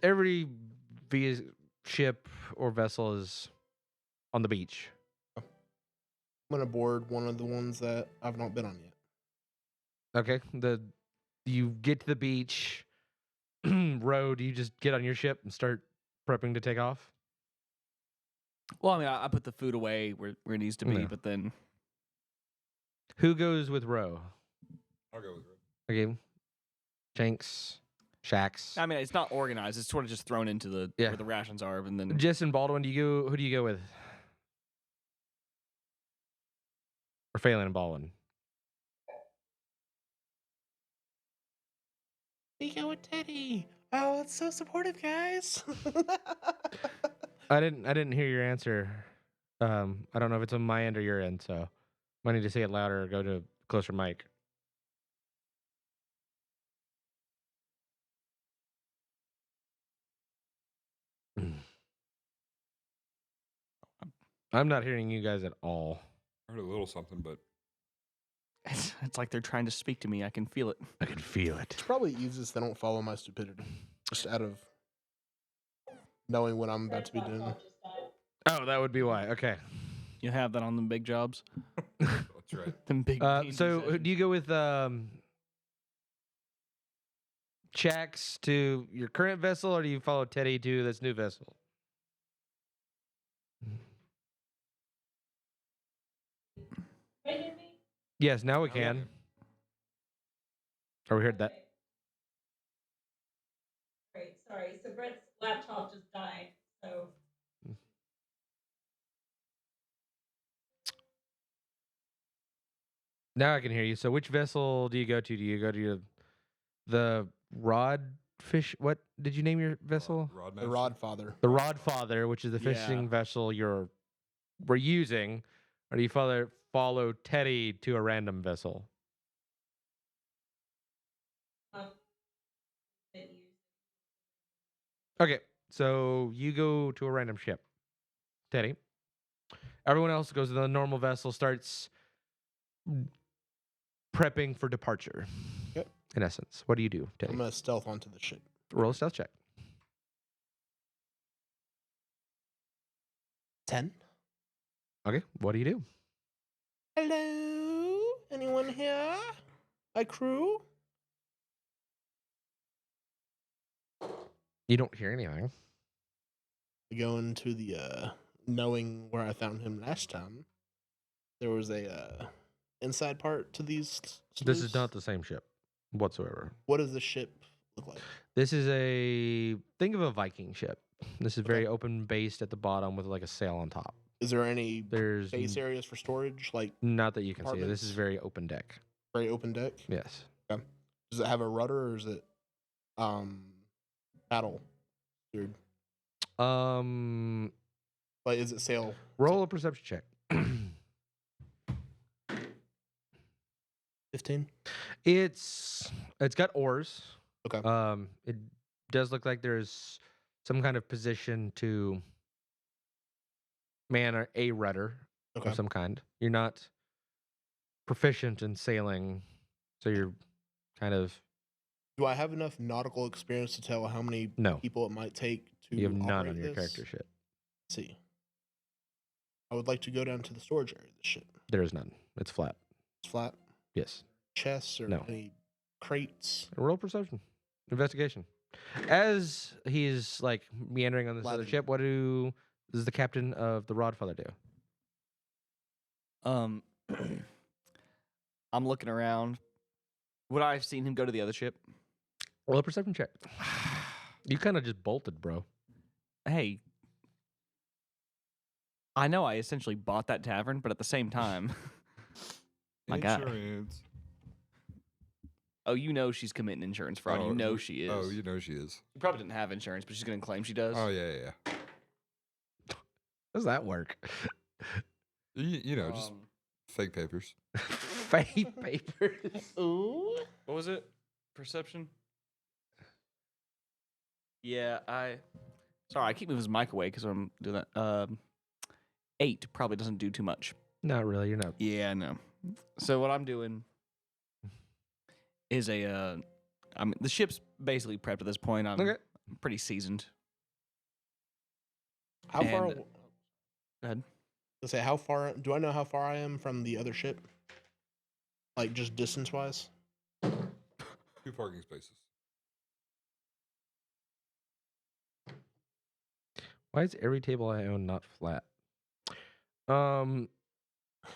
Every via ship or vessel is on the beach. I'm gonna board one of the ones that I've not been on yet. Okay. You get to the beach road, you just get on your ship and start prepping to take off. Well, I mean, I put the food away where it needs to be, No. but then Who goes with Roe? I'll go with it. Okay. Shanks, Shax. I mean, it's not organized. It's sort of just thrown into the Yeah. where the rations are, and then Jess and Baldwin, who do you go with? Or Phelan and Baldwin? We go with Teddy. Oh, that's so supportive, guys. I didn't hear your answer. I don't know if it's on my end or your end, so might need to say it louder or go to a closer mic. I'm not hearing you guys at all. I heard a little something, but It's like they're trying to speak to me. I can feel it. I can feel it. It's probably easiest they don't follow my stupidity. Just out of knowing what I'm about to be doing. Oh, that would be why. Okay. You have that on them big jobs. that's right. Them big. D&D So sessions. do you go with checks to your current vessel, or do you follow Teddy to this new vessel? Yes, now we Now we can. Or we heard that. Right, sorry. So Brett's laptop just died. So Now I can hear you. So which vessel do you go to? Do you go to the rod fish? What did you name your vessel? Rod The Rod Father. The Rod Father, which is the Yeah. fishing vessel we're using, or do you follow Teddy to a random vessel? didn't use Okay, so you go to a random ship, Teddy. Everyone else goes to the normal vessel, starts prepping for departure. Yep. In essence, what do you do, Teddy? I'm gonna stealth onto the ship. Roll a stealth check. 10. Okay, what do you do? Hello? Anyone here? My crew? You don't hear anything. I go into the knowing where I found him last time. There was a inside part to these. This is sloops. not the same ship whatsoever. What does the ship look like? This is think of a Viking ship. This is very open based at the bottom with like a sail on top. Is there any There's base areas for storage, like not that you can see. This apartments? is very open deck. very open deck? Yes. Does it have a rudder or is it paddle steered? Like is it sail? Roll a perception check. 15? It's got oars. Okay. It does look like there's some kind of position to man a rudder Okay. of some kind. You're not proficient in sailing, so you're kind of Do I have enough nautical experience to tell how many no. people it might take to You have none operate on your this? character sheet. Let's see. I would like to go down to the storage area of the ship. There is none. It's flat. It's flat. Yes. Chests or No. any crates. Roll perception. Investigation. As he's like meandering on this other Latitude. ship, what does the captain of the Rodfather do? I'm looking around. Would I have seen him go to the other ship? Roll a perception check. You kind of just bolted, bro. Hey, I know I essentially bought that tavern, but at the same time, my guy. Insurance. Oh, you know she's committing insurance fraud. You know she is. Oh, you know she is. She probably didn't have insurance, but she's going to claim she does. Oh yeah. How does that work? You know, just fake papers. Fake papers. Ooh. What was it? Perception? Yeah, Sorry, I keep moving his mic away because I'm doing that. 8 probably doesn't do too much. Not really. You're not. Yeah, I know. So what I'm doing is I mean, the ship's basically prepped at this point. I'm Okay. pretty seasoned. How far? And- Go ahead. Let's say how far? Do I know how far I am from the other ship? Like just distance wise? 2 parking spaces. Why is every table I own not flat?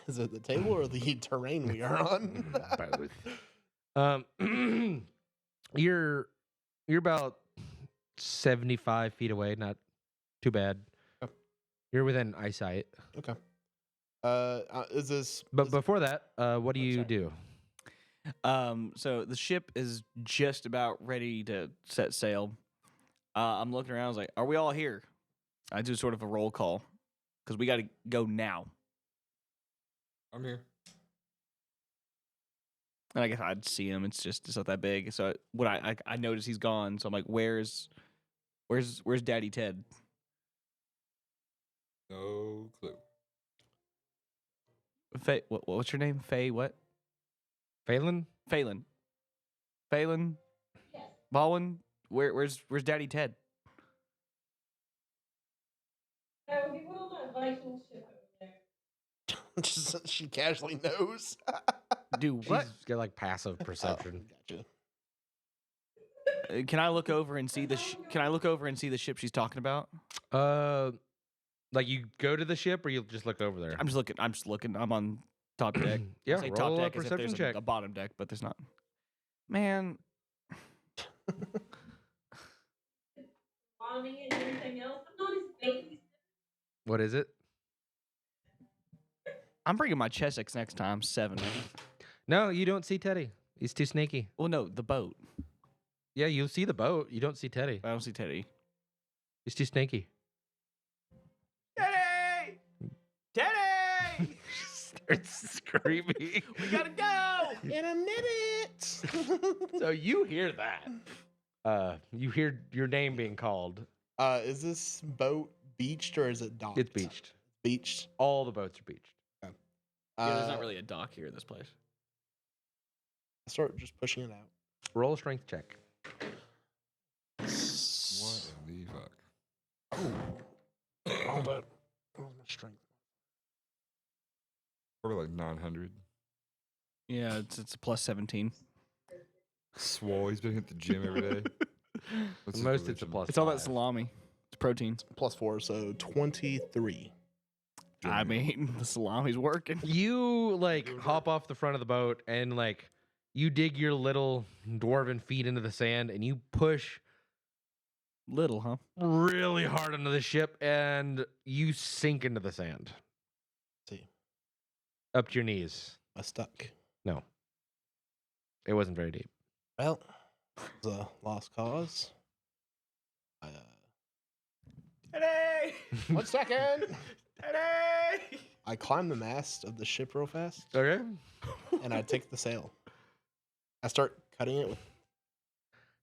Is it the table or the terrain we are on? Both. You're about 75 feet away. Not too bad. Okay. You're within eyesight. Okay. Is this? But before that, what do you sorry. do? So the ship is just about ready to set sail. I'm looking around. I was like, "Are we all here?" I do sort of a roll call because we got to go now. I'm here. And I guess I'd see him. It's not that big. So what I notice he's gone. So I'm like, "Where's Daddy Ted?" No clue. What's your name? Faye what? Phelan? Phelan. Phelan? Yes. Baldwin? Where's Daddy Ted? Oh, he went on that Viking ship over there. Just, she casually knows. Do what? She's got like passive perception. Gotcha. Can I look over and see the ship she's talking about? Like you go to the ship or you just look over there? I'm just looking. I'm on top deck. Yeah, I say roll top a deck as if perception there's check. a bottom deck, but there's not. Man, Bombing it and everything else. I'm not his baby. What is it? I'm bringing my Chessex next time. 7. No, you don't see Teddy. He's too sneaky. Well, no, the boat. Yeah, you see the boat. You don't see Teddy. I don't see Teddy. He's too sneaky. Teddy! Teddy! Starts screaming. We gotta go! In a minute. So you hear that. You hear your name being called. Is this boat beached or is it docked? It's beached. Beached. All the boats are beached. Yeah, there's not really a dock here in this place. I start just pushing it out. Roll a strength check. What in the fuck? Oh, but what was my strength? Probably like 900. Yeah, it's a plus 17. Swole. He's been hitting the gym every day. What's his Most it's a religion? plus. It's all that 5. salami. It's protein. +4, so 23. I mean, the salami's working. You like hop off the front of the boat and like you dig your little dwarven feet into the sand and you push Little, huh? really hard into the ship and you sink into the sand See, up to your knees. I stuck. No, it wasn't very deep. Well, it's a lost cause. I, Teddy! 1 second. Teddy! I climb the mast of the ship real fast, Okay. and I take the sail. I start cutting it with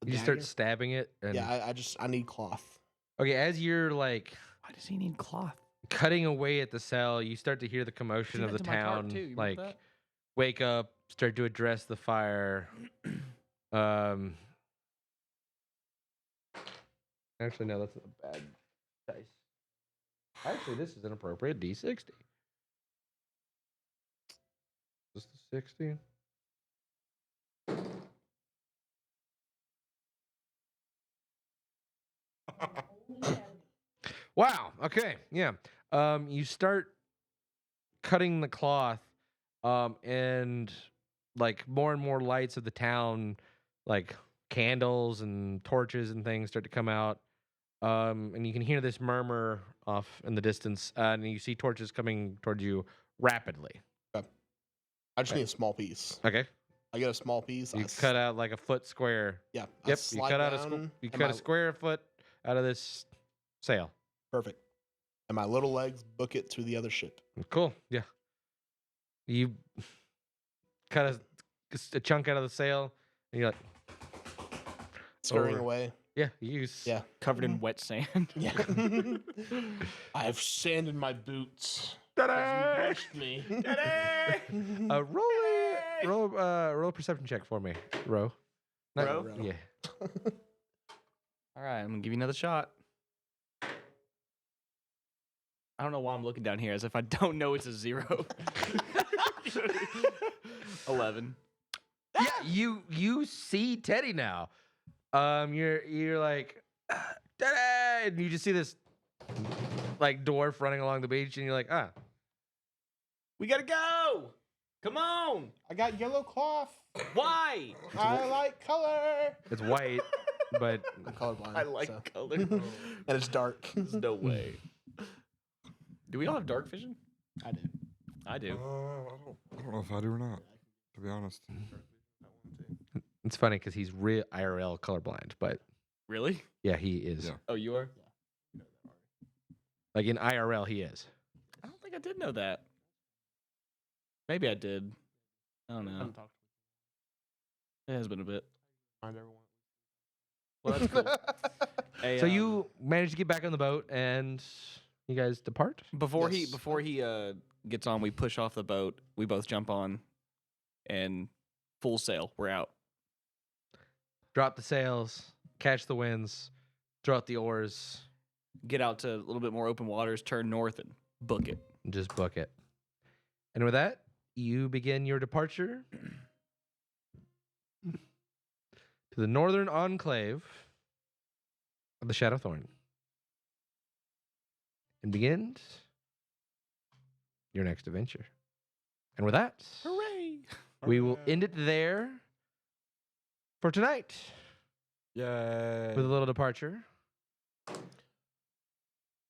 the You dagger. start stabbing it. And Yeah, I need cloth. Okay, as you're like Why does he need cloth? cutting away at the sail, you start to hear the commotion of the town. Like, wake up, start to address the fire. Actually, no, that's a bad dice. Actually, this is an appropriate D60. Just a 60. Wow. Okay. Yeah. You start cutting the cloth, and like more and more lights of the town, like candles and torches and things, start to come out. And you can hear this murmur off in the distance, and you see torches coming towards you rapidly. I just need a small piece. Okay. I get a small piece. You cut out like a foot square. Yeah. I Yep. You slide cut out down, you and cut my- a square foot out of this sail. Perfect. And my little legs book it to the other ship. Cool. Yeah. You cut a chunk out of the sail, and you're like, Scurrying Over. away. yeah, use. Yeah. Covered in wet sand. Yeah. I have sand in my boots. Ta-da! Washed me. Roll a perception check for me, Ro. Ro? Ro. Yeah. All right, I'm going to give you another shot. I don't know why I'm looking down here as if I don't know it's a 0. 11. Yeah, you see Teddy now. You're like, Teddy, and you just see this like dwarf running along the beach, and you're like, ah, We got to go. Come on. I got yellow cloth. Why? I like color. it's white, but I'm colorblind. I like so- color. and it's dark. There's no way. Do we all have dark vision? I do. I do. I don't know if I do or not, to be honest. it's funny because he's real IRL colorblind, but Really? yeah, he is. Yeah. Oh, you are? Like in IRL, he is. I don't think I did know that. Maybe I did. I don't know. It has been a bit. Find everyone. Well, that's cool. Hey, So you managed to get back on the boat, and you guys depart. before Yes. he gets on. We push off the boat. We both jump on, and full sail. We're out. Drop the sails, catch the winds, throw out the oars, Get out to a little bit more open waters. Turn north and book it. and just book it. And with that, you begin your departure to the northern enclave of the Shadowthorn. And begins your next adventure. And with that, Hooray! we will end it there for tonight Yay. with a little departure.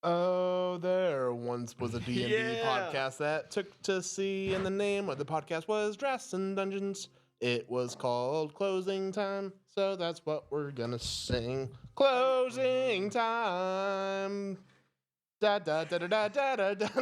Oh, there once was a D&D Yeah. podcast that took to sea, and the name of the podcast was Drafts and Dungeons. It was called Closing Time, so that's what we're gonna sing. Closing time. Da da da da da da da.